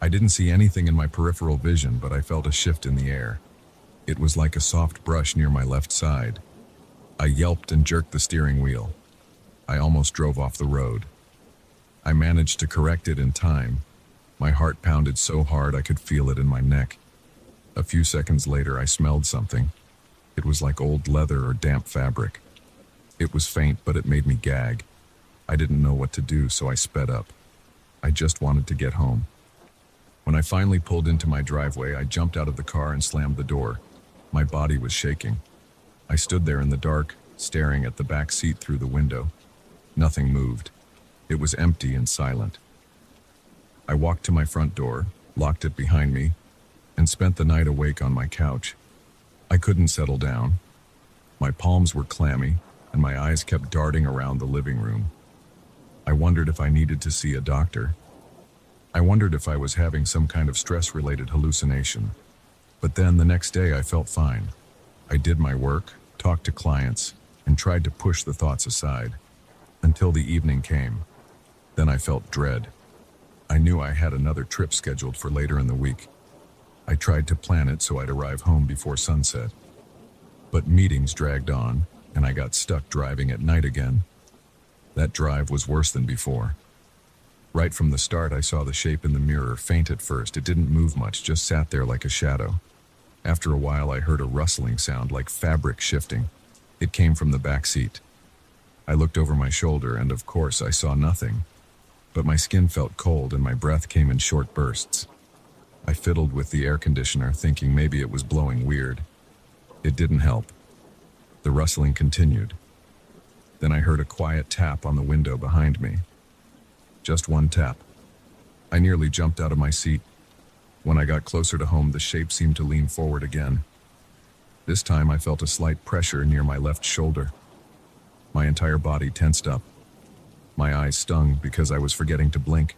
I didn't see anything in my peripheral vision, but I felt a shift in the air. It was like a soft brush near my left side. I yelped and jerked the steering wheel. I almost drove off the road. I managed to correct it in time. My heart pounded so hard I could feel it in my neck. A few seconds later, I smelled something. It was like old leather or damp fabric. It was faint, but it made me gag. I didn't know what to do, so I sped up. I just wanted to get home. When I finally pulled into my driveway, I jumped out of the car and slammed the door. My body was shaking. I stood there in the dark, staring at the back seat through the window. Nothing moved. It was empty and silent. I walked to my front door, locked it behind me, and spent the night awake on my couch. I couldn't settle down. My palms were clammy, and my eyes kept darting around the living room. I wondered if I needed to see a doctor. I wondered if I was having some kind of stress-related hallucination. But then the next day I felt fine. I did my work, talked to clients, and tried to push the thoughts aside. Until the evening came. Then I felt dread. I knew I had another trip scheduled for later in the week. I tried to plan it so I'd arrive home before sunset. But meetings dragged on, and I got stuck driving at night again. That drive was worse than before. Right from the start, I saw the shape in the mirror, faint at first. It didn't move much, just sat there like a shadow. After a while, I heard a rustling sound like fabric shifting. It came from the back seat. I looked over my shoulder, and of course, I saw nothing. But my skin felt cold, and my breath came in short bursts. I fiddled with the air conditioner, thinking maybe it was blowing weird. It didn't help. The rustling continued. Then I heard a quiet tap on the window behind me. Just one tap. I nearly jumped out of my seat. When I got closer to home, the shape seemed to lean forward again. This time I felt a slight pressure near my left shoulder. My entire body tensed up. My eyes stung because I was forgetting to blink.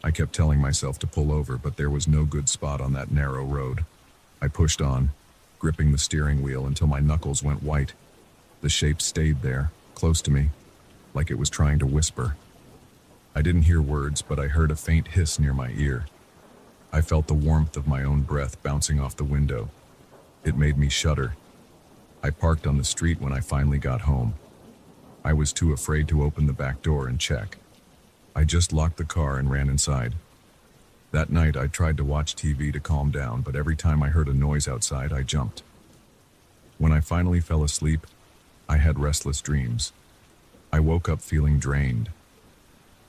I kept telling myself to pull over, but there was no good spot on that narrow road. I pushed on, gripping the steering wheel until my knuckles went white. The shape stayed there, close to me, like it was trying to whisper. I didn't hear words, but I heard a faint hiss near my ear. I felt the warmth of my own breath bouncing off the window. It made me shudder. I parked on the street when I finally got home. I was too afraid to open the back door and check. I just locked the car and ran inside. That night, I tried to watch TV to calm down, but every time I heard a noise outside, I jumped. When I finally fell asleep, I had restless dreams. I woke up feeling drained.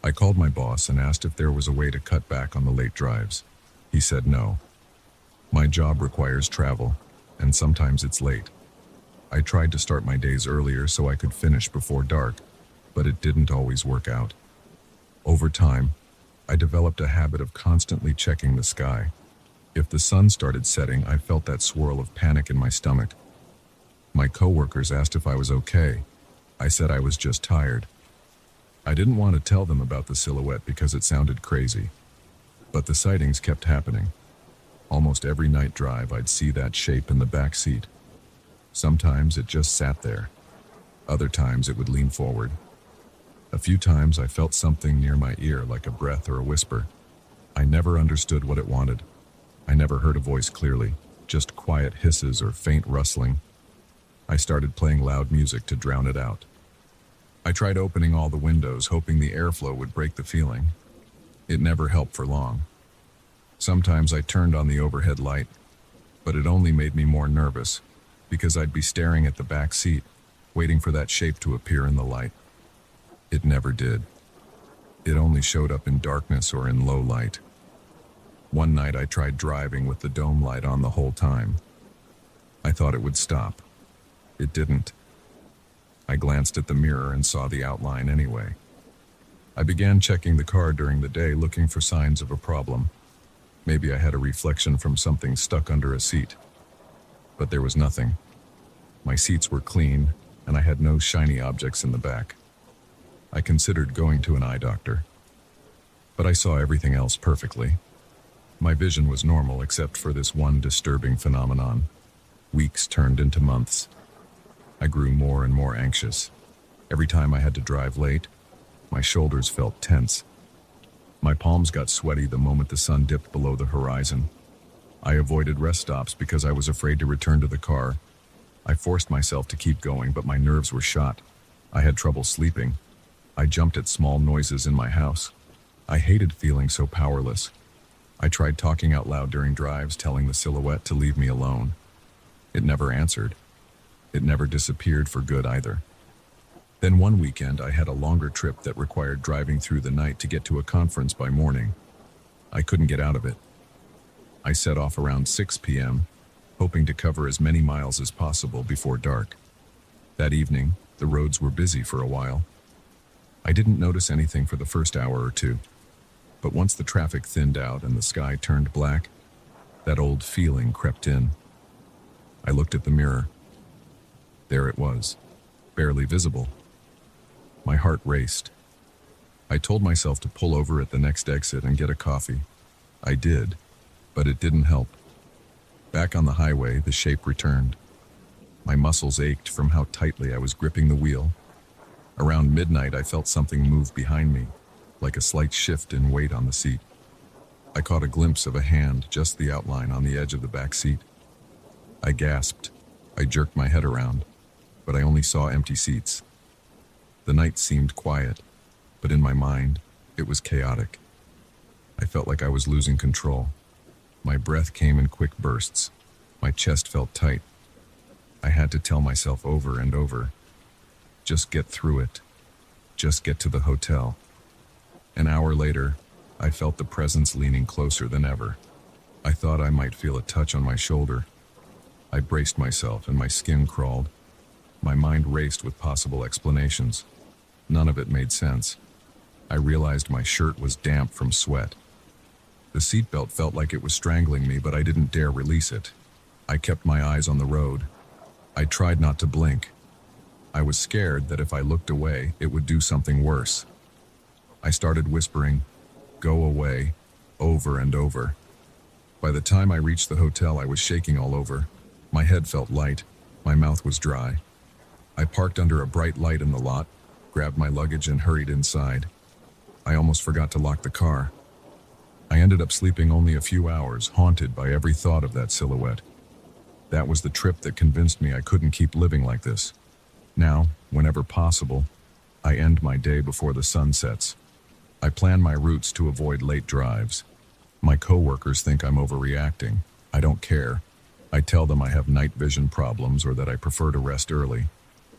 I called my boss and asked if there was a way to cut back on the late drives. He said no. My job requires travel, and sometimes it's late. I tried to start my days earlier so I could finish before dark, but it didn't always work out. Over time, I developed a habit of constantly checking the sky. If the sun started setting, I felt that swirl of panic in my stomach. My coworkers asked if I was okay. I said I was just tired. I didn't want to tell them about the silhouette because it sounded crazy. But the sightings kept happening. Almost every night drive, I'd see that shape in the back seat. Sometimes it just sat there. Other times it would lean forward. A few times I felt something near my ear, like a breath or a whisper. I never understood what it wanted. I never heard a voice clearly, just quiet hisses or faint rustling. I started playing loud music to drown it out. I tried opening all the windows, hoping the airflow would break the feeling. It never helped for long. Sometimes I turned on the overhead light, but it only made me more nervous, because I'd be staring at the back seat, waiting for that shape to appear in the light. It never did. It only showed up in darkness or in low light. One night I tried driving with the dome light on the whole time. I thought it would stop. It didn't. I glanced at the mirror and saw the outline anyway. I began checking the car during the day, looking for signs of a problem. Maybe I had a reflection from something stuck under a seat. But there was nothing. My seats were clean, and I had no shiny objects in the back. I considered going to an eye doctor. But I saw everything else perfectly. My vision was normal except for this one disturbing phenomenon. Weeks turned into months. I grew more and more anxious. Every time I had to drive late, my shoulders felt tense. My palms got sweaty the moment the sun dipped below the horizon. I avoided rest stops because I was afraid to return to the car. I forced myself to keep going, but my nerves were shot. I had trouble sleeping. I jumped at small noises in my house. I hated feeling so powerless. I tried talking out loud during drives, telling the silhouette to leave me alone. It never answered. It never disappeared for good either. Then one weekend, I had a longer trip that required driving through the night to get to a conference by morning. I couldn't get out of it. I set off around 6 p.m., hoping to cover as many miles as possible before dark. That evening, the roads were busy for a while. I didn't notice anything for the first hour or two, but once the traffic thinned out and the sky turned black, that old feeling crept in. I looked at the mirror. There it was, barely visible. My heart raced. I told myself to pull over at the next exit and get a coffee. I did, but it didn't help. Back on the highway, the shape returned. My muscles ached from how tightly I was gripping the wheel. Around midnight, I felt something move behind me, like a slight shift in weight on the seat. I caught a glimpse of a hand, just the outline on the edge of the back seat. I gasped. I jerked my head around, but I only saw empty seats. The night seemed quiet, but in my mind, it was chaotic. I felt like I was losing control. My breath came in quick bursts. My chest felt tight. I had to tell myself over and over, just get through it. Just get to the hotel. An hour later, I felt the presence leaning closer than ever. I thought I might feel a touch on my shoulder. I braced myself and my skin crawled. My mind raced with possible explanations. None of it made sense. I realized my shirt was damp from sweat. The seatbelt felt like it was strangling me, but I didn't dare release it. I kept my eyes on the road. I tried not to blink. I was scared that if I looked away, it would do something worse. I started whispering, "Go away," over and over. By the time I reached the hotel, I was shaking all over. My head felt light. My mouth was dry. I parked under a bright light in the lot, grabbed my luggage and hurried inside. I almost forgot to lock the car. I ended up sleeping only a few hours, haunted by every thought of that silhouette. That was the trip that convinced me I couldn't keep living like this. Now, whenever possible, I end my day before the sun sets. I plan my routes to avoid late drives. My coworkers think I'm overreacting. I don't care. I tell them I have night vision problems or that I prefer to rest early.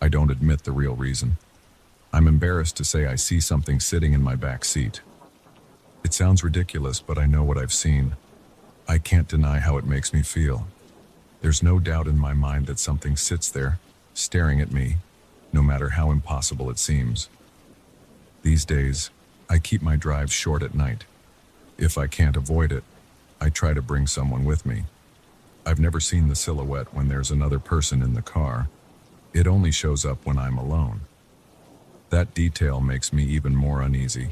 I don't admit the real reason. I'm embarrassed to say I see something sitting in my back seat. It sounds ridiculous, but I know what I've seen. I can't deny how it makes me feel. There's no doubt in my mind that something sits there, staring at me, no matter how impossible it seems. These days, I keep my drives short at night. If I can't avoid it, I try to bring someone with me. I've never seen the silhouette when there's another person in the car. It only shows up when I'm alone. That detail makes me even more uneasy.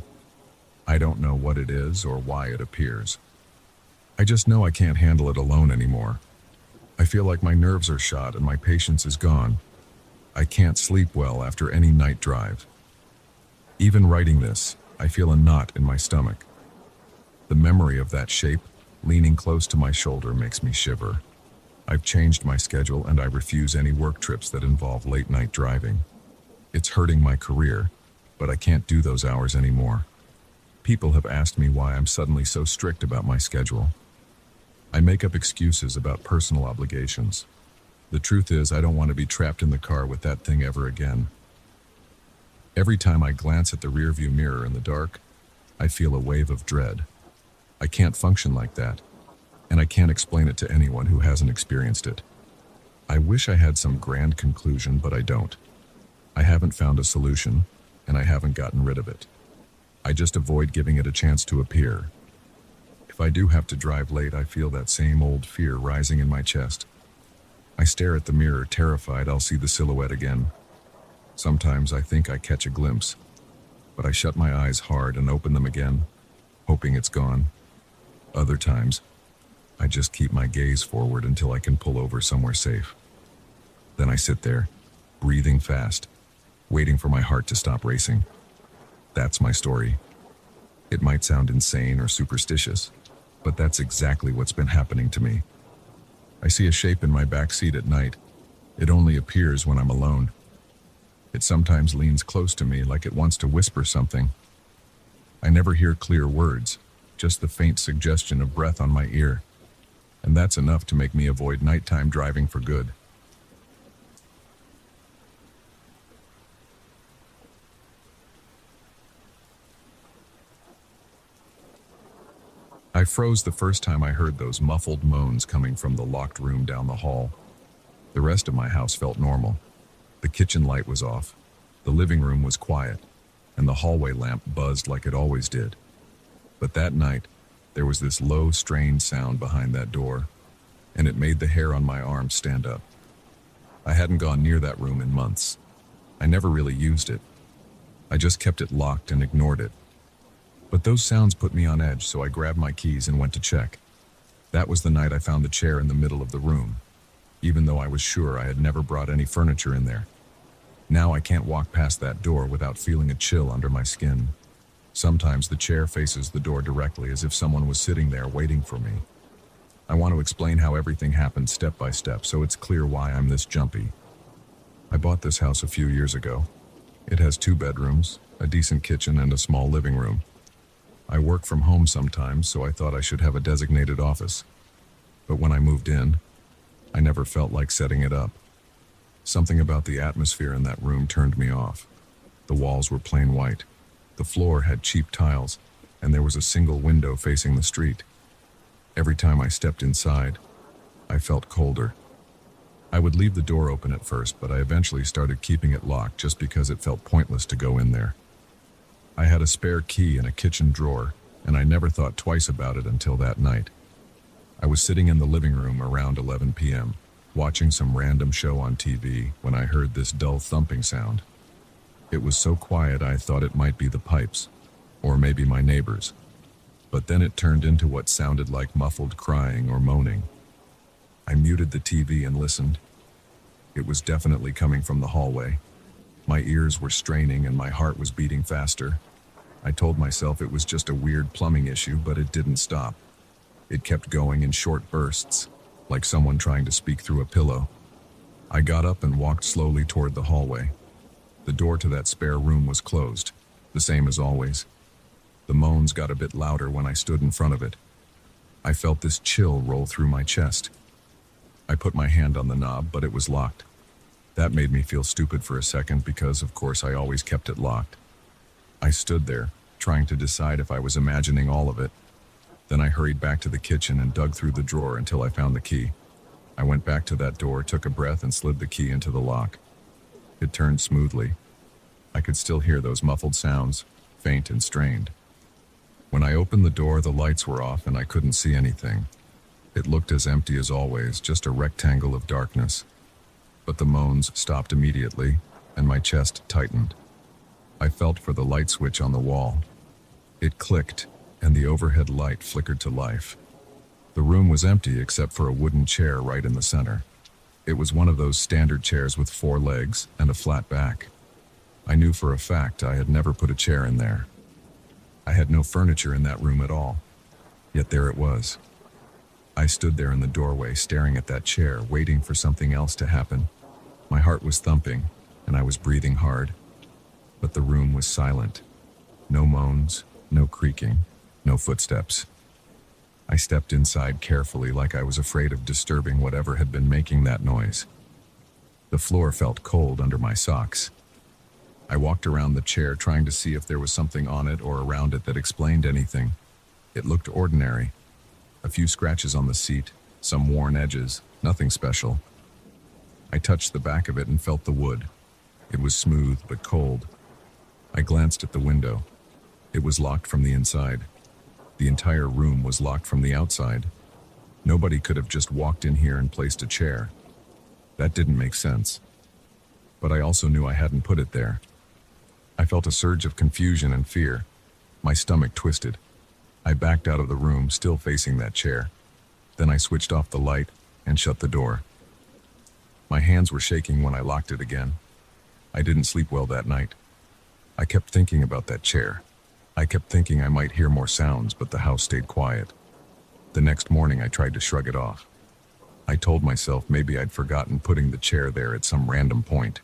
I don't know what it is or why it appears. I just know I can't handle it alone anymore. I feel like my nerves are shot and my patience is gone. I can't sleep well after any night drive. Even writing this, I feel a knot in my stomach. The memory of that shape, leaning close to my shoulder, makes me shiver. I've changed my schedule and I refuse any work trips that involve late night driving. It's hurting my career, but I can't do those hours anymore. People have asked me why I'm suddenly so strict about my schedule. I make up excuses about personal obligations. The truth is, I don't want to be trapped in the car with that thing ever again. Every time I glance at the rearview mirror in the dark, I feel a wave of dread. I can't function like that, and I can't explain it to anyone who hasn't experienced it. I wish I had some grand conclusion, but I don't. I haven't found a solution, and I haven't gotten rid of it. I just avoid giving it a chance to appear. If I do have to drive late, I feel that same old fear rising in my chest. I stare at the mirror, terrified I'll see the silhouette again. Sometimes I think I catch a glimpse, but I shut my eyes hard and open them again, hoping it's gone. Other times, I just keep my gaze forward until I can pull over somewhere safe. Then I sit there, breathing fast, waiting for my heart to stop racing. That's my story. It might sound insane or superstitious, but that's exactly what's been happening to me. I see a shape in my back seat at night. It only appears when I'm alone. It sometimes leans close to me like it wants to whisper something. I never hear clear words, just the faint suggestion of breath on my ear. And that's enough to make me avoid nighttime driving for good. I froze the first time I heard those muffled moans coming from the locked room down the hall. The rest of my house felt normal. The kitchen light was off, the living room was quiet, and the hallway lamp buzzed like it always did. But that night, there was this low, strained sound behind that door, and it made the hair on my arm stand up. I hadn't gone near that room in months. I never really used it. I just kept it locked and ignored it. But those sounds put me on edge, so I grabbed my keys and went to check. That was the night I found the chair in the middle of the room, even though I was sure I had never brought any furniture in there. Now I can't walk past that door without feeling a chill under my skin. Sometimes the chair faces the door directly, as if someone was sitting there waiting for me. I want to explain how everything happened step by step so it's clear why I'm this jumpy. I bought this house a few years ago. It has 2 bedrooms, a decent kitchen, and a small living room. I work from home sometimes, so I thought I should have a designated office. But when I moved in, I never felt like setting it up. Something about the atmosphere in that room turned me off. The walls were plain white. The floor had cheap tiles, and there was a single window facing the street. Every time I stepped inside, I felt colder. I would leave the door open at first, but I eventually started keeping it locked just because it felt pointless to go in there. I had a spare key in a kitchen drawer, and I never thought twice about it until that night. I was sitting in the living room around 11 p.m., watching some random show on TV when I heard this dull thumping sound. It was so quiet I thought it might be the pipes, or maybe my neighbors. But then it turned into what sounded like muffled crying or moaning. I muted the TV and listened. It was definitely coming from the hallway. My ears were straining and my heart was beating faster. I told myself it was just a weird plumbing issue, but it didn't stop. It kept going in short bursts, like someone trying to speak through a pillow. I got up and walked slowly toward the hallway. The door to that spare room was closed, the same as always. The moans got a bit louder when I stood in front of it. I felt this chill roll through my chest. I put my hand on the knob, but it was locked. That made me feel stupid for a second because, of course, I always kept it locked. I stood there, trying to decide if I was imagining all of it. Then I hurried back to the kitchen and dug through the drawer until I found the key. I went back to that door, took a breath, and slid the key into the lock. It turned smoothly. I could still hear those muffled sounds, faint and strained. When I opened the door, the lights were off and I couldn't see anything. It looked as empty as always, just a rectangle of darkness. But the moans stopped immediately, and my chest tightened. I felt for the light switch on the wall. It clicked, and the overhead light flickered to life. The room was empty except for a wooden chair right in the center. It was one of those standard chairs with 4 legs and a flat back. I knew for a fact I had never put a chair in there. I had no furniture in that room at all. Yet there it was. I stood there in the doorway, staring at that chair, waiting for something else to happen. My heart was thumping, and I was breathing hard. But the room was silent. No moans, no creaking, no footsteps. I stepped inside carefully, like I was afraid of disturbing whatever had been making that noise. The floor felt cold under my socks. I walked around the chair, trying to see if there was something on it or around it that explained anything. It looked ordinary. A few scratches on the seat, some worn edges, nothing special. I touched the back of it and felt the wood. It was smooth but cold. I glanced at the window. It was locked from the inside. The entire room was locked from the outside. Nobody could have just walked in here and placed a chair. That didn't make sense. But I also knew I hadn't put it there. I felt a surge of confusion and fear. My stomach twisted. I backed out of the room, still facing that chair. Then I switched off the light and shut the door. My hands were shaking when I locked it again. I didn't sleep well that night. I kept thinking about that chair. I kept thinking I might hear more sounds, but the house stayed quiet. The next morning I tried to shrug it off. I told myself maybe I'd forgotten putting the chair there at some random point.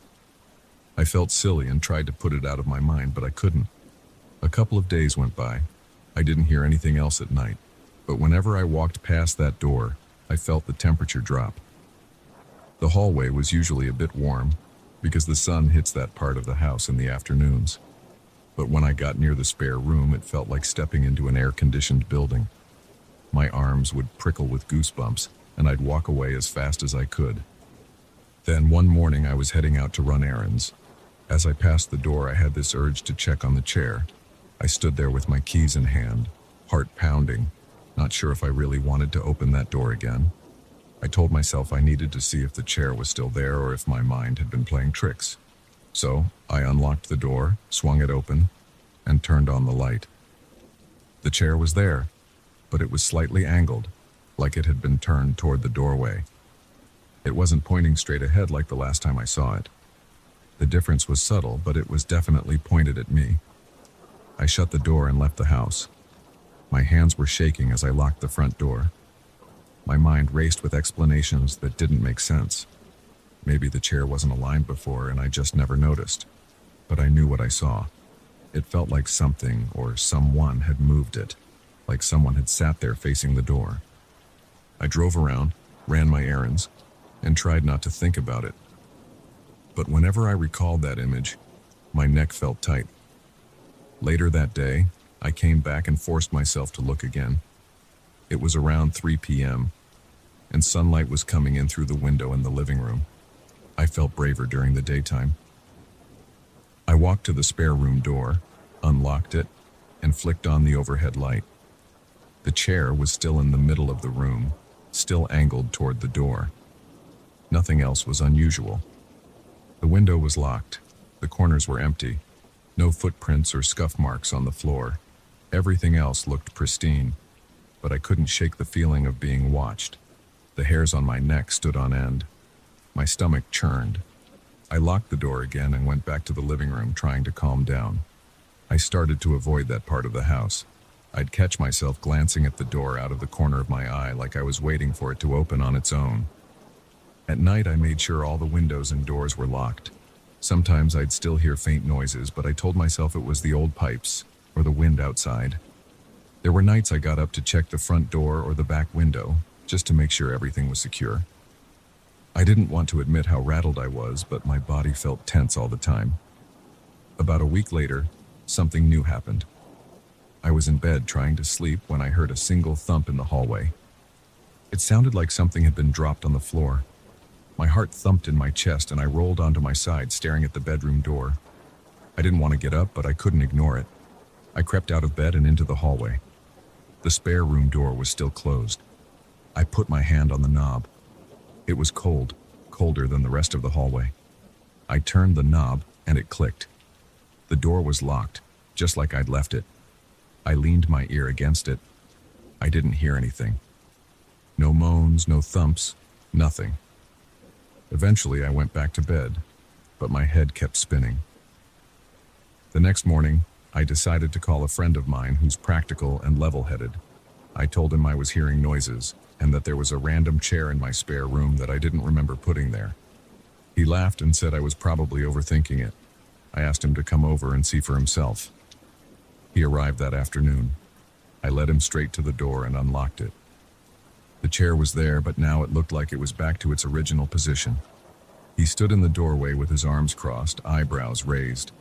I felt silly and tried to put it out of my mind, but I couldn't. A couple of days went by. I didn't hear anything else at night, but whenever I walked past that door, I felt the temperature drop. The hallway was usually a bit warm, because the sun hits that part of the house in the afternoons. But when I got near the spare room, it felt like stepping into an air-conditioned building. My arms would prickle with goosebumps, and I'd walk away as fast as I could. Then one morning I was heading out to run errands. As I passed the door, I had this urge to check on the chair. I stood there with my keys in hand, heart pounding, not sure if I really wanted to open that door again. I told myself I needed to see if the chair was still there or if my mind had been playing tricks. So I unlocked the door, swung it open, and turned on the light. The chair was there, but it was slightly angled, like it had been turned toward the doorway. It wasn't pointing straight ahead like the last time I saw it. The difference was subtle, but it was definitely pointed at me. I shut the door and left the house. My hands were shaking as I locked the front door. My mind raced with explanations that didn't make sense. Maybe the chair wasn't aligned before and I just never noticed. But I knew what I saw. It felt like something or someone had moved it, like someone had sat there facing the door. I drove around, ran my errands, and tried not to think about it. But whenever I recalled that image, my neck felt tight. Later that day, I came back and forced myself to look again. It was around 3 p.m., and sunlight was coming in through the window in the living room. I felt braver during the daytime. I walked to the spare room door, unlocked it, and flicked on the overhead light. The chair was still in the middle of the room, still angled toward the door. Nothing else was unusual. The window was locked. The corners were empty. No footprints or scuff marks on the floor. Everything else looked pristine, but I couldn't shake the feeling of being watched. The hairs on my neck stood on end. My stomach churned. I locked the door again and went back to the living room, trying to calm down. I started to avoid that part of the house. I'd catch myself glancing at the door out of the corner of my eye like I was waiting for it to open on its own. At night, I made sure all the windows and doors were locked. Sometimes I'd still hear faint noises, but I told myself it was the old pipes or the wind outside. There were nights I got up to check the front door or the back window, just to make sure everything was secure. I didn't want to admit how rattled I was, but my body felt tense all the time. About a week later, something new happened. I was in bed trying to sleep when I heard a single thump in the hallway. It sounded like something had been dropped on the floor. My heart thumped in my chest and I rolled onto my side, staring at the bedroom door. I didn't want to get up, but I couldn't ignore it. I crept out of bed and into the hallway. The spare room door was still closed. I put my hand on the knob. It was cold, colder than the rest of the hallway. I turned the knob and it clicked. The door was locked, just like I'd left it. I leaned my ear against it. I didn't hear anything. No moans, no thumps, nothing. Eventually, I went back to bed, but my head kept spinning. The next morning, I decided to call a friend of mine who's practical and level-headed. I told him I was hearing noises and that there was a random chair in my spare room that I didn't remember putting there. He laughed and said I was probably overthinking it. I asked him to come over and see for himself. He arrived that afternoon. I led him straight to the door and unlocked it. The chair was there, but now it looked like it was back to its original position. He stood in the doorway with his arms crossed, eyebrows raised.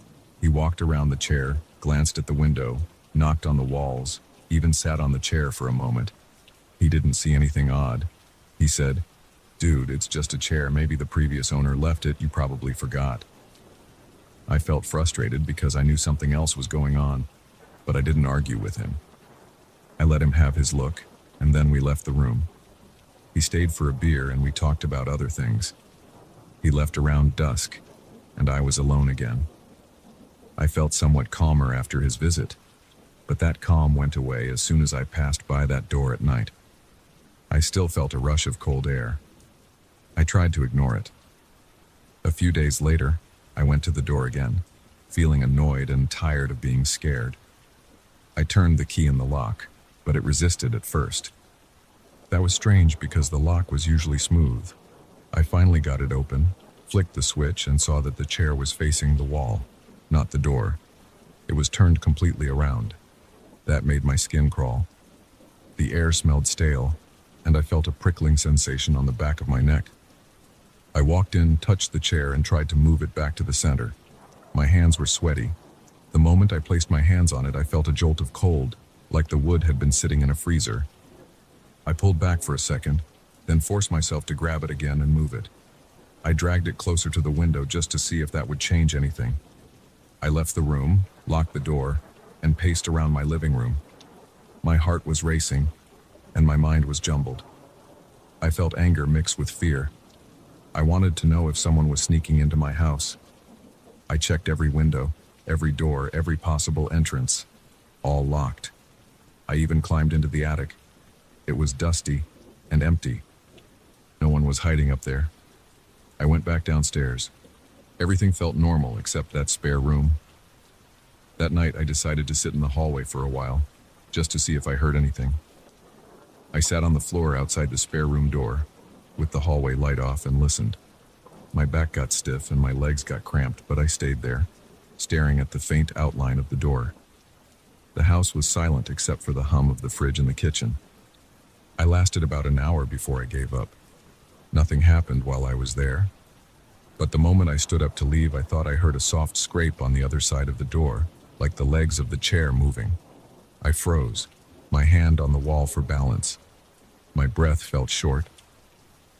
He walked around the chair, glanced at the window, knocked on the walls, even sat on the chair for a moment. He didn't see anything odd. He said, "Dude, it's just a chair. Maybe the previous owner left it. You probably forgot." I felt frustrated because I knew something else was going on, but I didn't argue with him. I let him have his look, and then we left the room. He stayed for a beer and we talked about other things. He left around dusk, and I was alone again. I felt somewhat calmer after his visit, but that calm went away as soon as I passed by that door at night. I still felt a rush of cold air. I tried to ignore it. A few days later, I went to the door again, feeling annoyed and tired of being scared. I turned the key in the lock, but it resisted at first. That was strange because the lock was usually smooth. I finally got it open, flicked the switch, and saw that the chair was facing the wall, not the door. It was turned completely around. That made my skin crawl. The air smelled stale, and I felt a prickling sensation on the back of my neck. I walked in, touched the chair, and tried to move it back to the center. My hands were sweaty. The moment I placed my hands on it, I felt a jolt of cold, like the wood had been sitting in a freezer. I pulled back for a second, then forced myself to grab it again and move it. I dragged it closer to the window just to see if that would change anything. I left the room, locked the door, and paced around my living room. My heart was racing, and my mind was jumbled. I felt anger mixed with fear. I wanted to know if someone was sneaking into my house. I checked every window, every door, every possible entrance, all locked. I even climbed into the attic. It was dusty and empty. No one was hiding up there. I went back downstairs. Everything felt normal except that spare room. That night, I decided to sit in the hallway for a while, just to see if I heard anything. I sat on the floor outside the spare room door, with the hallway light off, and listened. My back got stiff and my legs got cramped, but I stayed there, staring at the faint outline of the door. The house was silent except for the hum of the fridge in the kitchen. I lasted about an hour before I gave up. Nothing happened while I was there. But the moment I stood up to leave, I thought I heard a soft scrape on the other side of the door, like the legs of the chair moving. I froze, my hand on the wall for balance. My breath felt short.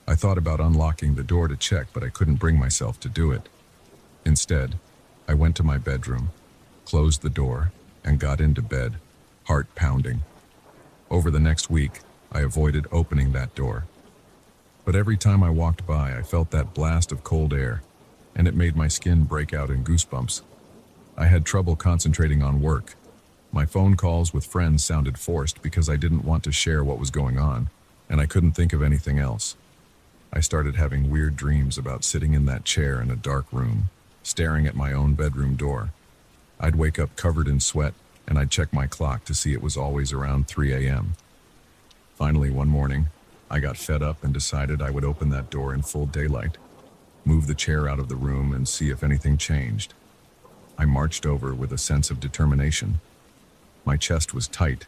I thought about unlocking the door to check, but I couldn't bring myself to do it. Instead, I went to my bedroom, closed the door, and got into bed, heart pounding. Over the next week, I avoided opening that door. But every time I walked by, I felt that blast of cold air, and it made my skin break out in goosebumps. I had trouble concentrating on work. My phone calls with friends sounded forced because I didn't want to share what was going on, and I couldn't think of anything else. I started having weird dreams about sitting in that chair in a dark room, staring at my own bedroom door. I'd wake up covered in sweat, and I'd check my clock to see it was always around 3 a.m. Finally, one morning, I got fed up and decided I would open that door in full daylight, move the chair out of the room, and see if anything changed. I marched over with a sense of determination. My chest was tight,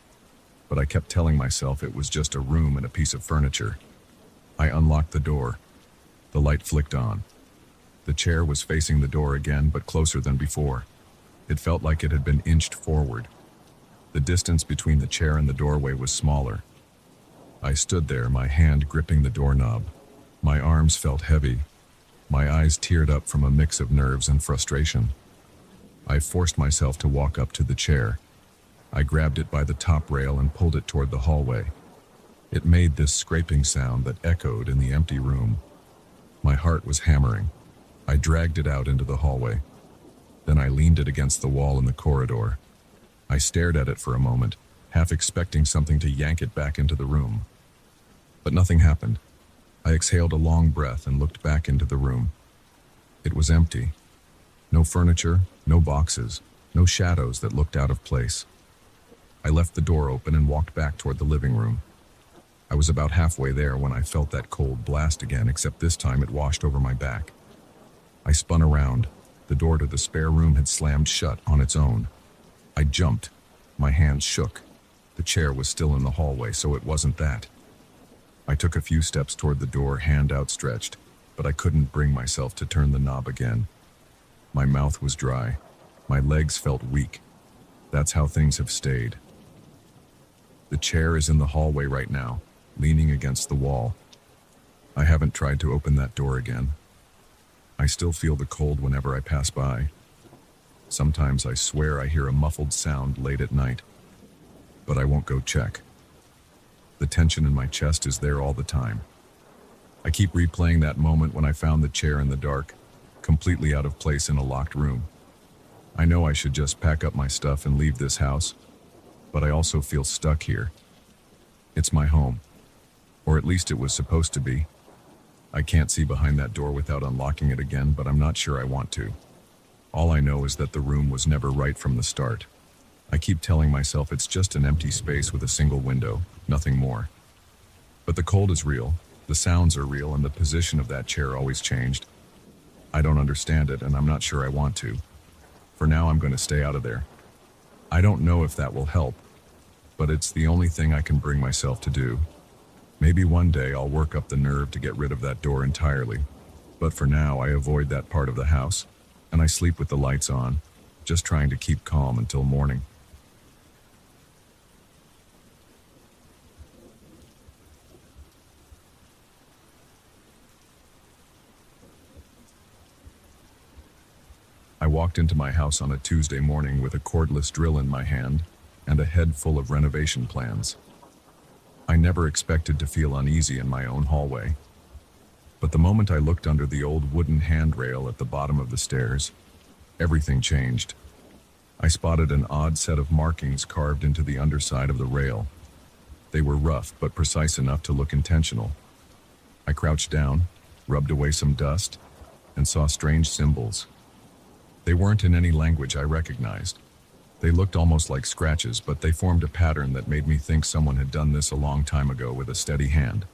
but I kept telling myself it was just a room and a piece of furniture. I unlocked the door. The light flicked on. The chair was facing the door again, but closer than before. It felt like it had been inched forward. The distance between the chair and the doorway was smaller. I stood there, my hand gripping the doorknob. My arms felt heavy. My eyes teared up from a mix of nerves and frustration. I forced myself to walk up to the chair. I grabbed it by the top rail and pulled it toward the hallway. It made this scraping sound that echoed in the empty room. My heart was hammering. I dragged it out into the hallway. Then I leaned it against the wall in the corridor. I stared at it for a moment, half expecting something to yank it back into the room. But nothing happened. I exhaled a long breath and looked back into the room. It was empty. No furniture, no boxes, no shadows that looked out of place. I left the door open and walked back toward the living room. I was about halfway there when I felt that cold blast again, except this time it washed over my back. I spun around. The door to the spare room had slammed shut on its own. I jumped. My hands shook. The chair was still in the hallway, so it wasn't that. I took a few steps toward the door, hand outstretched, but I couldn't bring myself to turn the knob again. My mouth was dry. My legs felt weak. That's how things have stayed. The chair is in the hallway right now, leaning against the wall. I haven't tried to open that door again. I still feel the cold whenever I pass by. Sometimes I swear I hear a muffled sound late at night, but I won't go check. The tension in my chest is there all the time. I keep replaying that moment when I found the chair in the dark, completely out of place in a locked room. I know I should just pack up my stuff and leave this house, but I also feel stuck here. It's my home, or at least it was supposed to be. I can't see behind that door without unlocking it again, but I'm not sure I want to. All I know is that the room was never right from the start. I keep telling myself it's just an empty space with a single window, nothing more. But the cold is real, the sounds are real, and the position of that chair always changed. I don't understand it, and I'm not sure I want to. For now, I'm going to stay out of there. I don't know if that will help, but it's the only thing I can bring myself to do. Maybe one day I'll work up the nerve to get rid of that door entirely. But for now, I avoid that part of the house, and I sleep with the lights on, just trying to keep calm until morning. I walked into my house on a Tuesday morning with a cordless drill in my hand and a head full of renovation plans. I never expected to feel uneasy in my own hallway. But the moment I looked under the old wooden handrail at the bottom of the stairs, everything changed. I spotted an odd set of markings carved into the underside of the rail. They were rough but precise enough to look intentional. I crouched down, rubbed away some dust, and saw strange symbols. They weren't in any language I recognized. They looked almost like scratches, but they formed a pattern that made me think someone had done this a long time ago with a steady hand.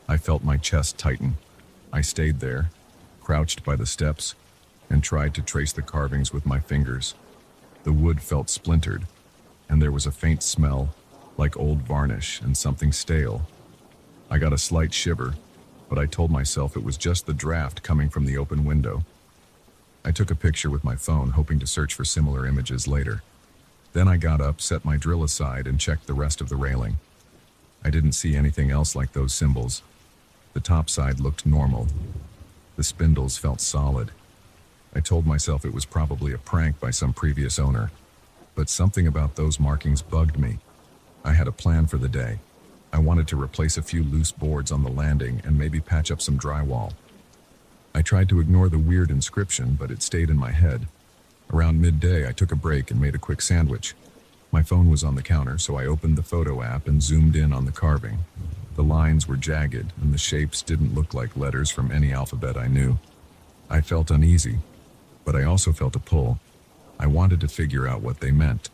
I felt my chest tighten. I stayed there, crouched by the steps, and tried to trace the carvings with my fingers. The wood felt splintered, and there was a faint smell, like old varnish and something stale. I got a slight shiver, but I told myself it was just the draft coming from the open window. I took a picture with my phone, hoping to search for similar images later. Then I got up, set my drill aside, and checked the rest of the railing. I didn't see anything else like those symbols. The top side looked normal. The spindles felt solid. I told myself it was probably a prank by some previous owner. But something about those markings bugged me. I had a plan for the day. I wanted to replace a few loose boards on the landing and maybe patch up some drywall. I tried to ignore the weird inscription, but it stayed in my head. Around midday, I took a break and made a quick sandwich. My phone was on the counter, so I opened the photo app and zoomed in on the carving. The lines were jagged, and the shapes didn't look like letters from any alphabet I knew. I felt uneasy, but I also felt a pull. I wanted to figure out what they meant.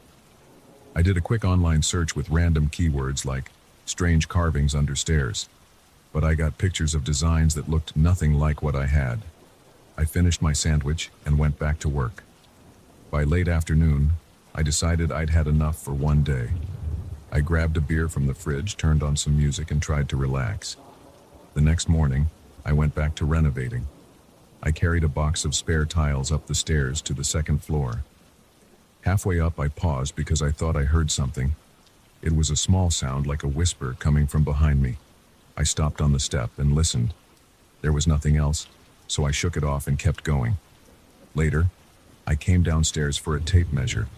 I did a quick online search with random keywords like strange carvings under stairs, but I got pictures of designs that looked nothing like what I had. I finished my sandwich and went back to work. By late afternoon, I decided I'd had enough for one day. I grabbed a beer from the fridge, turned on some music, and tried to relax. The next morning, I went back to renovating. I carried a box of spare tiles up the stairs to the second floor. Halfway up, I paused because I thought I heard something. It was a small sound like a whisper coming from behind me. I stopped on the step and listened. There was nothing else, so I shook it off and kept going. Later, I came downstairs for a tape measure.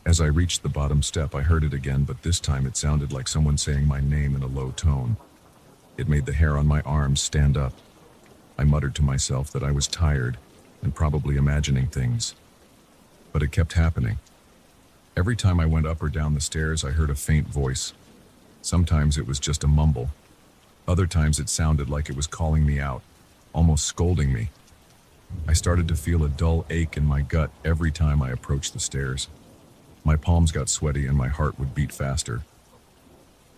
As I reached the bottom step, I heard it again, but this time it sounded like someone saying my name in a low tone. It made the hair on my arms stand up. I muttered to myself that I was tired and probably imagining things. But it kept happening. Every time I went up or down the stairs, I heard a faint voice. Sometimes it was just a mumble. Other times it sounded like it was calling me out, almost scolding me. I started to feel a dull ache in my gut every time I approached the stairs. My palms got sweaty and my heart would beat faster.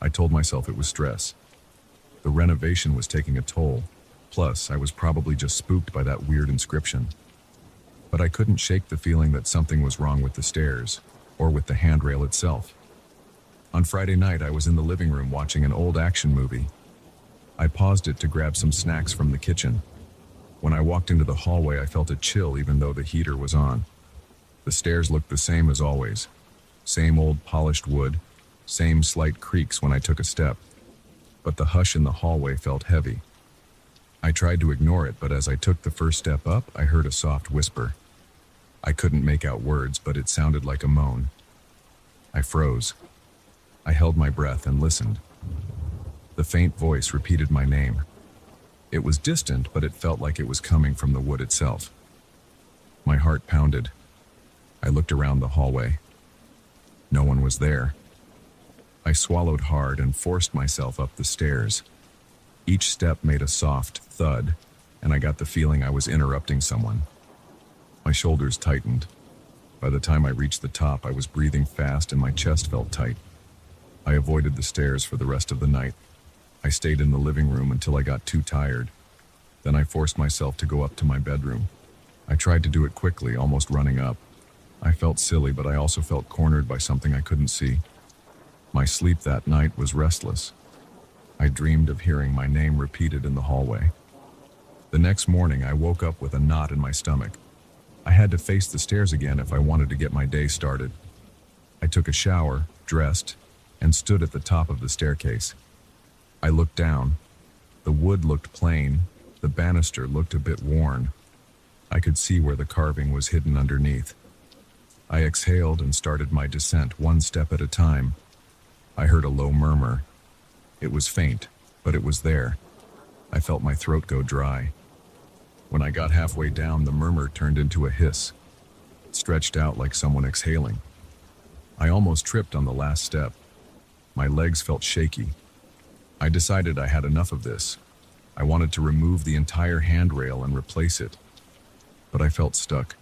I told myself it was stress. The renovation was taking a toll. Plus, I was probably just spooked by that weird inscription. But I couldn't shake the feeling that something was wrong with the stairs, or with the handrail itself. On Friday night, I was in the living room watching an old action movie. I paused it to grab some snacks from the kitchen. When I walked into the hallway, I felt a chill even though the heater was on. The stairs looked the same as always. Same old polished wood, same slight creaks when I took a step. But the hush in the hallway felt heavy. I tried to ignore it, but as I took the first step up, I heard a soft whisper. I couldn't make out words, but it sounded like a moan. I froze. I held my breath and listened. The faint voice repeated my name. It was distant, but it felt like it was coming from the wood itself. My heart pounded. I looked around the hallway. No one was there. I swallowed hard and forced myself up the stairs. Each step made a soft thud, and I got the feeling I was interrupting someone. My shoulders tightened. By the time I reached the top, I was breathing fast and my chest felt tight. I avoided the stairs for the rest of the night. I stayed in the living room until I got too tired. Then I forced myself to go up to my bedroom. I tried to do it quickly, almost running up. I felt silly, but I also felt cornered by something I couldn't see. My sleep that night was restless. I dreamed of hearing my name repeated in the hallway. The next morning, I woke up with a knot in my stomach. I had to face the stairs again if I wanted to get my day started. I took a shower, dressed, and stood at the top of the staircase. I looked down. The wood looked plain. The banister looked a bit worn. I could see where the carving was hidden underneath. I exhaled and started my descent one step at a time. I heard a low murmur. It was faint, but it was there. I felt my throat go dry. When I got halfway down, the murmur turned into a hiss. It stretched out like someone exhaling. I almost tripped on the last step. My legs felt shaky. I decided I had enough of this. I wanted to remove the entire handrail and replace it. But I felt stuck.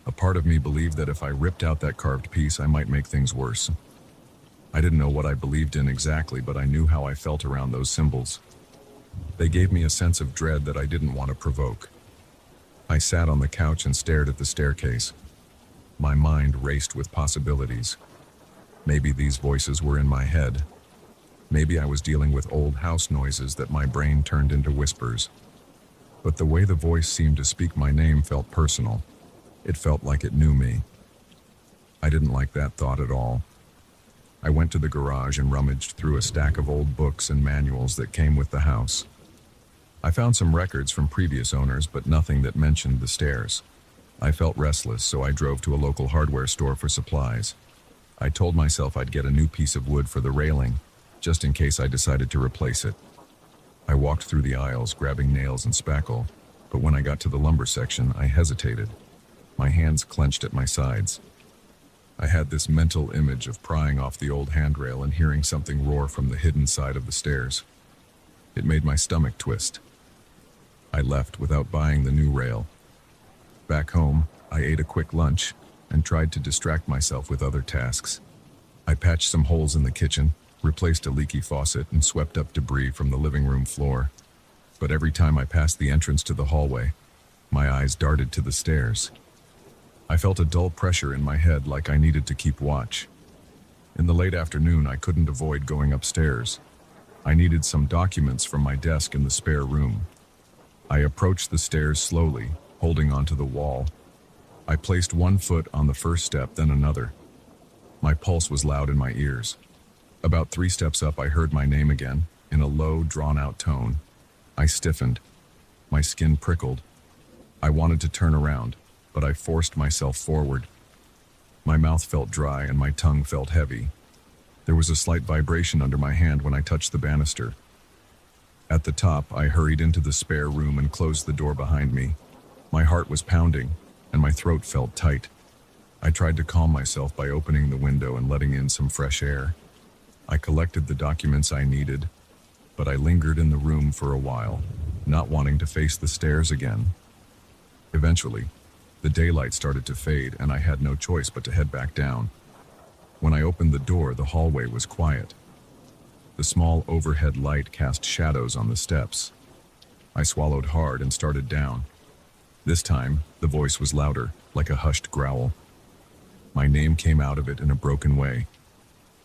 A part of me believed that if I ripped out that carved piece, I might make things worse. I didn't know what I believed in exactly, but I knew how I felt around those symbols. They gave me a sense of dread that I didn't want to provoke. I sat on the couch and stared at the staircase. My mind raced with possibilities. Maybe these voices were in my head. Maybe I was dealing with old house noises that my brain turned into whispers. But the way the voice seemed to speak my name felt personal. It felt like it knew me. I didn't like that thought at all. I went to the garage and rummaged through a stack of old books and manuals that came with the house. I found some records from previous owners, but nothing that mentioned the stairs. I felt restless, so I drove to a local hardware store for supplies. I told myself I'd get a new piece of wood for the railing, just in case I decided to replace it. I walked through the aisles, grabbing nails and spackle, but when I got to the lumber section, I hesitated. My hands clenched at my sides. I had this mental image of prying off the old handrail and hearing something roar from the hidden side of the stairs. It made my stomach twist. I left without buying the new rail. Back home, I ate a quick lunch and tried to distract myself with other tasks. I patched some holes in the kitchen, replaced a leaky faucet, and swept up debris from the living room floor. But every time I passed the entrance to the hallway, my eyes darted to the stairs. I felt a dull pressure in my head, like I needed to keep watch. In the late afternoon, I couldn't avoid going upstairs. I needed some documents from my desk in the spare room. I approached the stairs slowly, holding onto the wall. I placed one foot on the first step, then another. My pulse was loud in my ears. About 3 steps up, I heard my name again, in a low, drawn-out tone. I stiffened. My skin prickled. I wanted to turn around, but I forced myself forward. My mouth felt dry and my tongue felt heavy. There was a slight vibration under my hand when I touched the banister. At the top, I hurried into the spare room and closed the door behind me. My heart was pounding, and my throat felt tight. I tried to calm myself by opening the window and letting in some fresh air. I collected the documents I needed, but I lingered in the room for a while, not wanting to face the stairs again. Eventually, the daylight started to fade and I had no choice but to head back down. When I opened the door, the hallway was quiet. The small overhead light cast shadows on the steps. I swallowed hard and started down. This time, the voice was louder, like a hushed growl. My name came out of it in a broken way.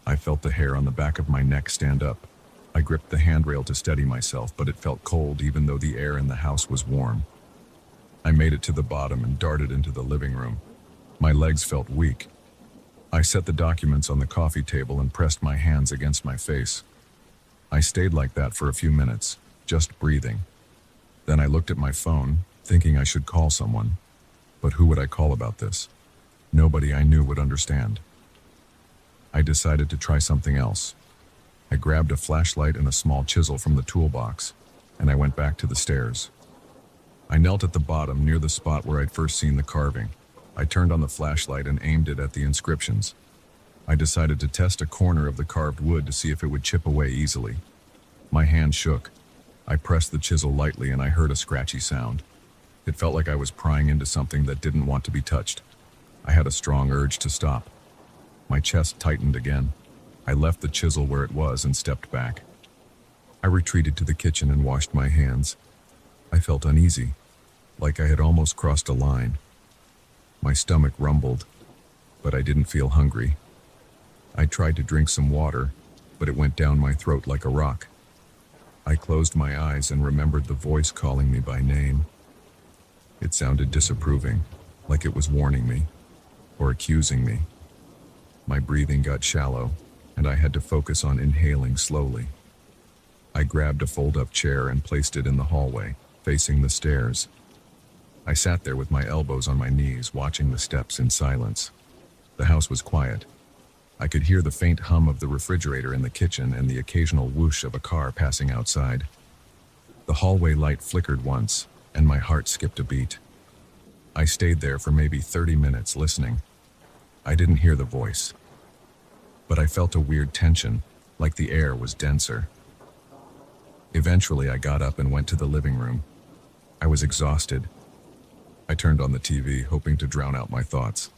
I felt the hair on the back of my neck stand up. I gripped the handrail to steady myself, but it felt cold even though the air in the house was warm. I made it to the bottom and darted into the living room. My legs felt weak. I set the documents on the coffee table and pressed my hands against my face. I stayed like that for a few minutes, just breathing. Then I looked at my phone, thinking I should call someone. But who would I call about this? Nobody I knew would understand. I decided to try something else. I grabbed a flashlight and a small chisel from the toolbox, and I went back to the stairs. I knelt at the bottom near the spot where I'd first seen the carving. I turned on the flashlight and aimed it at the inscriptions. I decided to test a corner of the carved wood to see if it would chip away easily. My hand shook. I pressed the chisel lightly and I heard a scratchy sound. It felt like I was prying into something that didn't want to be touched. I had a strong urge to stop. My chest tightened again. I left the chisel where it was and stepped back. I retreated to the kitchen and washed my hands. I felt uneasy, like I had almost crossed a line. My stomach rumbled, but I didn't feel hungry. I tried to drink some water, but it went down my throat like a rock. I closed my eyes and remembered the voice calling me by name. It sounded disapproving, like it was warning me, or accusing me. My breathing got shallow, and I had to focus on inhaling slowly. I grabbed a fold-up chair and placed it in the hallway, facing the stairs. I sat there with my elbows on my knees, watching the steps in silence. The house was quiet. I could hear the faint hum of the refrigerator in the kitchen and the occasional whoosh of a car passing outside. The hallway light flickered once, and my heart skipped a beat. I stayed there for maybe 30 minutes listening. I didn't hear the voice, but I felt a weird tension, like the air was denser. Eventually, I got up and went to the living room. I was exhausted. I turned on the TV, hoping to drown out my thoughts.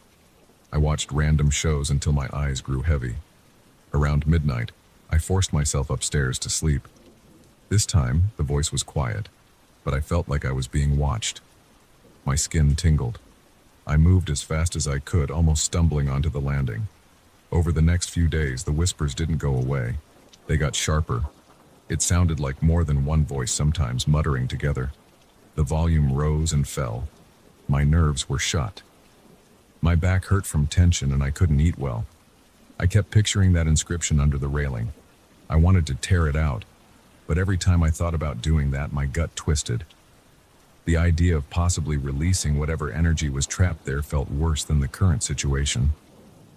I watched random shows until my eyes grew heavy. Around midnight, I forced myself upstairs to sleep. This time, the voice was quiet, but I felt like I was being watched. My skin tingled. I moved as fast as I could, almost stumbling onto the landing. Over the next few days, the whispers didn't go away. They got sharper. It sounded like more than one voice, sometimes muttering together. The volume rose and fell. My nerves were shot. My back hurt from tension and I couldn't eat well. I kept picturing that inscription under the railing. I wanted to tear it out, but every time I thought about doing that, my gut twisted. The idea of possibly releasing whatever energy was trapped there felt worse than the current situation.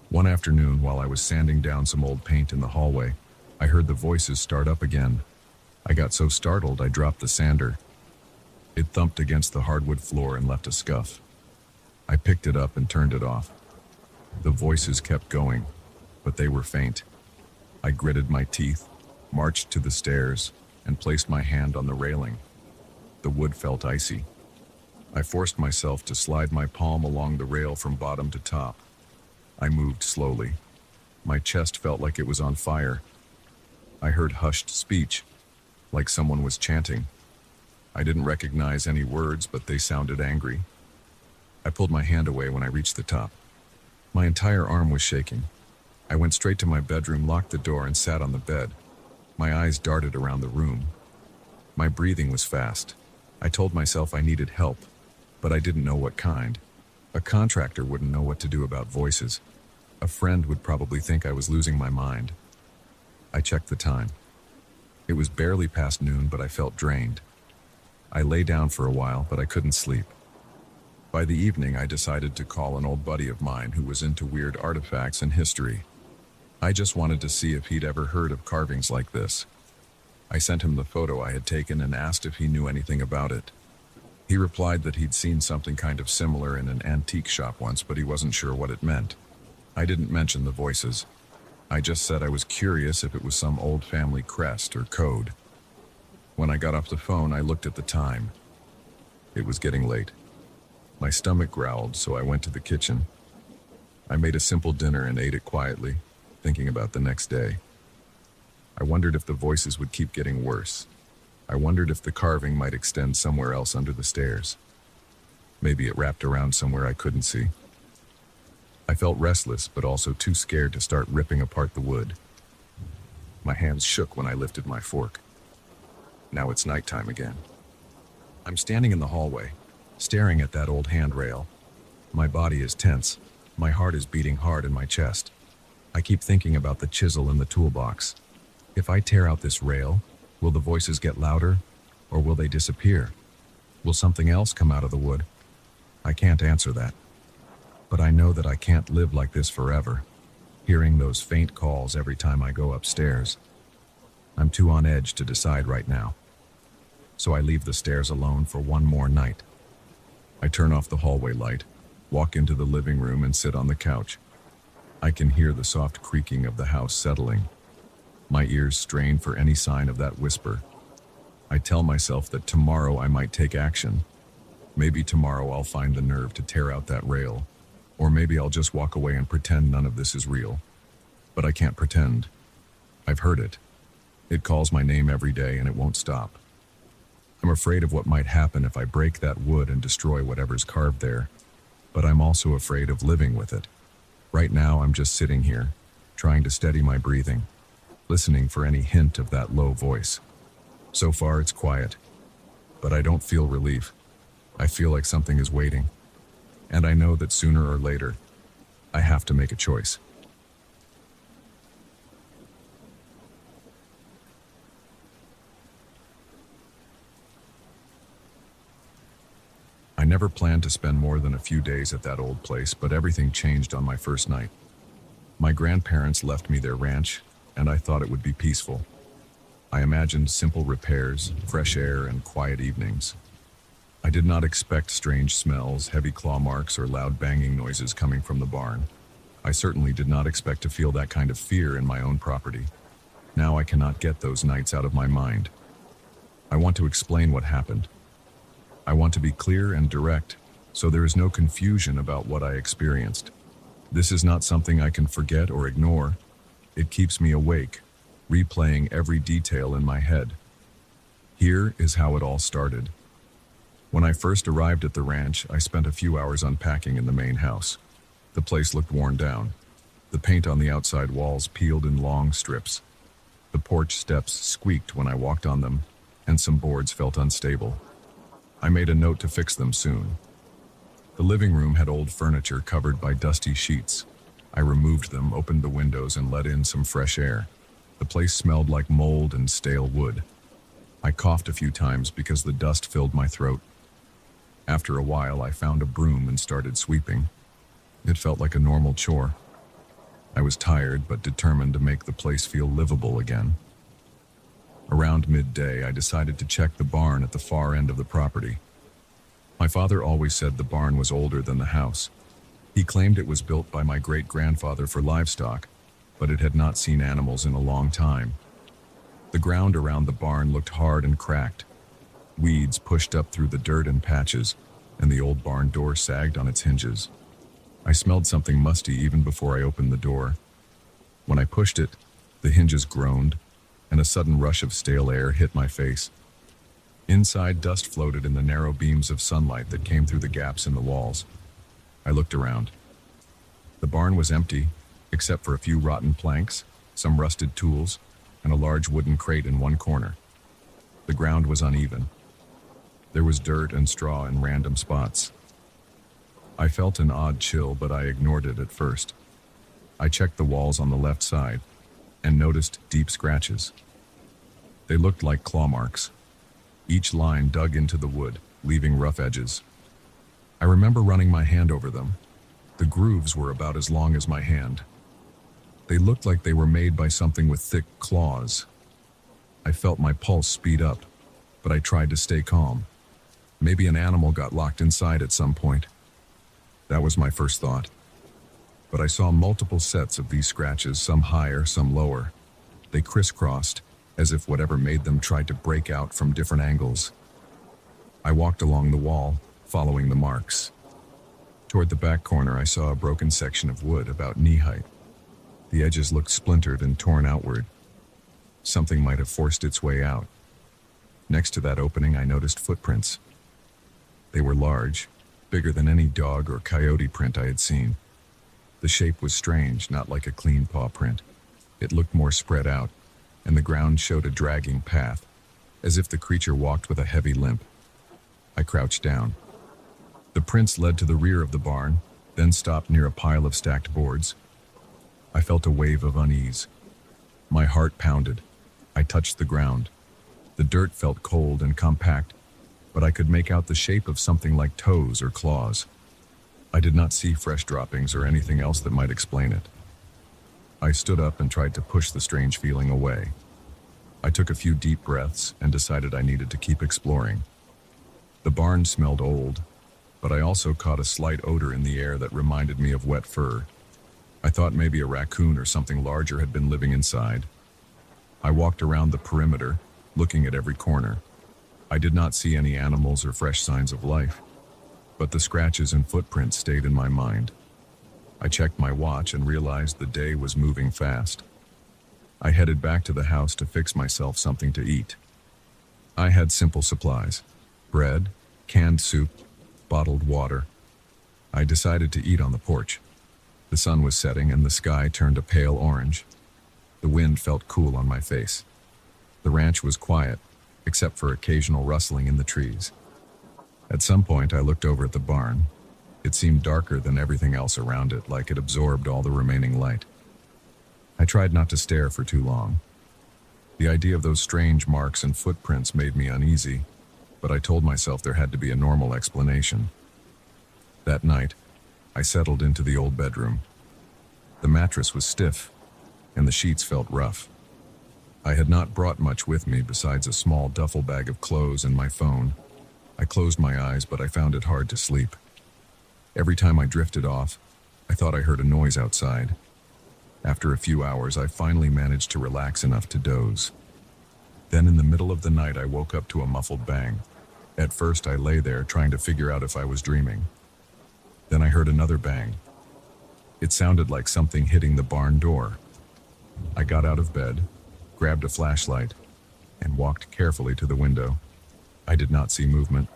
One afternoon, while I was sanding down some old paint in the hallway, I heard the voices start up again. I got so startled I dropped the sander. It thumped against the hardwood floor and left a scuff. I picked it up and turned it off. The voices kept going, but they were faint. I gritted my teeth, marched to the stairs, and placed my hand on the railing. The wood felt icy. I forced myself to slide my palm along the rail from bottom to top. I moved slowly. My chest felt like it was on fire. I heard hushed speech, like someone was chanting. I didn't recognize any words, but they sounded angry. I pulled my hand away when I reached the top. My entire arm was shaking. I went straight to my bedroom, locked the door, and sat on the bed. My eyes darted around the room. My breathing was fast. I told myself I needed help, but I didn't know what kind. A contractor wouldn't know what to do about voices. A friend would probably think I was losing my mind. I checked the time. It was barely past noon, but I felt drained. I lay down for a while, but I couldn't sleep. By the evening, I decided to call an old buddy of mine who was into weird artifacts and history. I just wanted to see if he'd ever heard of carvings like this. I sent him the photo I had taken and asked if he knew anything about it. He replied that he'd seen something kind of similar in an antique shop once, but he wasn't sure what it meant. I didn't mention the voices. I just said I was curious if it was some old family crest or code. When I got off the phone, I looked at the time. It was getting late. My stomach growled, so I went to the kitchen. I made a simple dinner and ate it quietly, thinking about the next day. I wondered if the voices would keep getting worse. I wondered if the carving might extend somewhere else under the stairs. Maybe it wrapped around somewhere I couldn't see. I felt restless, but also too scared to start ripping apart the wood. My hands shook when I lifted my fork. Now it's nighttime again. I'm standing in the hallway, staring at that old handrail. My body is tense. My heart is beating hard in my chest. I keep thinking about the chisel in the toolbox. If I tear out this rail, will the voices get louder, or will they disappear? Will something else come out of the wood? I can't answer that. But I know that I can't live like this forever, hearing those faint calls every time I go upstairs. I'm too on edge to decide right now. So I leave the stairs alone for one more night. I turn off the hallway light, walk into the living room, and sit on the couch. I can hear the soft creaking of the house settling. My ears strain for any sign of that whisper. I tell myself that tomorrow I might take action. Maybe tomorrow I'll find the nerve to tear out that rail. Or maybe I'll just walk away and pretend none of this is real. But I can't pretend. I've heard it. It calls my name every day and it won't stop. I'm afraid of what might happen if I break that wood and destroy whatever's carved there. But I'm also afraid of living with it. Right now I'm just sitting here, trying to steady my breathing, listening for any hint of that low voice. So far it's quiet, but I don't feel relief. I feel like something is waiting. And I know that sooner or later, I have to make a choice. I never planned to spend more than a few days at that old place, but everything changed on my first night. My grandparents left me their ranch, and I thought it would be peaceful. I imagined simple repairs, fresh air, and quiet evenings. I did not expect strange smells, heavy claw marks, or loud banging noises coming from the barn. I certainly did not expect to feel that kind of fear in my own property. Now I cannot get those nights out of my mind. I want to explain what happened. I want to be clear and direct, so there is no confusion about what I experienced. This is not something I can forget or ignore. It keeps me awake, replaying every detail in my head. Here is how it all started. When I first arrived at the ranch, I spent a few hours unpacking in the main house. The place looked worn down. The paint on the outside walls peeled in long strips. The porch steps squeaked when I walked on them, and some boards felt unstable. I made a note to fix them soon. The living room had old furniture covered by dusty sheets. I removed them, opened the windows, and let in some fresh air. The place smelled like mold and stale wood. I coughed a few times because the dust filled my throat. After a while, I found a broom and started sweeping. It felt like a normal chore. I was tired but determined to make the place feel livable again. Around midday, I decided to check the barn at the far end of the property. My father always said the barn was older than the house. He claimed it was built by my great-grandfather for livestock, but it had not seen animals in a long time. The ground around the barn looked hard and cracked. Weeds pushed up through the dirt in patches, and the old barn door sagged on its hinges. I smelled something musty even before I opened the door. When I pushed it, the hinges groaned, and a sudden rush of stale air hit my face. Inside, dust floated in the narrow beams of sunlight that came through the gaps in the walls. I looked around. The barn was empty, except for a few rotten planks, some rusted tools, and a large wooden crate in one corner. The ground was uneven. There was dirt and straw in random spots. I felt an odd chill, but I ignored it at first. I checked the walls on the left side and noticed deep scratches. They looked like claw marks. Each line dug into the wood, leaving rough edges. I remember running my hand over them. The grooves were about as long as my hand. They looked like they were made by something with thick claws. I felt my pulse speed up, but I tried to stay calm. Maybe an animal got locked inside at some point. That was my first thought. But I saw multiple sets of these scratches, some higher, some lower. They crisscrossed, as if whatever made them tried to break out from different angles. I walked along the wall, following the marks. Toward the back corner, I saw a broken section of wood about knee-height. The edges looked splintered and torn outward. Something might have forced its way out. Next to that opening, I noticed footprints. They were large, bigger than any dog or coyote print I had seen. The shape was strange, not like a clean paw print. It looked more spread out, and the ground showed a dragging path, as if the creature walked with a heavy limp. I crouched down. The prints led to the rear of the barn, then stopped near a pile of stacked boards. I felt a wave of unease. My heart pounded. I touched the ground. The dirt felt cold and compact, but I could make out the shape of something like toes or claws. I did not see fresh droppings or anything else that might explain it. I stood up and tried to push the strange feeling away. I took a few deep breaths and decided I needed to keep exploring. The barn smelled old, but I also caught a slight odor in the air that reminded me of wet fur. I thought maybe a raccoon or something larger had been living inside. I walked around the perimeter, looking at every corner. I did not see any animals or fresh signs of life, but the scratches and footprints stayed in my mind. I checked my watch and realized the day was moving fast. I headed back to the house to fix myself something to eat. I had simple supplies: bread, canned soup, bottled water. I decided to eat on the porch. The sun was setting and the sky turned a pale orange. The wind felt cool on my face. The ranch was quiet, except for occasional rustling in the trees. At some point, I looked over at the barn. It seemed darker than everything else around it, like it absorbed all the remaining light. I tried not to stare for too long. The idea of those strange marks and footprints made me uneasy, but I told myself there had to be a normal explanation. That night, I settled into the old bedroom. The mattress was stiff, and the sheets felt rough. I had not brought much with me besides a small duffel bag of clothes and my phone. I closed my eyes, but I found it hard to sleep. Every time I drifted off, I thought I heard a noise outside. After a few hours, I finally managed to relax enough to doze. Then in the middle of the night, I woke up to a muffled bang. At first, I lay there trying to figure out if I was dreaming. Then I heard another bang. It sounded like something hitting the barn door. I got out of bed, grabbed a flashlight, and walked carefully to the window. I did not see movement.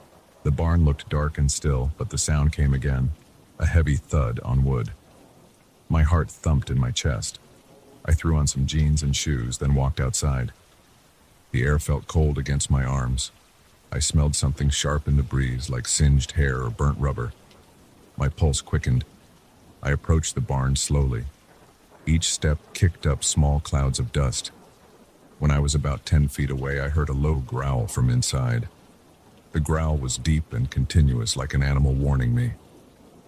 The barn looked dark and still, but the sound came again, a heavy thud on wood. My heart thumped in my chest. I threw on some jeans and shoes, then walked outside. The air felt cold against my arms. I smelled something sharp in the breeze, like singed hair or burnt rubber. My pulse quickened. I approached the barn slowly. Each step kicked up small clouds of dust. When I was about 10 feet away, I heard a low growl from inside. The growl was deep and continuous, like an animal warning me.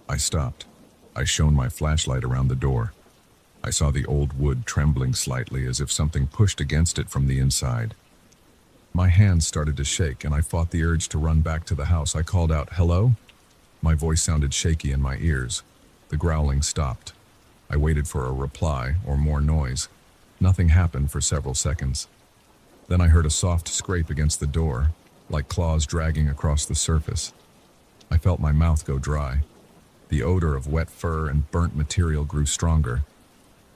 I stopped. I shone my flashlight around the door. I saw the old wood trembling slightly, as if something pushed against it from the inside. My hands started to shake, and I fought the urge to run back to the house. I called out, "Hello?" My voice sounded shaky in my ears. The growling stopped. I waited for a reply or more noise. Nothing happened for several seconds. Then I heard a soft scrape against the door, like claws dragging across the surface. I felt my mouth go dry. The odor of wet fur and burnt material grew stronger.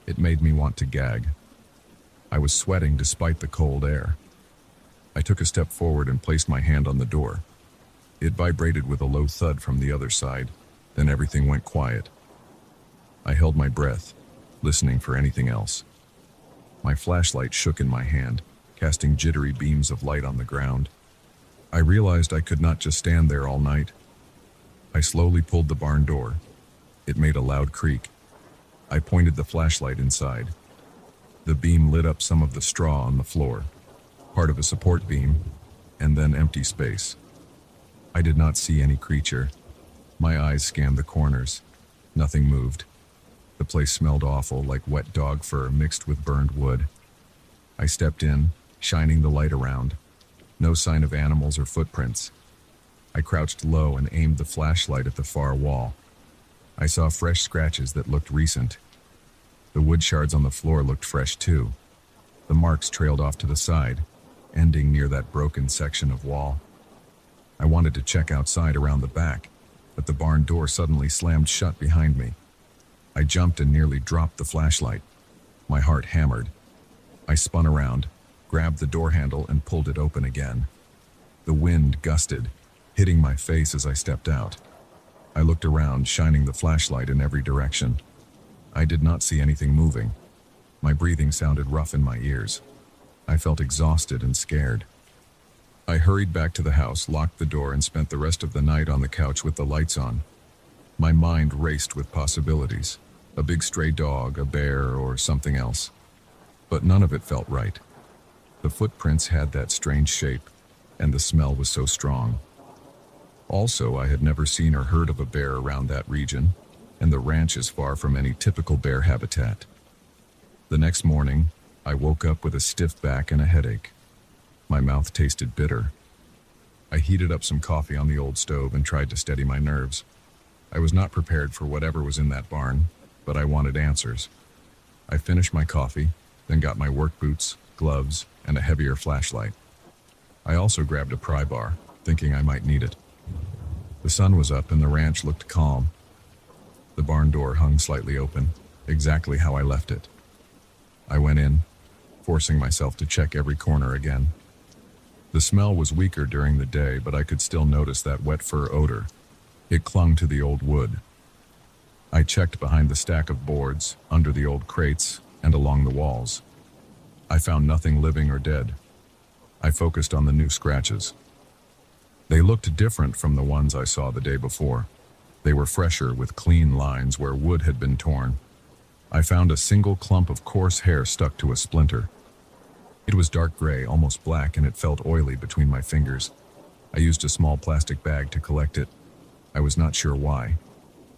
It made me want to gag. I was sweating despite the cold air. I took a step forward and placed my hand on the door. It vibrated with a low thud from the other side, then everything went quiet. I held my breath. listening for anything else. My flashlight shook in my hand, casting jittery beams of light on the ground. I realized I could not just stand there all night. I slowly pulled the barn door. It made a loud creak. I pointed the flashlight inside. The beam lit up some of the straw on the floor, part of a support beam, and then empty space. I did not see any creature. My eyes scanned the corners. Nothing moved. The place smelled awful, like wet dog fur mixed with burned wood. I stepped in, shining the light around. No sign of animals or footprints. I crouched low and aimed the flashlight at the far wall. I saw fresh scratches that looked recent. The wood shards on the floor looked fresh too. The marks trailed off to the side, ending near that broken section of wall. I wanted to check outside around the back, but the barn door suddenly slammed shut behind me. I jumped and nearly dropped the flashlight. My heart hammered. I spun around, grabbed the door handle and pulled it open again. The wind gusted, hitting my face as I stepped out. I looked around, shining the flashlight in every direction. I did not see anything moving. My breathing sounded rough in my ears. I felt exhausted and scared. I hurried back to the house, locked the door, and spent the rest of the night on the couch with the lights on. My mind raced with possibilities. A big stray dog, a bear, or something else. But none of it felt right. The footprints had that strange shape, and the smell was so strong. Also, I had never seen or heard of a bear around that region, and the ranch is far from any typical bear habitat. The next morning, I woke up with a stiff back and a headache. My mouth tasted bitter. I heated up some coffee on the old stove and tried to steady my nerves. I was not prepared for whatever was in that barn, but I wanted answers. I finished my coffee, then got my work boots, gloves, and a heavier flashlight. I also grabbed a pry bar, thinking I might need it. The sun was up and the ranch looked calm. The barn door hung slightly open, exactly how I left it. I went in, forcing myself to check every corner again. The smell was weaker during the day, but I could still notice that wet fur odor. It clung to the old wood. I checked behind the stack of boards, under the old crates, and along the walls. I found nothing living or dead. I focused on the new scratches. They looked different from the ones I saw the day before. They were fresher, with clean lines where wood had been torn. I found a single clump of coarse hair stuck to a splinter. It was dark gray, almost black, and it felt oily between my fingers. I used a small plastic bag to collect it. I was not sure why.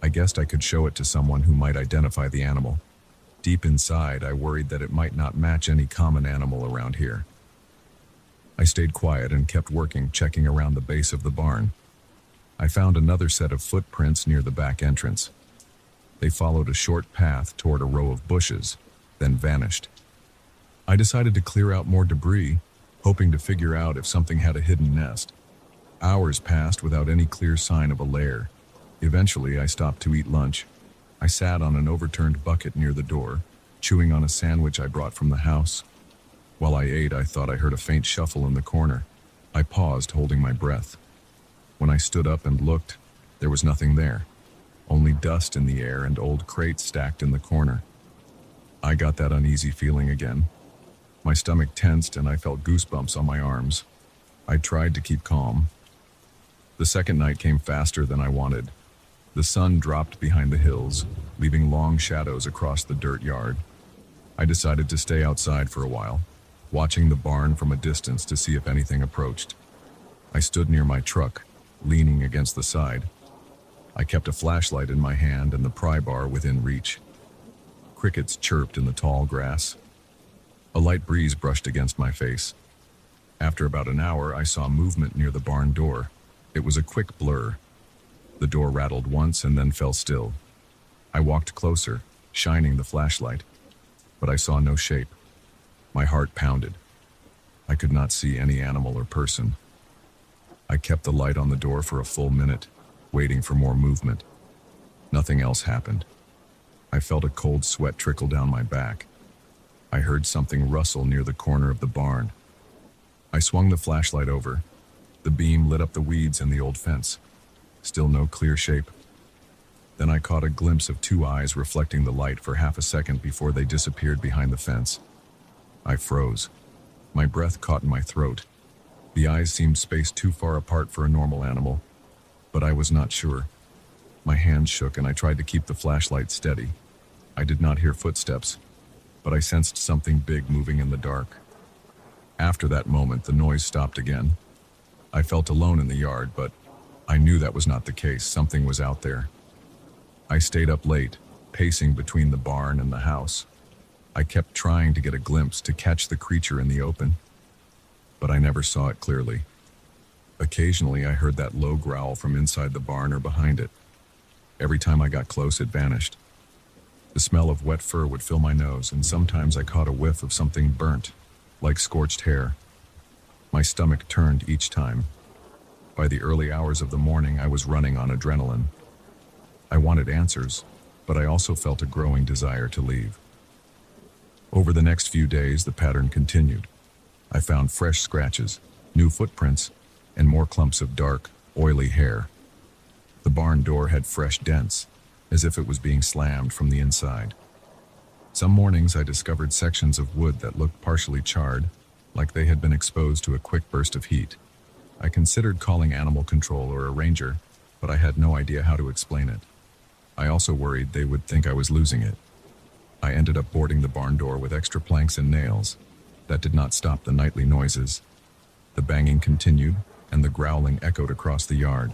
I guessed I could show it to someone who might identify the animal. Deep inside, I worried that it might not match any common animal around here. I stayed quiet and kept working, checking around the base of the barn. I found another set of footprints near the back entrance. They followed a short path toward a row of bushes, then vanished. I decided to clear out more debris, hoping to figure out if something had a hidden nest. Hours passed without any clear sign of a lair. Eventually, I stopped to eat lunch. I sat on an overturned bucket near the door, chewing on a sandwich I brought from the house. While I ate, I thought I heard a faint shuffle in the corner. I paused, holding my breath. When I stood up and looked, there was nothing there. Only dust in the air and old crates stacked in the corner. I got that uneasy feeling again. My stomach tensed and I felt goosebumps on my arms. I tried to keep calm. The second night came faster than I wanted. The sun dropped behind the hills, leaving long shadows across the dirt yard. I decided to stay outside for a while, watching the barn from a distance to see if anything approached. I stood near my truck, leaning against the side. I kept a flashlight in my hand and the pry bar within reach. Crickets chirped in the tall grass. A light breeze brushed against my face. After about an hour, I saw movement near the barn door. It was a quick blur. The door rattled once and then fell still. I walked closer, shining the flashlight, but I saw no shape. My heart pounded. I could not see any animal or person. I kept the light on the door for a full minute, waiting for more movement. Nothing else happened. I felt a cold sweat trickle down my back. I heard something rustle near the corner of the barn. I swung the flashlight over. The beam lit up the weeds and the old fence. Still no clear shape. Then I caught a glimpse of two eyes reflecting the light for half a second before they disappeared behind the fence. I froze. My breath caught in my throat. The eyes seemed spaced too far apart for a normal animal, but I was not sure. My hands shook and I tried to keep the flashlight steady. I did not hear footsteps, but I sensed something big moving in the dark. After that moment, the noise stopped again. I felt alone in the yard, but I knew that was not the case. Something was out there. I stayed up late, pacing between the barn and the house. I kept trying to get a glimpse to catch the creature in the open, but I never saw it clearly. Occasionally, I heard that low growl from inside the barn or behind it. Every time I got close, it vanished. The smell of wet fur would fill my nose, and sometimes I caught a whiff of something burnt, like scorched hair. My stomach turned each time. By the early hours of the morning, I was running on adrenaline. I wanted answers, but I also felt a growing desire to leave. Over the next few days, the pattern continued. I found fresh scratches, new footprints, and more clumps of dark, oily hair. The barn door had fresh dents, as if it was being slammed from the inside. Some mornings I discovered sections of wood that looked partially charred, like they had been exposed to a quick burst of heat. I considered calling animal control or a ranger, but I had no idea how to explain it. I also worried they would think I was losing it. I ended up boarding the barn door with extra planks and nails. That did not stop the nightly noises. The banging continued, and the growling echoed across the yard.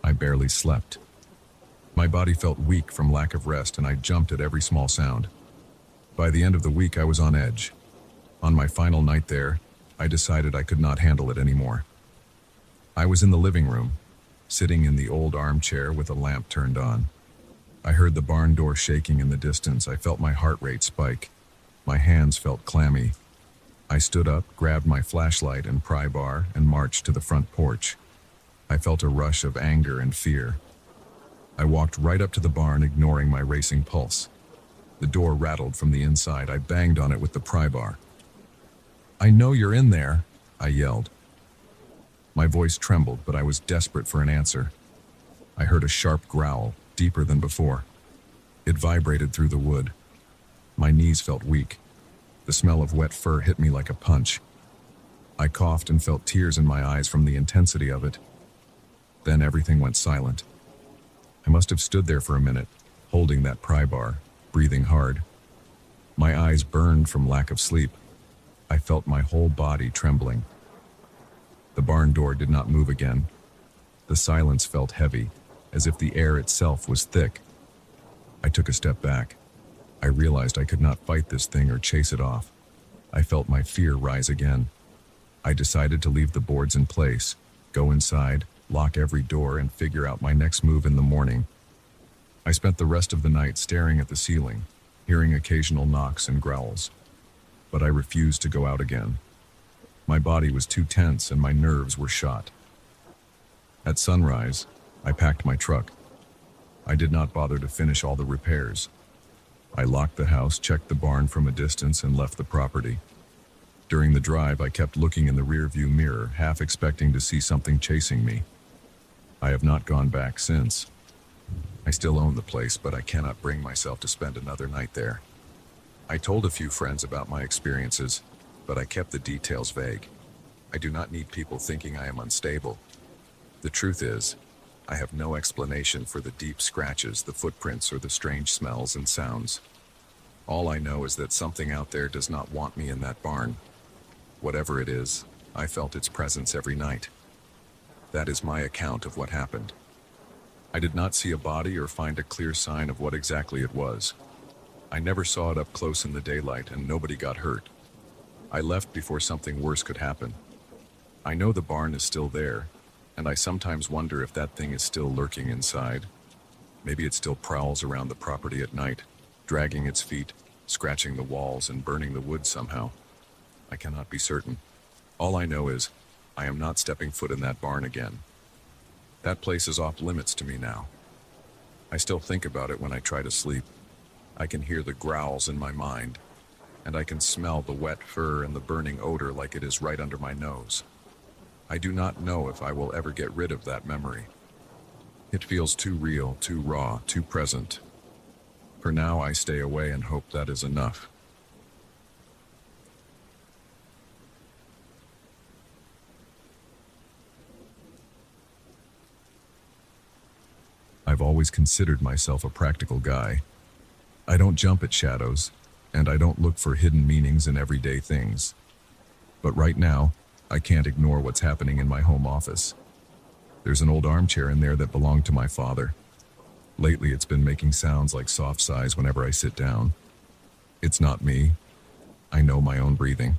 I barely slept. My body felt weak from lack of rest, and I jumped at every small sound. By the end of the week, I was on edge. On my final night there, I decided I could not handle it anymore. I was in the living room, sitting in the old armchair with a lamp turned on. I heard the barn door shaking in the distance. I felt my heart rate spike. My hands felt clammy. I stood up, grabbed my flashlight and pry bar, and marched to the front porch. I felt a rush of anger and fear. I walked right up to the barn, ignoring my racing pulse. The door rattled from the inside. I banged on it with the pry bar. "I know you're in there," I yelled. My voice trembled, but I was desperate for an answer. I heard a sharp growl, deeper than before. It vibrated through the wood. My knees felt weak. The smell of wet fur hit me like a punch. I coughed and felt tears in my eyes from the intensity of it. Then everything went silent. I must have stood there for a minute, holding that pry bar, breathing hard. My eyes burned from lack of sleep. I felt my whole body trembling. The barn door did not move again. The silence felt heavy, as if the air itself was thick. I took a step back. I realized I could not fight this thing or chase it off. I felt my fear rise again. I decided to leave the boards in place, go inside, lock every door, and figure out my next move in the morning. I spent the rest of the night staring at the ceiling, hearing occasional knocks and growls. But I refused to go out again. My body was too tense and my nerves were shot. At sunrise, I packed my truck. I did not bother to finish all the repairs. I locked the house, checked the barn from a distance, and left the property. During the drive, I kept looking in the rearview mirror, half expecting to see something chasing me. I have not gone back since. I still own the place, but I cannot bring myself to spend another night there. I told a few friends about my experiences, but I kept the details vague. I do not need people thinking I am unstable. The truth is, I have no explanation for the deep scratches, the footprints, or the strange smells and sounds. All I know is that something out there does not want me in that barn. Whatever it is, I felt its presence every night. That is my account of what happened. I did not see a body or find a clear sign of what exactly it was. I never saw it up close in the daylight, and nobody got hurt. I left before something worse could happen. I know the barn is still there, and I sometimes wonder if that thing is still lurking inside. Maybe it still prowls around the property at night, dragging its feet, scratching the walls, and burning the wood somehow. I cannot be certain. All I know is, I am not stepping foot in that barn again. That place is off limits to me now. I still think about it when I try to sleep. I can hear the growls in my mind, and I can smell the wet fur and the burning odor like it is right under my nose. I do not know if I will ever get rid of that memory. It feels too real, too raw, too present. For now, I stay away and hope that is enough. I've always considered myself a practical guy. I don't jump at shadows, and I don't look for hidden meanings in everyday things. But right now, I can't ignore what's happening in my home office. There's an old armchair in there that belonged to my father. Lately, it's been making sounds like soft sighs whenever I sit down. It's not me. I know my own breathing.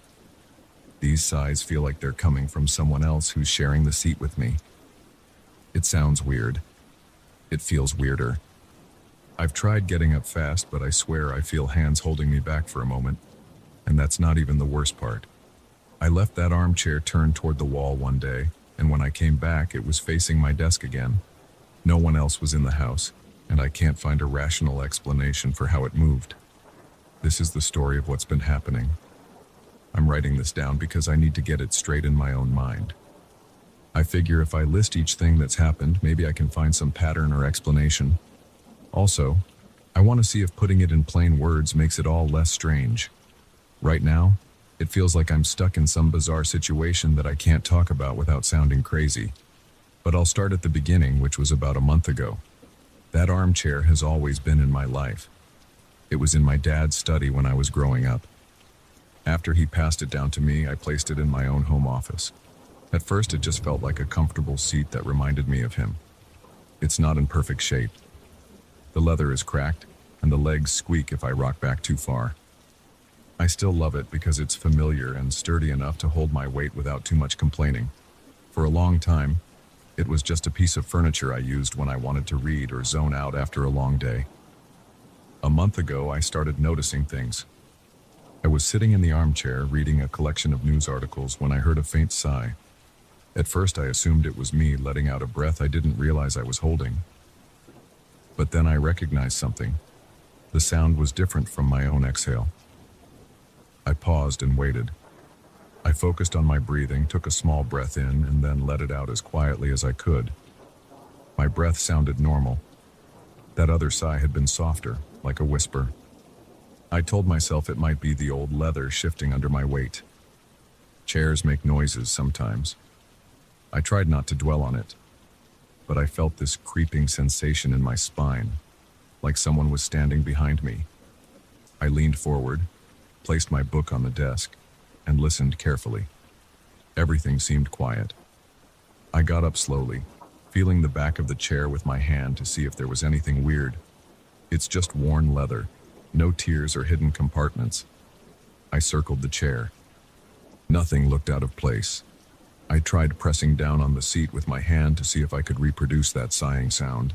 These sighs feel like they're coming from someone else who's sharing the seat with me. It sounds weird. It feels weirder. I've tried getting up fast, but I swear I feel hands holding me back for a moment. And that's not even the worst part. I left that armchair turned toward the wall one day, and when I came back, it was facing my desk again. No one else was in the house, and I can't find a rational explanation for how it moved. This is the story of what's been happening. I'm writing this down because I need to get it straight in my own mind. I figure if I list each thing that's happened, maybe I can find some pattern or explanation. Also, I want to see if putting it in plain words makes it all less strange. Right now, it feels like I'm stuck in some bizarre situation that I can't talk about without sounding crazy. But I'll start at the beginning, which was about a month ago. That armchair has always been in my life. It was in my dad's study when I was growing up. After he passed it down to me, I placed it in my own home office. At first, it just felt like a comfortable seat that reminded me of him. It's not in perfect shape. The leather is cracked, and the legs squeak if I rock back too far. I still love it because it's familiar and sturdy enough to hold my weight without too much complaining. For a long time, it was just a piece of furniture I used when I wanted to read or zone out after a long day. A month ago, I started noticing things. I was sitting in the armchair reading a collection of news articles when I heard a faint sigh. At first, I assumed it was me letting out a breath I didn't realize I was holding. But then I recognized something. The sound was different from my own exhale. I paused and waited. I focused on my breathing, took a small breath in, and then let it out as quietly as I could. My breath sounded normal. That other sigh had been softer, like a whisper. I told myself it might be the old leather shifting under my weight. Chairs make noises sometimes. I tried not to dwell on it, but I felt this creeping sensation in my spine, like someone was standing behind me. I leaned forward, placed my book on the desk, and listened carefully. Everything seemed quiet. I got up slowly, feeling the back of the chair with my hand to see if there was anything weird. It's just worn leather, no tears or hidden compartments. I circled the chair. Nothing looked out of place. I tried pressing down on the seat with my hand to see if I could reproduce that sighing sound.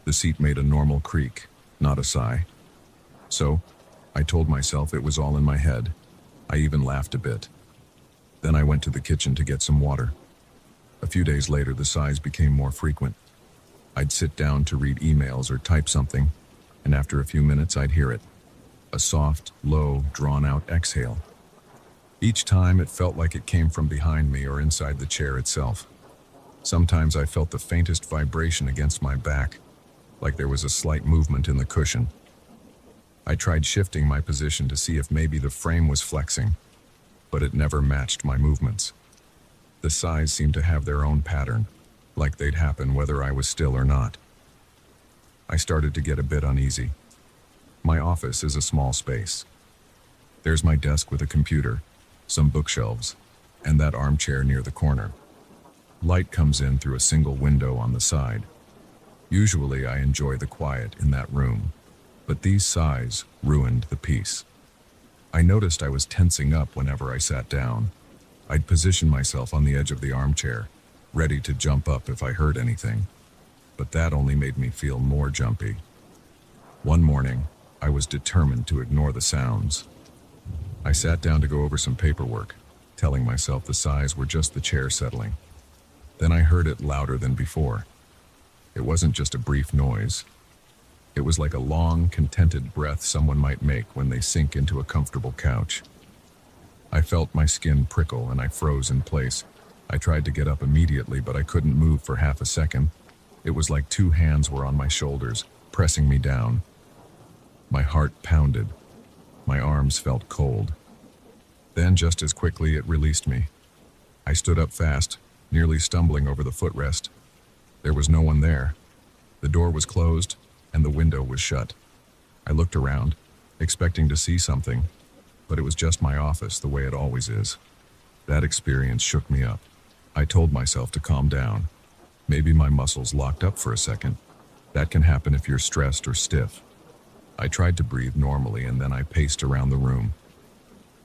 The seat made a normal creak, not a sigh. So, I told myself it was all in my head. I even laughed a bit. Then I went to the kitchen to get some water. A few days later, the sighs became more frequent. I'd sit down to read emails or type something, and after a few minutes I'd hear it. A soft, low, drawn-out exhale. Each time it felt like it came from behind me or inside the chair itself. Sometimes I felt the faintest vibration against my back, like there was a slight movement in the cushion. I tried shifting my position to see if maybe the frame was flexing, but it never matched my movements. The sighs seemed to have their own pattern, like they'd happen whether I was still or not. I started to get a bit uneasy. My office is a small space. There's my desk with a computer, some bookshelves, and that armchair near the corner. Light comes in through a single window on the side. Usually I enjoy the quiet in that room, but these sighs ruined the peace. I noticed I was tensing up whenever I sat down. I'd position myself on the edge of the armchair, ready to jump up if I heard anything. But that only made me feel more jumpy. One morning, I was determined to ignore the sounds. I sat down to go over some paperwork, telling myself the sighs were just the chair settling. Then I heard it louder than before. It wasn't just a brief noise. It was like a long, contented breath someone might make when they sink into a comfortable couch. I felt my skin prickle and I froze in place. I tried to get up immediately, but I couldn't move for half a second. It was like two hands were on my shoulders, pressing me down. My heart pounded. My arms felt cold. Then, just as quickly, it released me. I stood up fast, nearly stumbling over the footrest. There was no one there. The door was closed, and the window was shut. I looked around, expecting to see something, but it was just my office, the way it always is. That experience shook me up. I told myself to calm down. Maybe my muscles locked up for a second. That can happen if you're stressed or stiff. I tried to breathe normally, and then I paced around the room.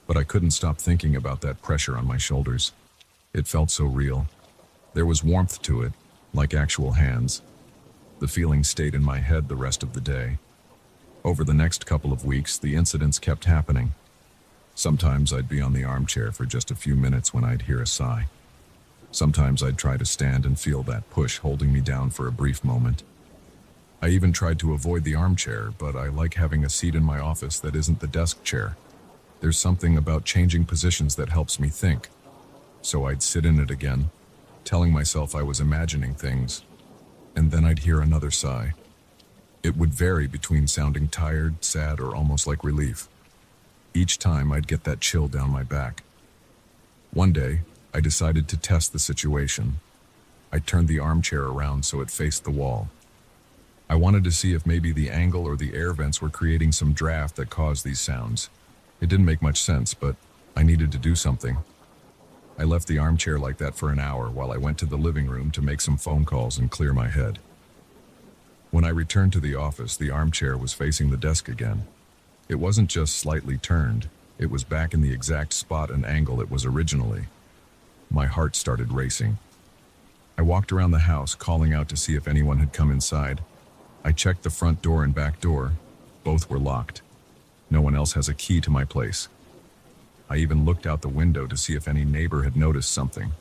But I couldn't stop thinking about that pressure on my shoulders. It felt so real. There was warmth to it, like actual hands. The feeling stayed in my head the rest of the day. Over the next couple of weeks, the incidents kept happening. Sometimes I'd be on the armchair for just a few minutes when I'd hear a sigh. Sometimes I'd try to stand and feel that push holding me down for a brief moment. I even tried to avoid the armchair, but I like having a seat in my office that isn't the desk chair. There's something about changing positions that helps me think. So I'd sit in it again, telling myself I was imagining things, and then I'd hear another sigh. It would vary between sounding tired, sad, or almost like relief. Each time I'd get that chill down my back. One day, I decided to test the situation. I turned the armchair around so it faced the wall. I wanted to see if maybe the angle or the air vents were creating some draft that caused these sounds. It didn't make much sense, but I needed to do something. I left the armchair like that for an hour while I went to the living room to make some phone calls and clear my head. When I returned to the office, the armchair was facing the desk again. It wasn't just slightly turned, it was back in the exact spot and angle it was originally. My heart started racing. I walked around the house, calling out to see if anyone had come inside. I checked the front door and back door. Both were locked. No one else has a key to my place. I even looked out the window to see if any neighbor had noticed something.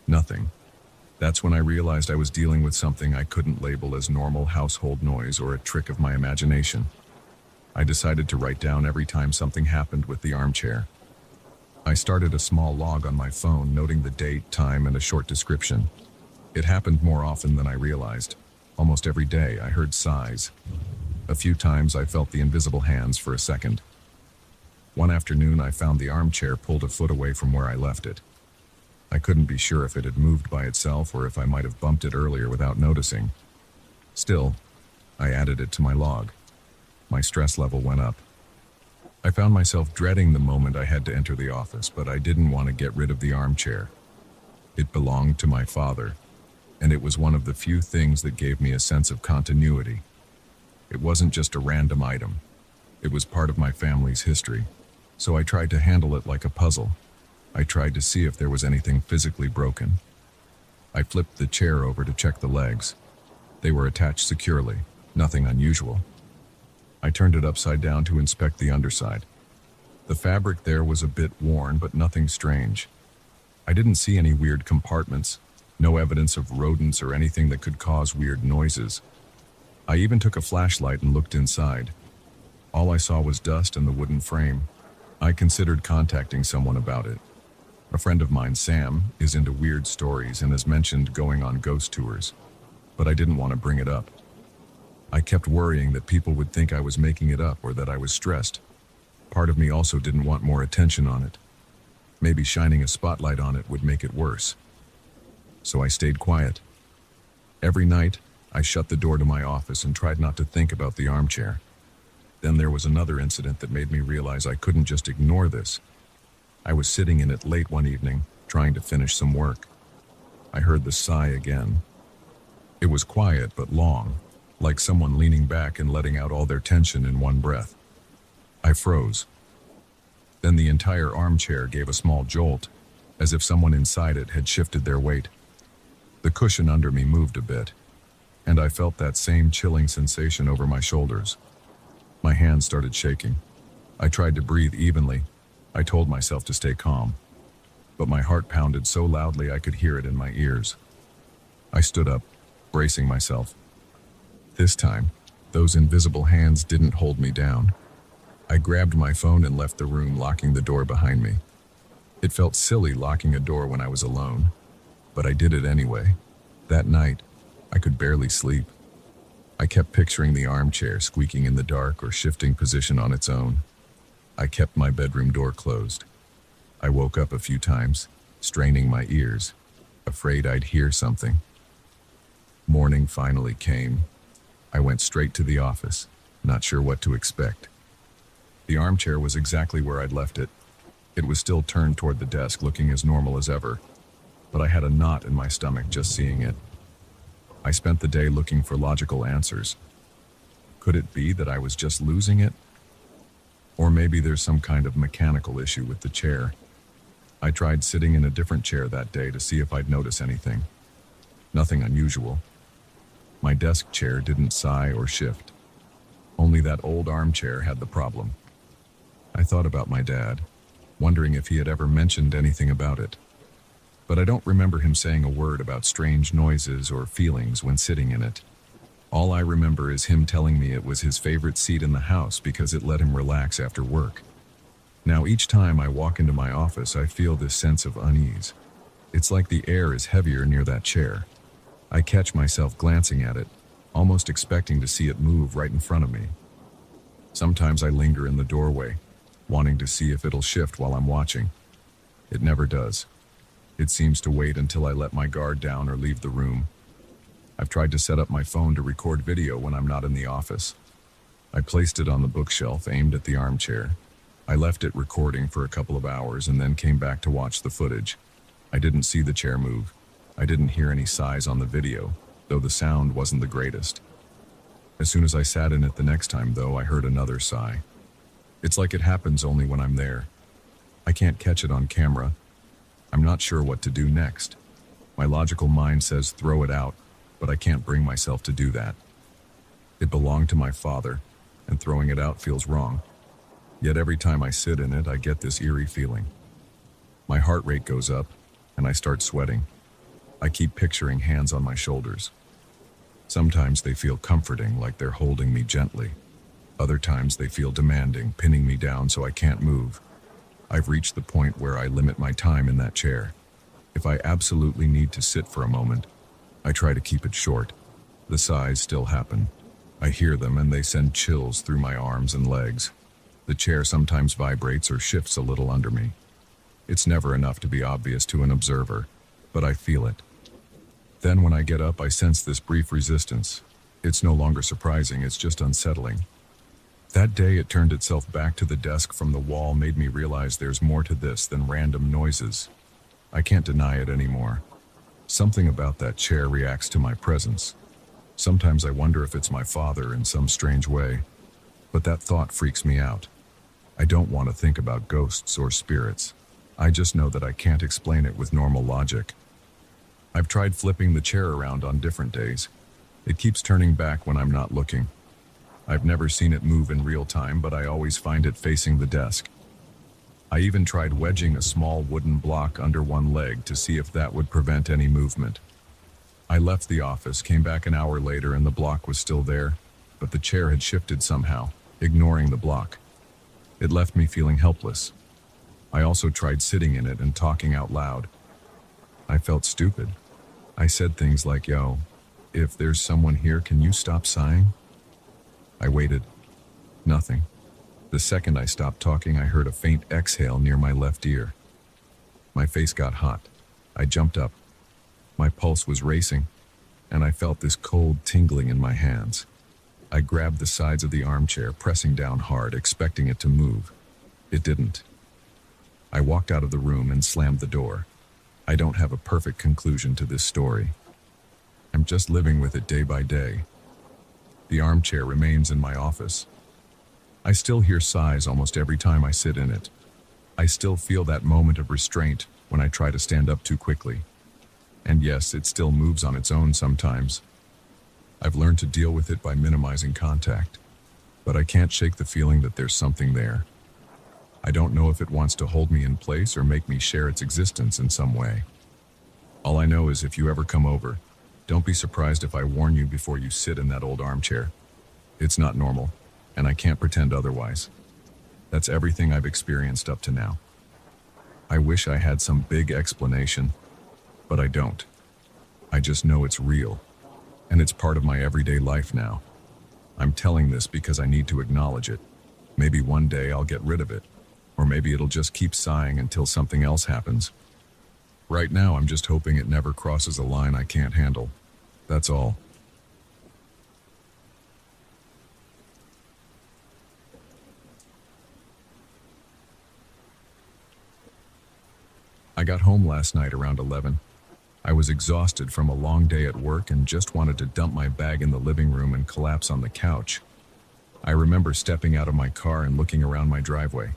Nothing. That's when I realized I was dealing with something I couldn't label as normal household noise or a trick of my imagination. I decided to write down every time something happened with the armchair. I started a small log on my phone, noting the date, time, and a short description. It happened more often than I realized. Almost every day, I heard sighs. A few times, I felt the invisible hands for a second. One afternoon, I found the armchair pulled a foot away from where I left it. I couldn't be sure if it had moved by itself or if I might have bumped it earlier without noticing. Still, I added it to my log. My stress level went up. I found myself dreading the moment I had to enter the office, but I didn't want to get rid of the armchair. It belonged to my father, and it was one of the few things that gave me a sense of continuity. It wasn't just a random item. It was part of my family's history, so I tried to handle it like a puzzle. I tried to see if there was anything physically broken. I flipped the chair over to check the legs. They were attached securely, nothing unusual. I turned it upside down to inspect the underside. The fabric there was a bit worn, but nothing strange. I didn't see any weird compartments, no evidence of rodents or anything that could cause weird noises. I even took a flashlight and looked inside. All I saw was dust and the wooden frame. I considered contacting someone about it. A friend of mine, Sam, is into weird stories and has mentioned going on ghost tours, but I didn't want to bring it up. I kept worrying that people would think I was making it up or that I was stressed. Part of me also didn't want more attention on it. Maybe shining a spotlight on it would make it worse. So I stayed quiet. Every night, I shut the door to my office and tried not to think about the armchair. Then there was another incident that made me realize I couldn't just ignore this. I was sitting in it late one evening, trying to finish some work. I heard the sigh again. It was quiet but long, like someone leaning back and letting out all their tension in one breath. I froze. Then the entire armchair gave a small jolt, as if someone inside it had shifted their weight. The cushion under me moved a bit, and I felt that same chilling sensation over my shoulders. My hands started shaking. I tried to breathe evenly. I told myself to stay calm, but my heart pounded so loudly I could hear it in my ears. I stood up, bracing myself. This time, those invisible hands didn't hold me down. I grabbed my phone and left the room, locking the door behind me. It felt silly locking a door when I was alone, but I did it anyway. That night, I could barely sleep. I kept picturing the armchair squeaking in the dark or shifting position on its own. I kept my bedroom door closed. I woke up a few times, straining my ears, afraid I'd hear something. Morning finally came. I went straight to the office, not sure what to expect. The armchair was exactly where I'd left it. It was still turned toward the desk, looking as normal as ever, but I had a knot in my stomach just seeing it. I spent the day looking for logical answers. Could it be that I was just losing it? Or maybe there's some kind of mechanical issue with the chair. I tried sitting in a different chair that day to see if I'd notice anything. Nothing unusual. My desk chair didn't sigh or shift. Only that old armchair had the problem. I thought about my dad, wondering if he had ever mentioned anything about it. But I don't remember him saying a word about strange noises or feelings when sitting in it. All I remember is him telling me it was his favorite seat in the house because it let him relax after work. Now each time I walk into my office, I feel this sense of unease. It's like the air is heavier near that chair. I catch myself glancing at it, almost expecting to see it move right in front of me. Sometimes I linger in the doorway, wanting to see if it'll shift while I'm watching. It never does. It seems to wait until I let my guard down or leave the room. I've tried to set up my phone to record video when I'm not in the office. I placed it on the bookshelf aimed at the armchair. I left it recording for a couple of hours and then came back to watch the footage. I didn't see the chair move. I didn't hear any sighs on the video, though the sound wasn't the greatest. As soon as I sat in it the next time, though, I heard another sigh. It's like it happens only when I'm there. I can't catch it on camera. I'm not sure what to do next. My logical mind says throw it out, but I can't bring myself to do that. It belonged to my father, and throwing it out feels wrong. Yet every time I sit in it, I get this eerie feeling. My heart rate goes up, and I start sweating. I keep picturing hands on my shoulders. Sometimes they feel comforting, like they're holding me gently. Other times they feel demanding, pinning me down so I can't move. I've reached the point where I limit my time in that chair. If I absolutely need to sit for a moment, I try to keep it short. The sighs still happen. I hear them and they send chills through my arms and legs. The chair sometimes vibrates or shifts a little under me. It's never enough to be obvious to an observer, but I feel it. Then when I get up, I sense this brief resistance. It's no longer surprising, it's just unsettling. That day it turned itself back to the desk from the wall, made me realize there's more to this than random noises. I can't deny it anymore. Something about that chair reacts to my presence. Sometimes I wonder if it's my father in some strange way, but that thought freaks me out. I don't want to think about ghosts or spirits. I just know that I can't explain it with normal logic. I've tried flipping the chair around on different days. It keeps turning back when I'm not looking. I've never seen it move in real time, but I always find it facing the desk. I even tried wedging a small wooden block under one leg to see if that would prevent any movement. I left the office, came back an hour later, and the block was still there, but the chair had shifted somehow, ignoring the block. It left me feeling helpless. I also tried sitting in it and talking out loud. I felt stupid. I said things like, "Yo, if there's someone here, can you stop sighing?" I waited. Nothing. The second I stopped talking, I heard a faint exhale near my left ear. My face got hot. I jumped up. My pulse was racing, and I felt this cold tingling in my hands. I grabbed the sides of the armchair, pressing down hard, expecting it to move. It didn't. I walked out of the room and slammed the door. I don't have a perfect conclusion to this story. I'm just living with it day by day. The armchair remains in my office. I still hear sighs almost every time I sit in it. I still feel that moment of restraint when I try to stand up too quickly. And yes, it still moves on its own sometimes. I've learned to deal with it by minimizing contact, but I can't shake the feeling that there's something there. I don't know if it wants to hold me in place or make me share its existence in some way. All I know is if you ever come over, don't be surprised if I warn you before you sit in that old armchair. It's not normal, and I can't pretend otherwise. That's everything I've experienced up to now. I wish I had some big explanation, but I don't. I just know it's real. and it's part of my everyday life now. I'm telling this because I need to acknowledge it. Maybe one day I'll get rid of it, or maybe it'll just keep sighing until something else happens. Right now, I'm just hoping it never crosses a line I can't handle. That's all. I got home last night around 11. I was exhausted from a long day at work and just wanted to dump my bag in the living room and collapse on the couch. I remember stepping out of my car and looking around my driveway.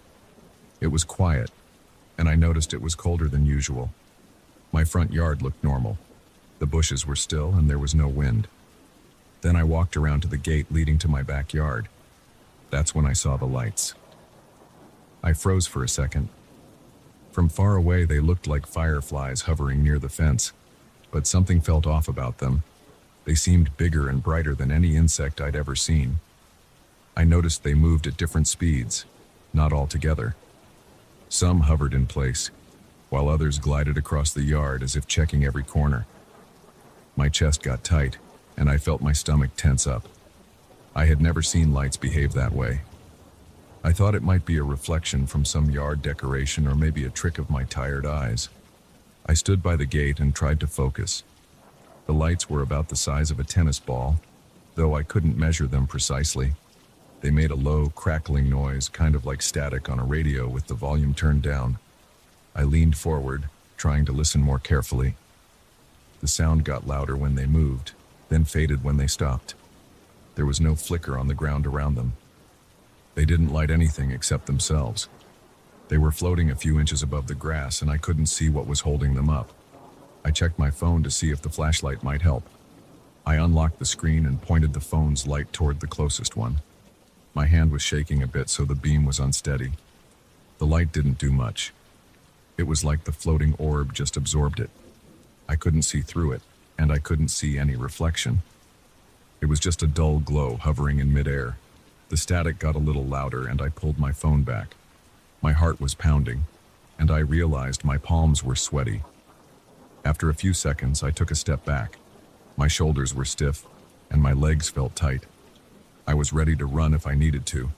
It was quiet, and I noticed it was colder than usual. My front yard looked normal. The bushes were still and there was no wind. Then I walked around to the gate leading to my backyard. That's when I saw the lights. I froze for a second. From far away, they looked like fireflies hovering near the fence, but something felt off about them. They seemed bigger and brighter than any insect I'd ever seen. I noticed they moved at different speeds, not all together. Some hovered in place, while others glided across the yard as if checking every corner. My chest got tight, and I felt my stomach tense up. I had never seen lights behave that way. I thought it might be a reflection from some yard decoration or maybe a trick of my tired eyes. I stood by the gate and tried to focus. The lights were about the size of a tennis ball, though I couldn't measure them precisely. They made a low, crackling noise, kind of like static on a radio with the volume turned down. I leaned forward, trying to listen more carefully. The sound got louder when they moved, then faded when they stopped. There was no flicker on the ground around them. They didn't light anything except themselves. They were floating a few inches above the grass, and I couldn't see what was holding them up. I checked my phone to see if the flashlight might help. I unlocked the screen and pointed the phone's light toward the closest one. My hand was shaking a bit, so the beam was unsteady. The light didn't do much. It was like the floating orb just absorbed it. I couldn't see through it, and I couldn't see any reflection. It was just a dull glow hovering in midair. The static got a little louder, and I pulled my phone back. My heart was pounding, and I realized my palms were sweaty. After a few seconds, I took a step back. My shoulders were stiff, and my legs felt tight. I was ready to run if I needed to,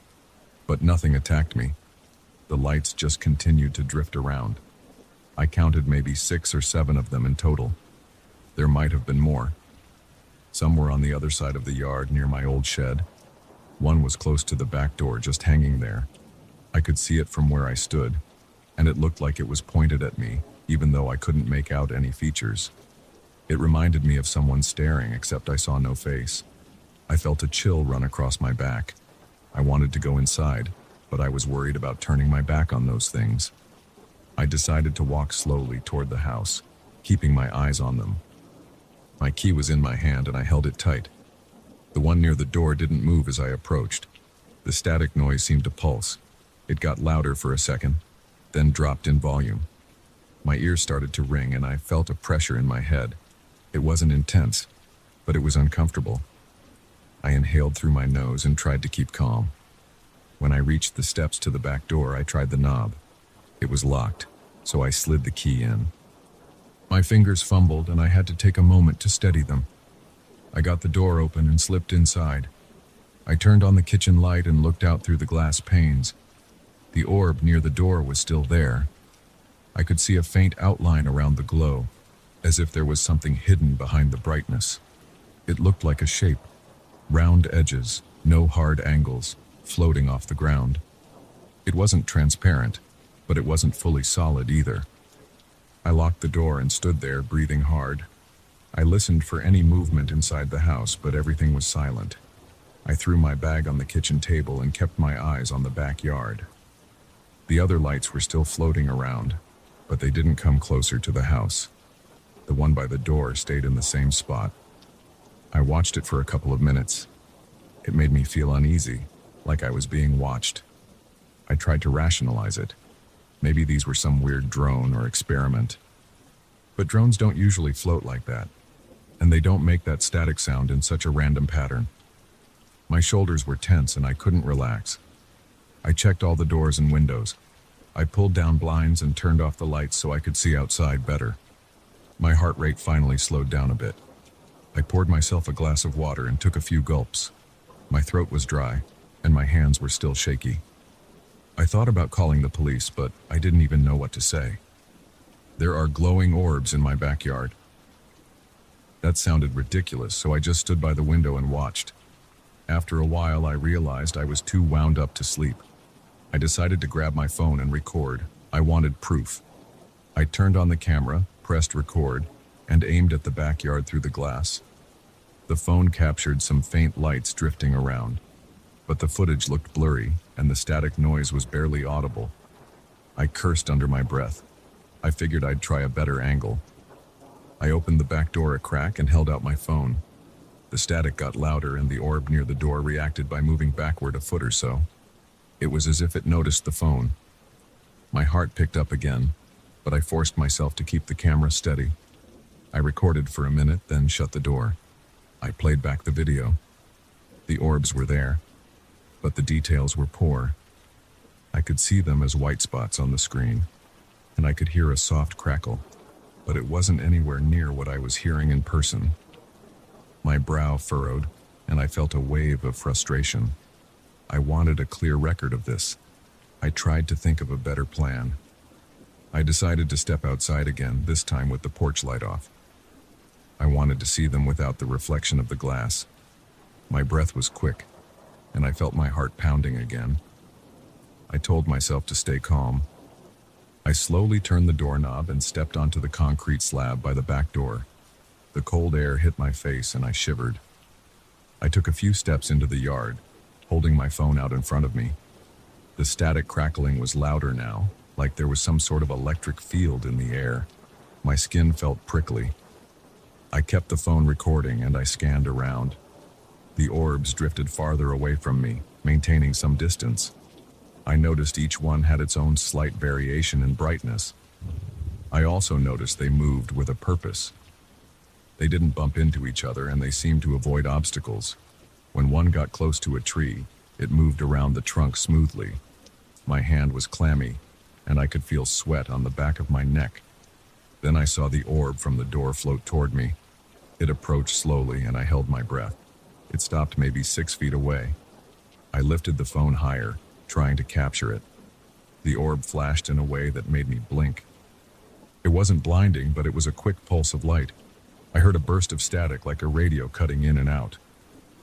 but nothing attacked me. The lights just continued to drift around. I counted maybe 6 or 7 of them in total. There might have been more. Some were on the other side of the yard near my old shed. One was close to the back door, just hanging there. I could see it from where I stood, and it looked like it was pointed at me, even though I couldn't make out any features. It reminded me of someone staring, except I saw no face. I felt a chill run across my back. I wanted to go inside, but I was worried about turning my back on those things. I decided to walk slowly toward the house, keeping my eyes on them. My key was in my hand, and I held it tight. The one near the door didn't move as I approached. The static noise seemed to pulse. It got louder for a second, then dropped in volume. My ears started to ring, and I felt a pressure in my head. It wasn't intense, but it was uncomfortable. I inhaled through my nose and tried to keep calm. When I reached the steps to the back door, I tried the knob. It was locked, so I slid the key in. My fingers fumbled, and I had to take a moment to steady them. I got the door open and slipped inside. I turned on the kitchen light and looked out through the glass panes. The orb near the door was still there. I could see a faint outline around the glow, as if there was something hidden behind the brightness. It looked like a shape, round edges, no hard angles, floating off the ground. It wasn't transparent, but it wasn't fully solid either. I locked the door and stood there, breathing hard. I listened for any movement inside the house, but everything was silent. I threw my bag on the kitchen table and kept my eyes on the backyard. The other lights were still floating around, but they didn't come closer to the house. The one by the door stayed in the same spot. I watched it for a couple of minutes. It made me feel uneasy, like I was being watched. I tried to rationalize it. Maybe these were some weird drone or experiment. But drones don't usually float like that, and they don't make that static sound in such a random pattern. My shoulders were tense and I couldn't relax. I checked all the doors and windows. I pulled down blinds and turned off the lights so I could see outside better. My heart rate finally slowed down a bit. I poured myself a glass of water and took a few gulps. My throat was dry, and my hands were still shaky. I thought about calling the police, but I didn't even know what to say. There are glowing orbs in my backyard. That sounded ridiculous, so I just stood by the window and watched. After a while, I realized I was too wound up to sleep. I decided to grab my phone and record. I wanted proof. I turned on the camera, pressed record, and aimed at the backyard through the glass. The phone captured some faint lights drifting around, but the footage looked blurry and the static noise was barely audible. I cursed under my breath. I figured I'd try a better angle. I opened the back door a crack and held out my phone. The static got louder and the orb near the door reacted by moving backward a foot or so. It was as if it noticed the phone. My heart picked up again, but I forced myself to keep the camera steady. I recorded for a minute, then shut the door. I played back the video. The orbs were there, but the details were poor. I could see them as white spots on the screen, and I could hear a soft crackle, but it wasn't anywhere near what I was hearing in person. My brow furrowed, and I felt a wave of frustration. I wanted a clear record of this. I tried to think of a better plan. I decided to step outside again, this time with the porch light off. I wanted to see them without the reflection of the glass. My breath was quick, and I felt my heart pounding again. I told myself to stay calm. I slowly turned the doorknob and stepped onto the concrete slab by the back door. The cold air hit my face and I shivered. I took a few steps into the yard, holding my phone out in front of me. The static crackling was louder now, like there was some sort of electric field in the air. My skin felt prickly. I kept the phone recording and I scanned around. The orbs drifted farther away from me, maintaining some distance. I noticed each one had its own slight variation in brightness. I also noticed they moved with a purpose. They didn't bump into each other and they seemed to avoid obstacles. When one got close to a tree, it moved around the trunk smoothly. My hand was clammy, and I could feel sweat on the back of my neck. Then I saw the orb from the door float toward me. It approached slowly and I held my breath. It stopped maybe 6 feet away. I lifted the phone higher, trying to capture it. The orb flashed in a way that made me blink. It wasn't blinding, but it was a quick pulse of light. I heard a burst of static like a radio cutting in and out.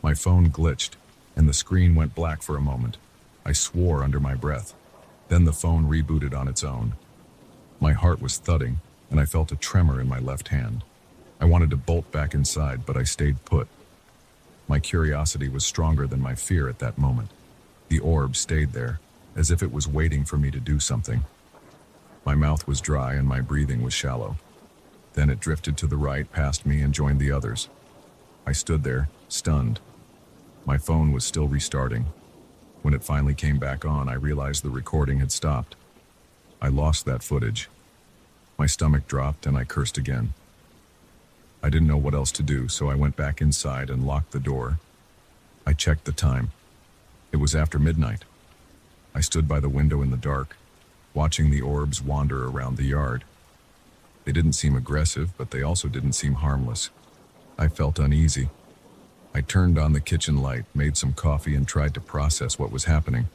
My phone glitched, and the screen went black for a moment. I swore under my breath. Then the phone rebooted on its own. My heart was thudding, and I felt a tremor in my left hand. I wanted to bolt back inside, but I stayed put. My curiosity was stronger than my fear at that moment. The orb stayed there, as if it was waiting for me to do something. My mouth was dry and my breathing was shallow. Then it drifted to the right past me and joined the others. I stood there, stunned. My phone was still restarting. When it finally came back on, I realized the recording had stopped. I lost that footage. My stomach dropped and I cursed again. I didn't know what else to do, so I went back inside and locked the door. I checked the time. It was after midnight. I stood by the window in the dark, watching the orbs wander around the yard. They didn't seem aggressive, but they also didn't seem harmless. I felt uneasy. I turned on the kitchen light, made some coffee, and tried to process what was happening.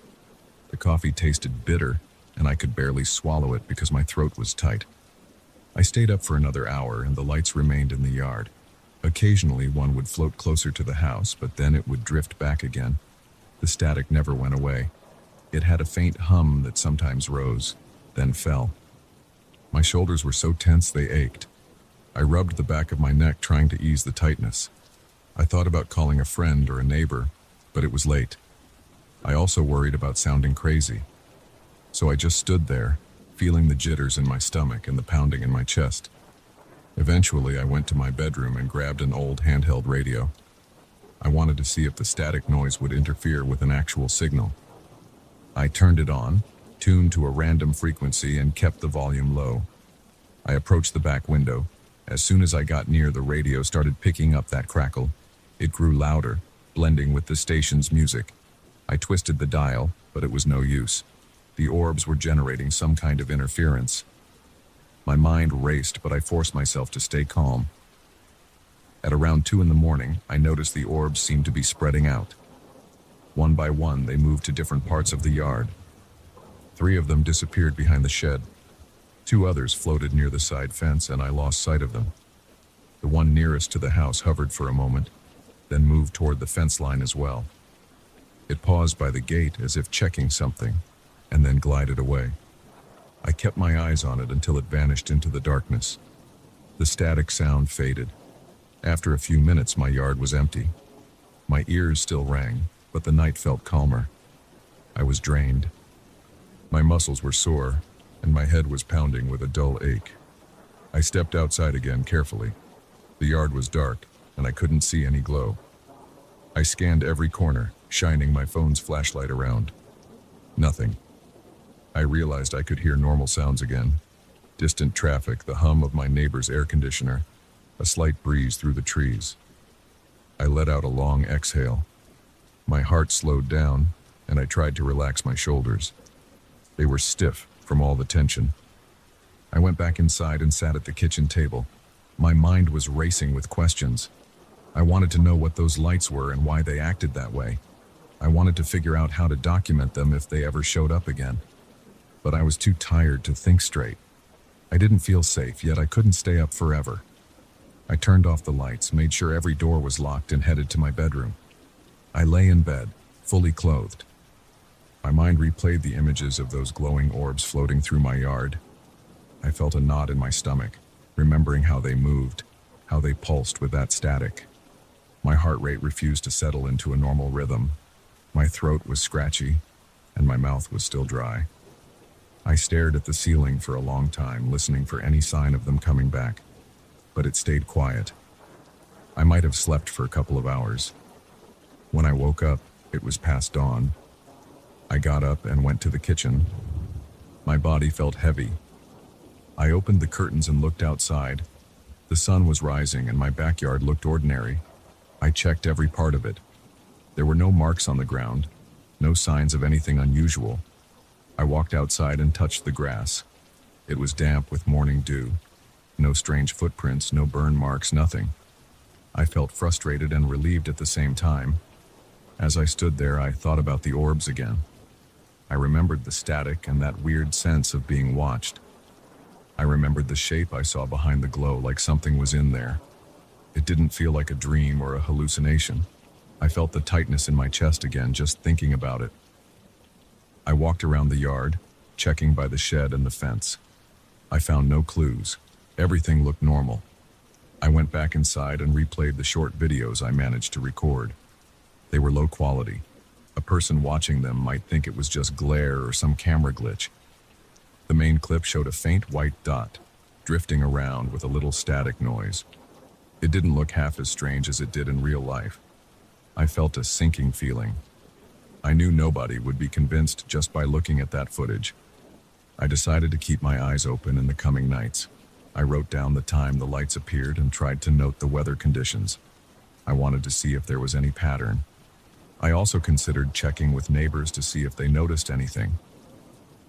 The coffee tasted bitter, and I could barely swallow it because my throat was tight. I stayed up for another hour, and the lights remained in the yard. Occasionally, one would float closer to the house, but then it would drift back again. The static never went away. It had a faint hum that sometimes rose, then fell. My shoulders were so tense they ached. I rubbed the back of my neck, trying to ease the tightness. I thought about calling a friend or a neighbor, but it was late. I also worried about sounding crazy. So I just stood there, feeling the jitters in my stomach and the pounding in my chest. Eventually, I went to my bedroom and grabbed an old handheld radio. I wanted to see if the static noise would interfere with an actual signal. I turned it on, tuned to a random frequency, and kept the volume low. I approached the back window. As soon as I got near, the radio started picking up that crackle. It grew louder, blending with the station's music. I twisted the dial, but it was no use. The orbs were generating some kind of interference. My mind raced, but I forced myself to stay calm. At around 2 in the morning, I noticed the orbs seemed to be spreading out. One by one, they moved to different parts of the yard. 3 of them disappeared behind the shed. 2 others floated near the side fence, and I lost sight of them. The one nearest to the house hovered for a moment, then moved toward the fence line as well. It paused by the gate as if checking something, and then glided away. I kept my eyes on it until it vanished into the darkness. The static sound faded. After a few minutes, my yard was empty. My ears still rang, but the night felt calmer. I was drained. My muscles were sore, and my head was pounding with a dull ache. I stepped outside again carefully. The yard was dark, and I couldn't see any glow. I scanned every corner, shining my phone's flashlight around. Nothing. I realized I could hear normal sounds again. Distant traffic, the hum of my neighbor's air conditioner, a slight breeze through the trees. I let out a long exhale. My heart slowed down, and I tried to relax my shoulders. They were stiff from all the tension. I went back inside and sat at the kitchen table. My mind was racing with questions. I wanted to know what those lights were and why they acted that way. I wanted to figure out how to document them if they ever showed up again. But I was too tired to think straight. I didn't feel safe, yet I couldn't stay up forever. I turned off the lights, made sure every door was locked, and headed to my bedroom. I lay in bed, fully clothed. My mind replayed the images of those glowing orbs floating through my yard. I felt a knot in my stomach, remembering how they moved, how they pulsed with that static. My heart rate refused to settle into a normal rhythm. My throat was scratchy, and my mouth was still dry. I stared at the ceiling for a long time, listening for any sign of them coming back, but it stayed quiet. I might have slept for a couple of hours. When I woke up, it was past dawn. I got up and went to the kitchen. My body felt heavy. I opened the curtains and looked outside. The sun was rising and my backyard looked ordinary. I checked every part of it. There were no marks on the ground, no signs of anything unusual. I walked outside and touched the grass. It was damp with morning dew. No strange footprints, no burn marks, nothing. I felt frustrated and relieved at the same time. As I stood there, I thought about the orbs again. I remembered the static and that weird sense of being watched. I remembered the shape I saw behind the glow, like something was in there. It didn't feel like a dream or a hallucination. I felt the tightness in my chest again, just thinking about it. I walked around the yard, checking by the shed and the fence. I found no clues. Everything looked normal. I went back inside and replayed the short videos I managed to record. They were low quality. A person watching them might think it was just glare or some camera glitch. The main clip showed a faint white dot, drifting around with a little static noise. It didn't look half as strange as it did in real life. I felt a sinking feeling. I knew nobody would be convinced just by looking at that footage. I decided to keep my eyes open in the coming nights. I wrote down the time the lights appeared and tried to note the weather conditions. I wanted to see if there was any pattern. I also considered checking with neighbors to see if they noticed anything.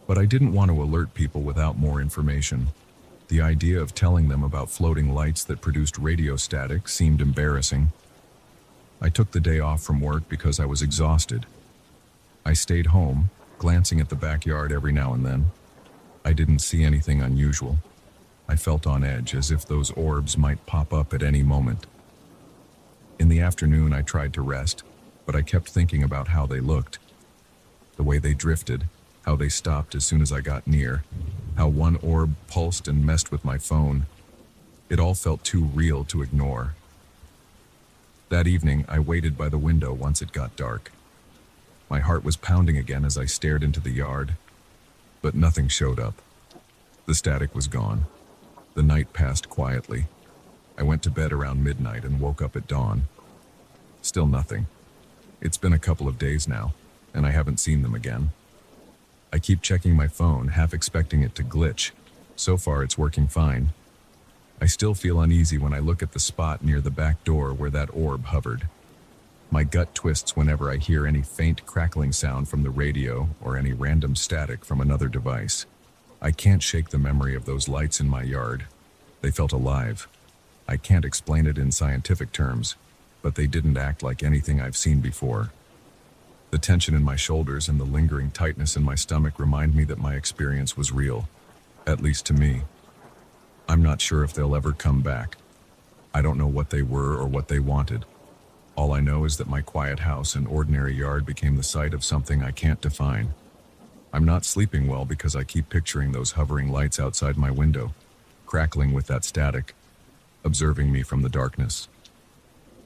But I didn't want to alert people without more information. The idea of telling them about floating lights that produced radio static seemed embarrassing. I took the day off from work because I was exhausted. I stayed home, glancing at the backyard every now and then. I didn't see anything unusual. I felt on edge, as if those orbs might pop up at any moment. In the afternoon, I tried to rest, but I kept thinking about how they looked. The way they drifted, how they stopped as soon as I got near, how one orb pulsed and messed with my phone. It all felt too real to ignore. That evening, I waited by the window once it got dark. My heart was pounding again as I stared into the yard, but nothing showed up. The static was gone. The night passed quietly. I went to bed around midnight and woke up at dawn. Still nothing. It's been a couple of days now, and I haven't seen them again. I keep checking my phone, half expecting it to glitch. So far, it's working fine. I still feel uneasy when I look at the spot near the back door where that orb hovered. My gut twists whenever I hear any faint crackling sound from the radio or any random static from another device. I can't shake the memory of those lights in my yard. They felt alive. I can't explain it in scientific terms, but they didn't act like anything I've seen before. The tension in my shoulders and the lingering tightness in my stomach remind me that my experience was real, at least to me. I'm not sure if they'll ever come back. I don't know what they were or what they wanted. All I know is that my quiet house and ordinary yard became the site of something I can't define. I'm not sleeping well because I keep picturing those hovering lights outside my window, crackling with that static, observing me from the darkness.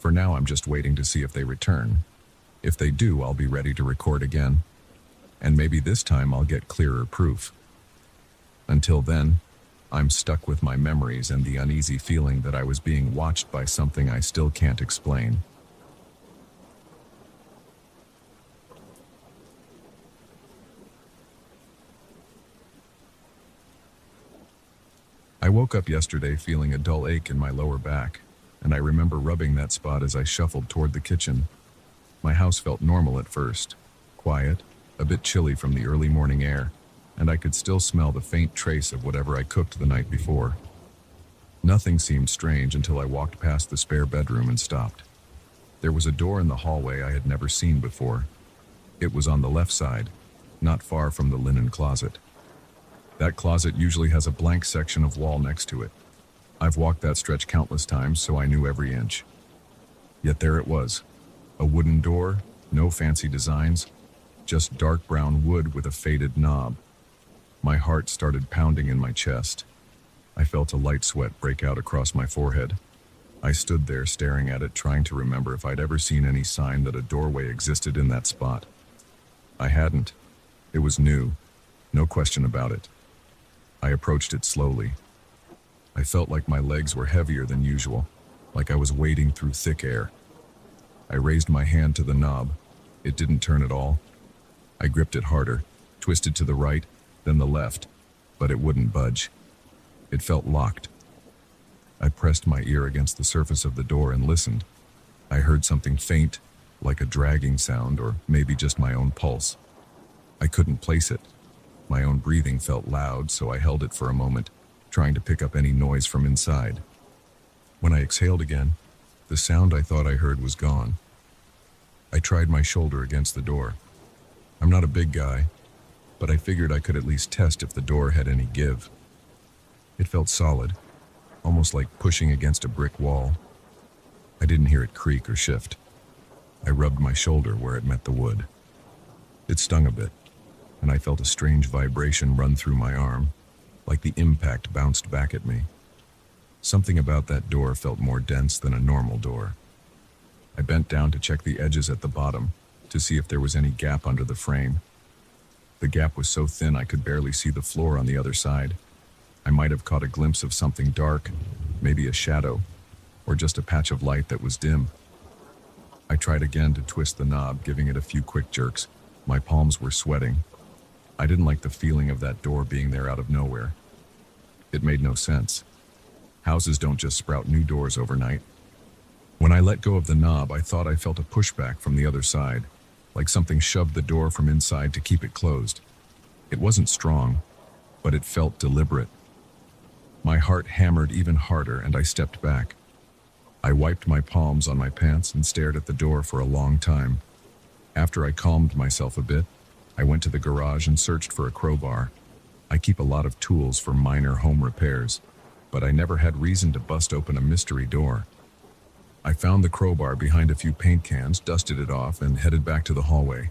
For now, I'm just waiting to see if they return. If they do, I'll be ready to record again. And maybe this time I'll get clearer proof. Until then, I'm stuck with my memories and the uneasy feeling that I was being watched by something I still can't explain. I woke up yesterday feeling a dull ache in my lower back, and I remember rubbing that spot as I shuffled toward the kitchen. My house felt normal at first, quiet, a bit chilly from the early morning air, and I could still smell the faint trace of whatever I cooked the night before. Nothing seemed strange until I walked past the spare bedroom and stopped. There was a door in the hallway I had never seen before. It was on the left side, not far from the linen closet. That closet usually has a blank section of wall next to it. I've walked that stretch countless times, so I knew every inch. Yet there it was, a wooden door, no fancy designs, just dark brown wood with a faded knob. My heart started pounding in my chest. I felt a light sweat break out across my forehead. I stood there staring at it, trying to remember if I'd ever seen any sign that a doorway existed in that spot. I hadn't. It was new, no question about it. I approached it slowly. I felt like my legs were heavier than usual, like I was wading through thick air. I raised my hand to the knob. It didn't turn at all. I gripped it harder, twisted to the right, then the left, but it wouldn't budge. It felt locked. I pressed my ear against the surface of the door and listened. I heard something faint, like a dragging sound or maybe just my own pulse. I couldn't place it. My own breathing felt loud, so I held it for a moment, trying to pick up any noise from inside. When I exhaled again, the sound I thought I heard was gone. I tried my shoulder against the door. I'm not a big guy, but I figured I could at least test if the door had any give. It felt solid, almost like pushing against a brick wall. I didn't hear it creak or shift. I rubbed my shoulder where it met the wood. It stung a bit, and I felt a strange vibration run through my arm, like the impact bounced back at me. Something about that door felt more dense than a normal door. I bent down to check the edges at the bottom, to see if there was any gap under the frame. The gap was so thin I could barely see the floor on the other side. I might have caught a glimpse of something dark, maybe a shadow, or just a patch of light that was dim. I tried again to twist the knob, giving it a few quick jerks. My palms were sweating. I didn't like the feeling of that door being there out of nowhere. It made no sense. Houses don't just sprout new doors overnight. When I let go of the knob, I thought I felt a pushback from the other side, like something shoved the door from inside to keep it closed. It wasn't strong, but it felt deliberate. My heart hammered even harder, and I stepped back. I wiped my palms on my pants and stared at the door for a long time. After I calmed myself a bit, I went to the garage and searched for a crowbar. I keep a lot of tools for minor home repairs, but I never had reason to bust open a mystery door. I found the crowbar behind a few paint cans, dusted it off, and headed back to the hallway.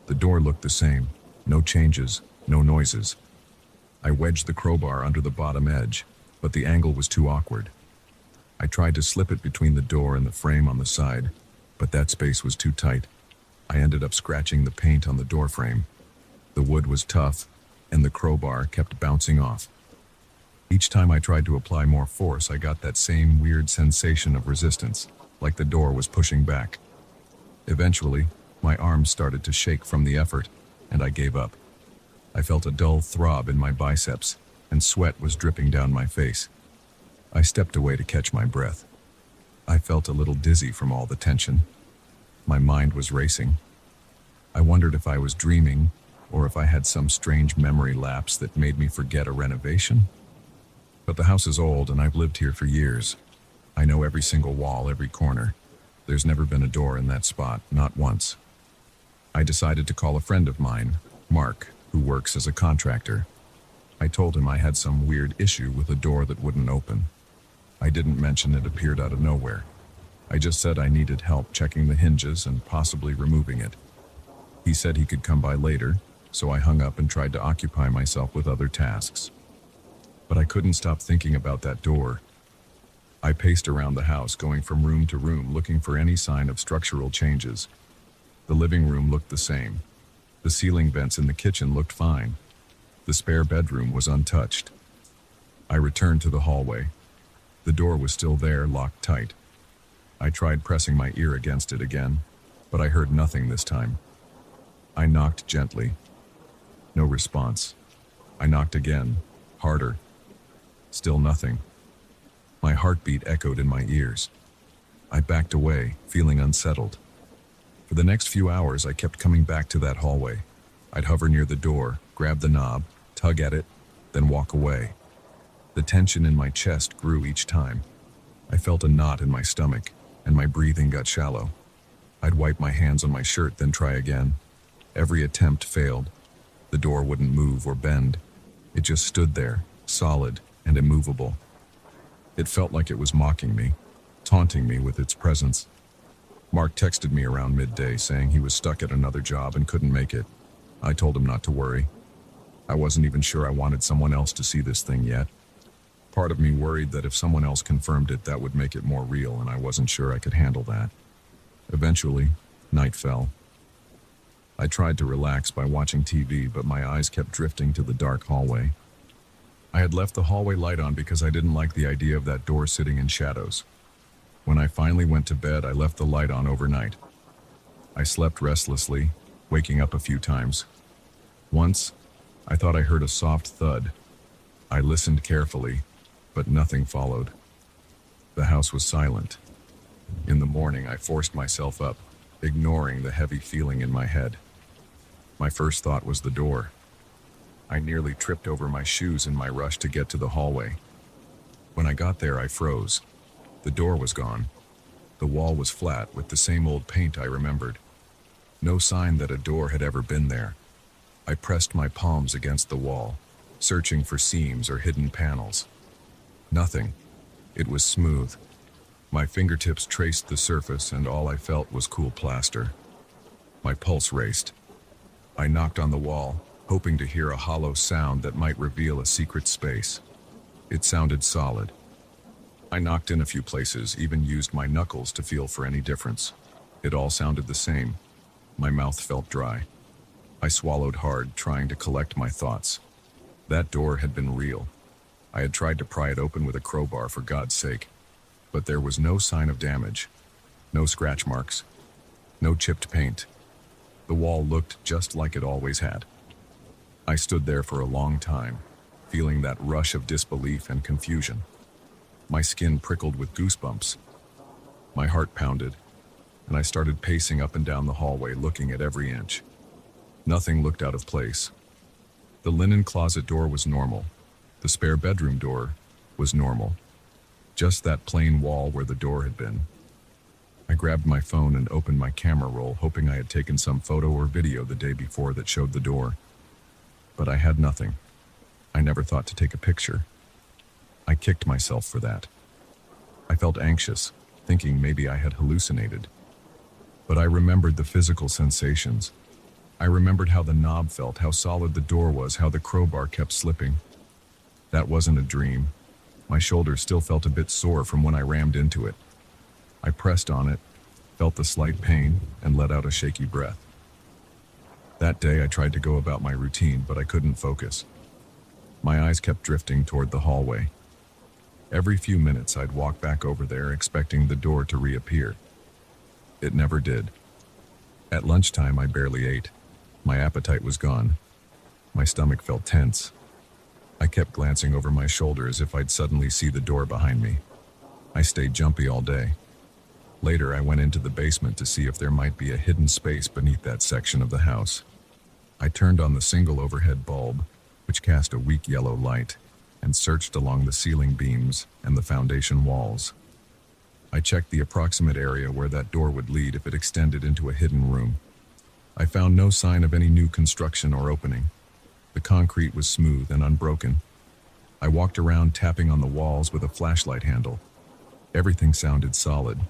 The door looked the same. No changes, no noises. I wedged the crowbar under the bottom edge, but the angle was too awkward. I tried to slip it between the door and the frame on the side, but that space was too tight. I ended up scratching the paint on the door frame. The wood was tough, and the crowbar kept bouncing off. Each time I tried to apply more force, I got that same weird sensation of resistance, like the door was pushing back. Eventually, my arms started to shake from the effort, and I gave up. I felt a dull throb in my biceps, and sweat was dripping down my face. I stepped away to catch my breath. I felt a little dizzy from all the tension. My mind was racing. I wondered if I was dreaming, or if I had some strange memory lapse that made me forget a renovation. But the house is old, and I've lived here for years. I know every single wall, every corner. There's never been a door in that spot, not once. I decided to call a friend of mine, Mark, who works as a contractor. I told him I had some weird issue with a door that wouldn't open. I didn't mention it appeared out of nowhere. I just said I needed help checking the hinges and possibly removing it. He said he could come by later, so I hung up and tried to occupy myself with other tasks. But I couldn't stop thinking about that door. I paced around the house, going from room to room, looking for any sign of structural changes. The living room looked the same. The ceiling vents in the kitchen looked fine. The spare bedroom was untouched. I returned to the hallway. The door was still there, locked tight. I tried pressing my ear against it again, but I heard nothing this time. I knocked gently. No response. I knocked again, harder. Still nothing. My heartbeat echoed in my ears. I backed away, feeling unsettled. For the next few hours, I kept coming back to that hallway. I'd hover near the door, grab the knob, tug at it, then walk away. The tension in my chest grew each time. I felt a knot in my stomach, and my breathing got shallow. I'd wipe my hands on my shirt, then try again. Every attempt failed. The door wouldn't move or bend. It just stood there, solid and immovable. It felt like it was mocking me, taunting me with its presence. Mark texted me around midday saying he was stuck at another job and couldn't make it. I told him not to worry. I wasn't even sure I wanted someone else to see this thing yet. Part of me worried that if someone else confirmed it, that would make it more real, and I wasn't sure I could handle that. Eventually, night fell. I tried to relax by watching TV, but my eyes kept drifting to the dark hallway. I had left the hallway light on because I didn't like the idea of that door sitting in shadows. When I finally went to bed, I left the light on overnight. I slept restlessly, waking up a few times. Once, I thought I heard a soft thud. I listened carefully, but nothing followed. The house was silent. In the morning, I forced myself up, ignoring the heavy feeling in my head. My first thought was the door. I nearly tripped over my shoes in my rush to get to the hallway. When I got there, I froze. The door was gone. The wall was flat with the same old paint I remembered. No sign that a door had ever been there. I pressed my palms against the wall, searching for seams or hidden panels. Nothing. It was smooth. My fingertips traced the surface, and all I felt was cool plaster. My pulse raced. I knocked on the wall, hoping to hear a hollow sound that might reveal a secret space. It sounded solid. I knocked in a few places, even used my knuckles to feel for any difference. It all sounded the same. My mouth felt dry. I swallowed hard, trying to collect my thoughts. That door had been real. I had tried to pry it open with a crowbar, for God's sake. But there was no sign of damage. No scratch marks. No chipped paint. The wall looked just like it always had. I stood there for a long time, feeling that rush of disbelief and confusion. My skin prickled with goosebumps. My heart pounded, and I started pacing up and down the hallway, looking at every inch. Nothing looked out of place. The linen closet door was normal. The spare bedroom door was normal. Just that plain wall where the door had been. I grabbed my phone and opened my camera roll, hoping I had taken some photo or video the day before that showed the door. But I had nothing. I never thought to take a picture. I kicked myself for that. I felt anxious, thinking maybe I had hallucinated. But I remembered the physical sensations. I remembered how the knob felt, how solid the door was, how the crowbar kept slipping. That wasn't a dream. My shoulders still felt a bit sore from when I rammed into it. I pressed on it, felt the slight pain, and let out a shaky breath. That day I tried to go about my routine, but I couldn't focus. My eyes kept drifting toward the hallway. Every few minutes I'd walk back over there, expecting the door to reappear. It never did. At lunchtime I barely ate. My appetite was gone. My stomach felt tense. I kept glancing over my shoulder as if I'd suddenly see the door behind me. I stayed jumpy all day. Later I went into the basement to see if there might be a hidden space beneath that section of the house. I turned on the single overhead bulb, which cast a weak yellow light, and searched along the ceiling beams and the foundation walls. I checked the approximate area where that door would lead if it extended into a hidden room. I found no sign of any new construction or opening. The concrete was smooth and unbroken. I walked around tapping on the walls with a flashlight handle. Everything sounded solid.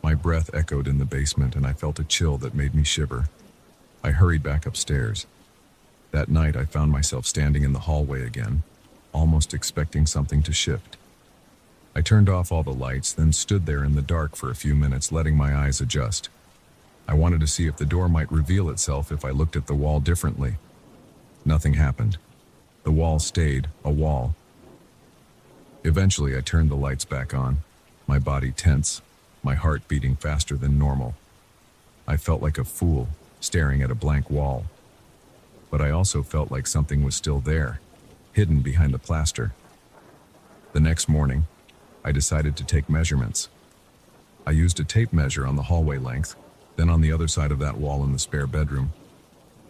My breath echoed in the basement and I felt a chill that made me shiver. I hurried back upstairs. That night I found myself standing in the hallway again, almost expecting something to shift. I turned off all the lights, then stood there in the dark for a few minutes, letting my eyes adjust. I wanted to see if the door might reveal itself if I looked at the wall differently. Nothing happened. The wall stayed a wall. Eventually, I turned the lights back on, my body tense, my heart beating faster than normal. I felt like a fool, staring at a blank wall. But I also felt like something was still there, hidden behind the plaster. The next morning, I decided to take measurements. I used a tape measure on the hallway length, then on the other side of that wall in the spare bedroom.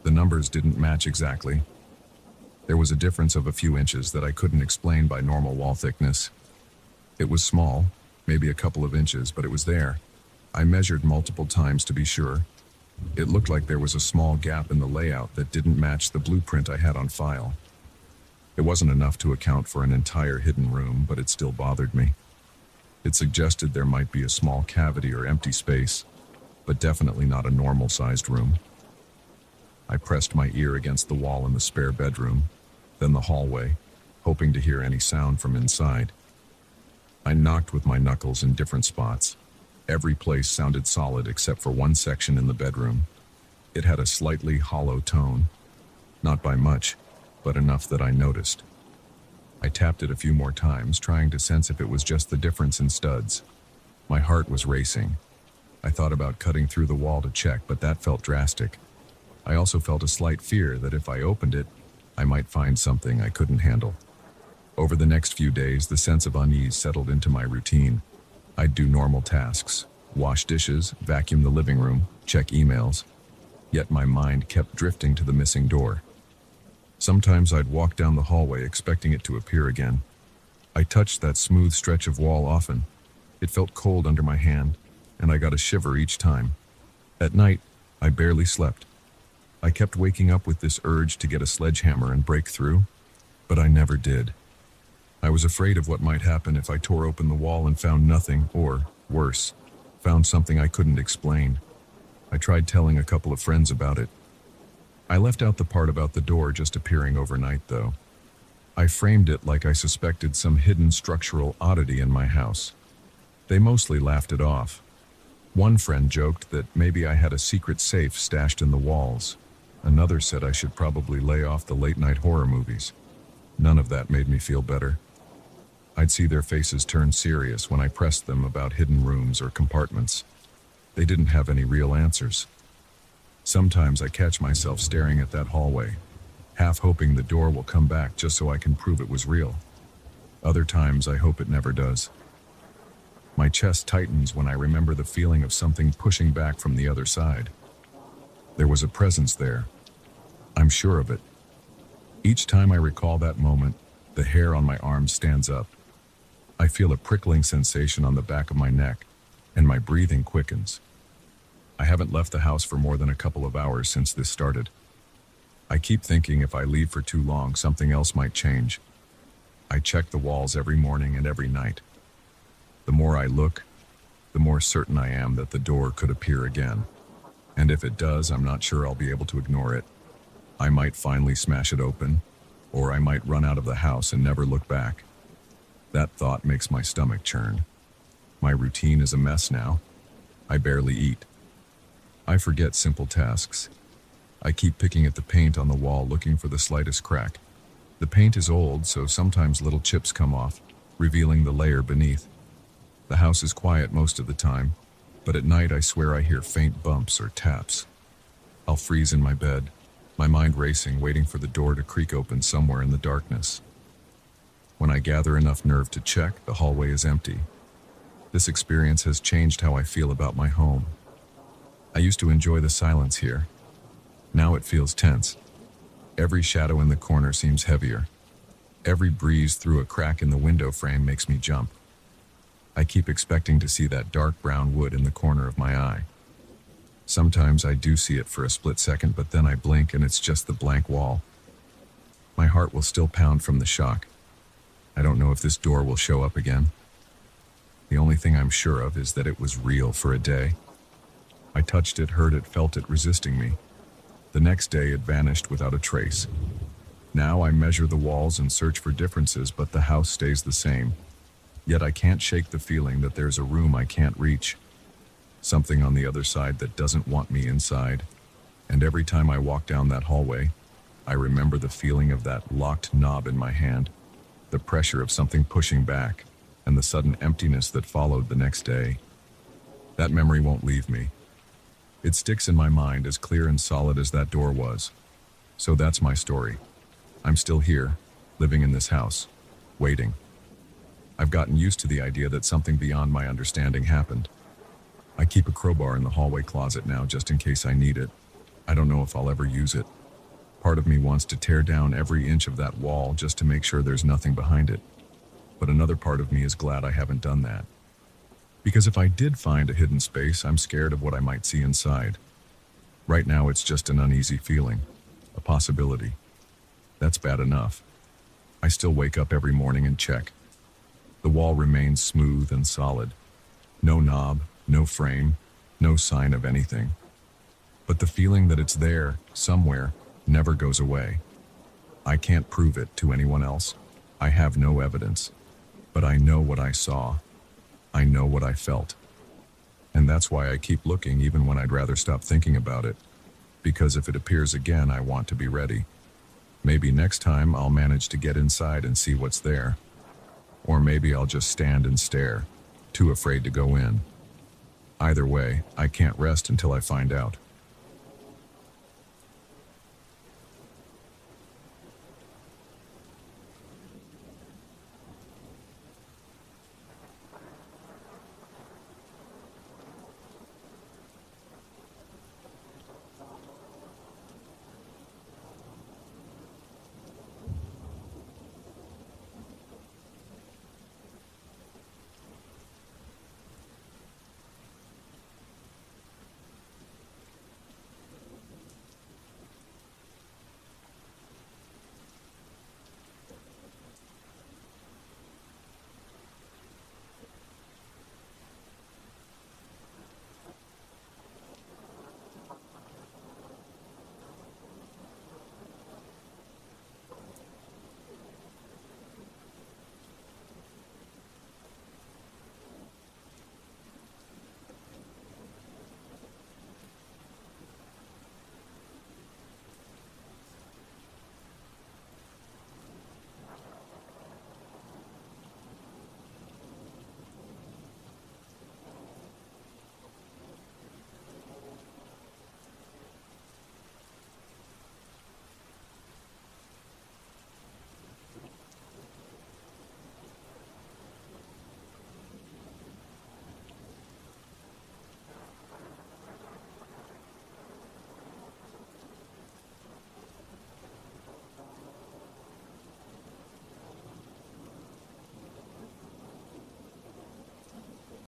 The numbers didn't match exactly. There was a difference of a few inches that I couldn't explain by normal wall thickness. It was small, maybe a couple of inches, but it was there. I measured multiple times to be sure. It looked like there was a small gap in the layout that didn't match the blueprint I had on file. It wasn't enough to account for an entire hidden room, but it still bothered me. It suggested there might be a small cavity or empty space, but definitely not a normal-sized room. I pressed my ear against the wall in the spare bedroom, then the hallway, hoping to hear any sound from inside. I knocked with my knuckles in different spots. Every place sounded solid except for one section in the bedroom. It had a slightly hollow tone. Not by much, but enough that I noticed. I tapped it a few more times, trying to sense if it was just the difference in studs. My heart was racing. I thought about cutting through the wall to check, but that felt drastic. I also felt a slight fear that if I opened it, I might find something I couldn't handle. Over the next few days, the sense of unease settled into my routine. I'd do normal tasks, wash dishes, vacuum the living room, check emails. Yet my mind kept drifting to the missing door. Sometimes I'd walk down the hallway expecting it to appear again. I touched that smooth stretch of wall often. It felt cold under my hand, and I got a shiver each time. At night, I barely slept. I kept waking up with this urge to get a sledgehammer and break through, but I never did. I was afraid of what might happen if I tore open the wall and found nothing, or, worse, found something I couldn't explain. I tried telling a couple of friends about it. I left out the part about the door just appearing overnight, though. I framed it like I suspected some hidden structural oddity in my house. They mostly laughed it off. One friend joked that maybe I had a secret safe stashed in the walls. Another said I should probably lay off the late-night horror movies. None of that made me feel better. I'd see their faces turn serious when I pressed them about hidden rooms or compartments. They didn't have any real answers. Sometimes I catch myself staring at that hallway, half hoping the door will come back just so I can prove it was real. Other times I hope it never does. My chest tightens when I remember the feeling of something pushing back from the other side. There was a presence there. I'm sure of it. Each time I recall that moment, the hair on my arms stands up. I feel a prickling sensation on the back of my neck, and my breathing quickens. I haven't left the house for more than a couple of hours since this started. I keep thinking if I leave for too long, something else might change. I check the walls every morning and every night. The more I look, the more certain I am that the door could appear again. And if it does, I'm not sure I'll be able to ignore it. I might finally smash it open, or I might run out of the house and never look back. That thought makes my stomach churn. My routine is a mess now. I barely eat. I forget simple tasks. I keep picking at the paint on the wall looking for the slightest crack. The paint is old, so sometimes little chips come off, revealing the layer beneath. The house is quiet most of the time, but at night I swear I hear faint bumps or taps. I'll freeze in my bed, my mind racing, waiting for the door to creak open somewhere in the darkness. When I gather enough nerve to check, the hallway is empty. This experience has changed how I feel about my home. I used to enjoy the silence here. Now it feels tense. Every shadow in the corner seems heavier. Every breeze through a crack in the window frame makes me jump. I keep expecting to see that dark brown wood in the corner of my eye. Sometimes I do see it for a split second, but then I blink and it's just the blank wall. My heart will still pound from the shock. I don't know if this door will show up again. The only thing I'm sure of is that it was real for a day. I touched it, heard it, felt it resisting me. The next day it vanished without a trace. Now I measure the walls and search for differences, but the house stays the same. Yet I can't shake the feeling that there's a room I can't reach. Something on the other side that doesn't want me inside. And every time I walk down that hallway, I remember the feeling of that locked knob in my hand, the pressure of something pushing back, and the sudden emptiness that followed the next day. That memory won't leave me. It sticks in my mind as clear and solid as that door was. So that's my story. I'm still here, living in this house, waiting. I've gotten used to the idea that something beyond my understanding happened. I keep a crowbar in the hallway closet now just in case I need it. I don't know if I'll ever use it. Part of me wants to tear down every inch of that wall just to make sure there's nothing behind it. But another part of me is glad I haven't done that. Because if I did find a hidden space, I'm scared of what I might see inside. Right now it's just an uneasy feeling, a possibility. That's bad enough. I still wake up every morning and check. The wall remains smooth and solid. No knob, no frame, no sign of anything. But the feeling that it's there, somewhere, never goes away. I can't prove it to anyone else. I have no evidence. But I know what I saw. I know what I felt. And that's why I keep looking even when I'd rather stop thinking about it. Because if it appears again, I want to be ready. Maybe next time I'll manage to get inside and see what's there. Or maybe I'll just stand and stare, too afraid to go in. Either way, I can't rest until I find out.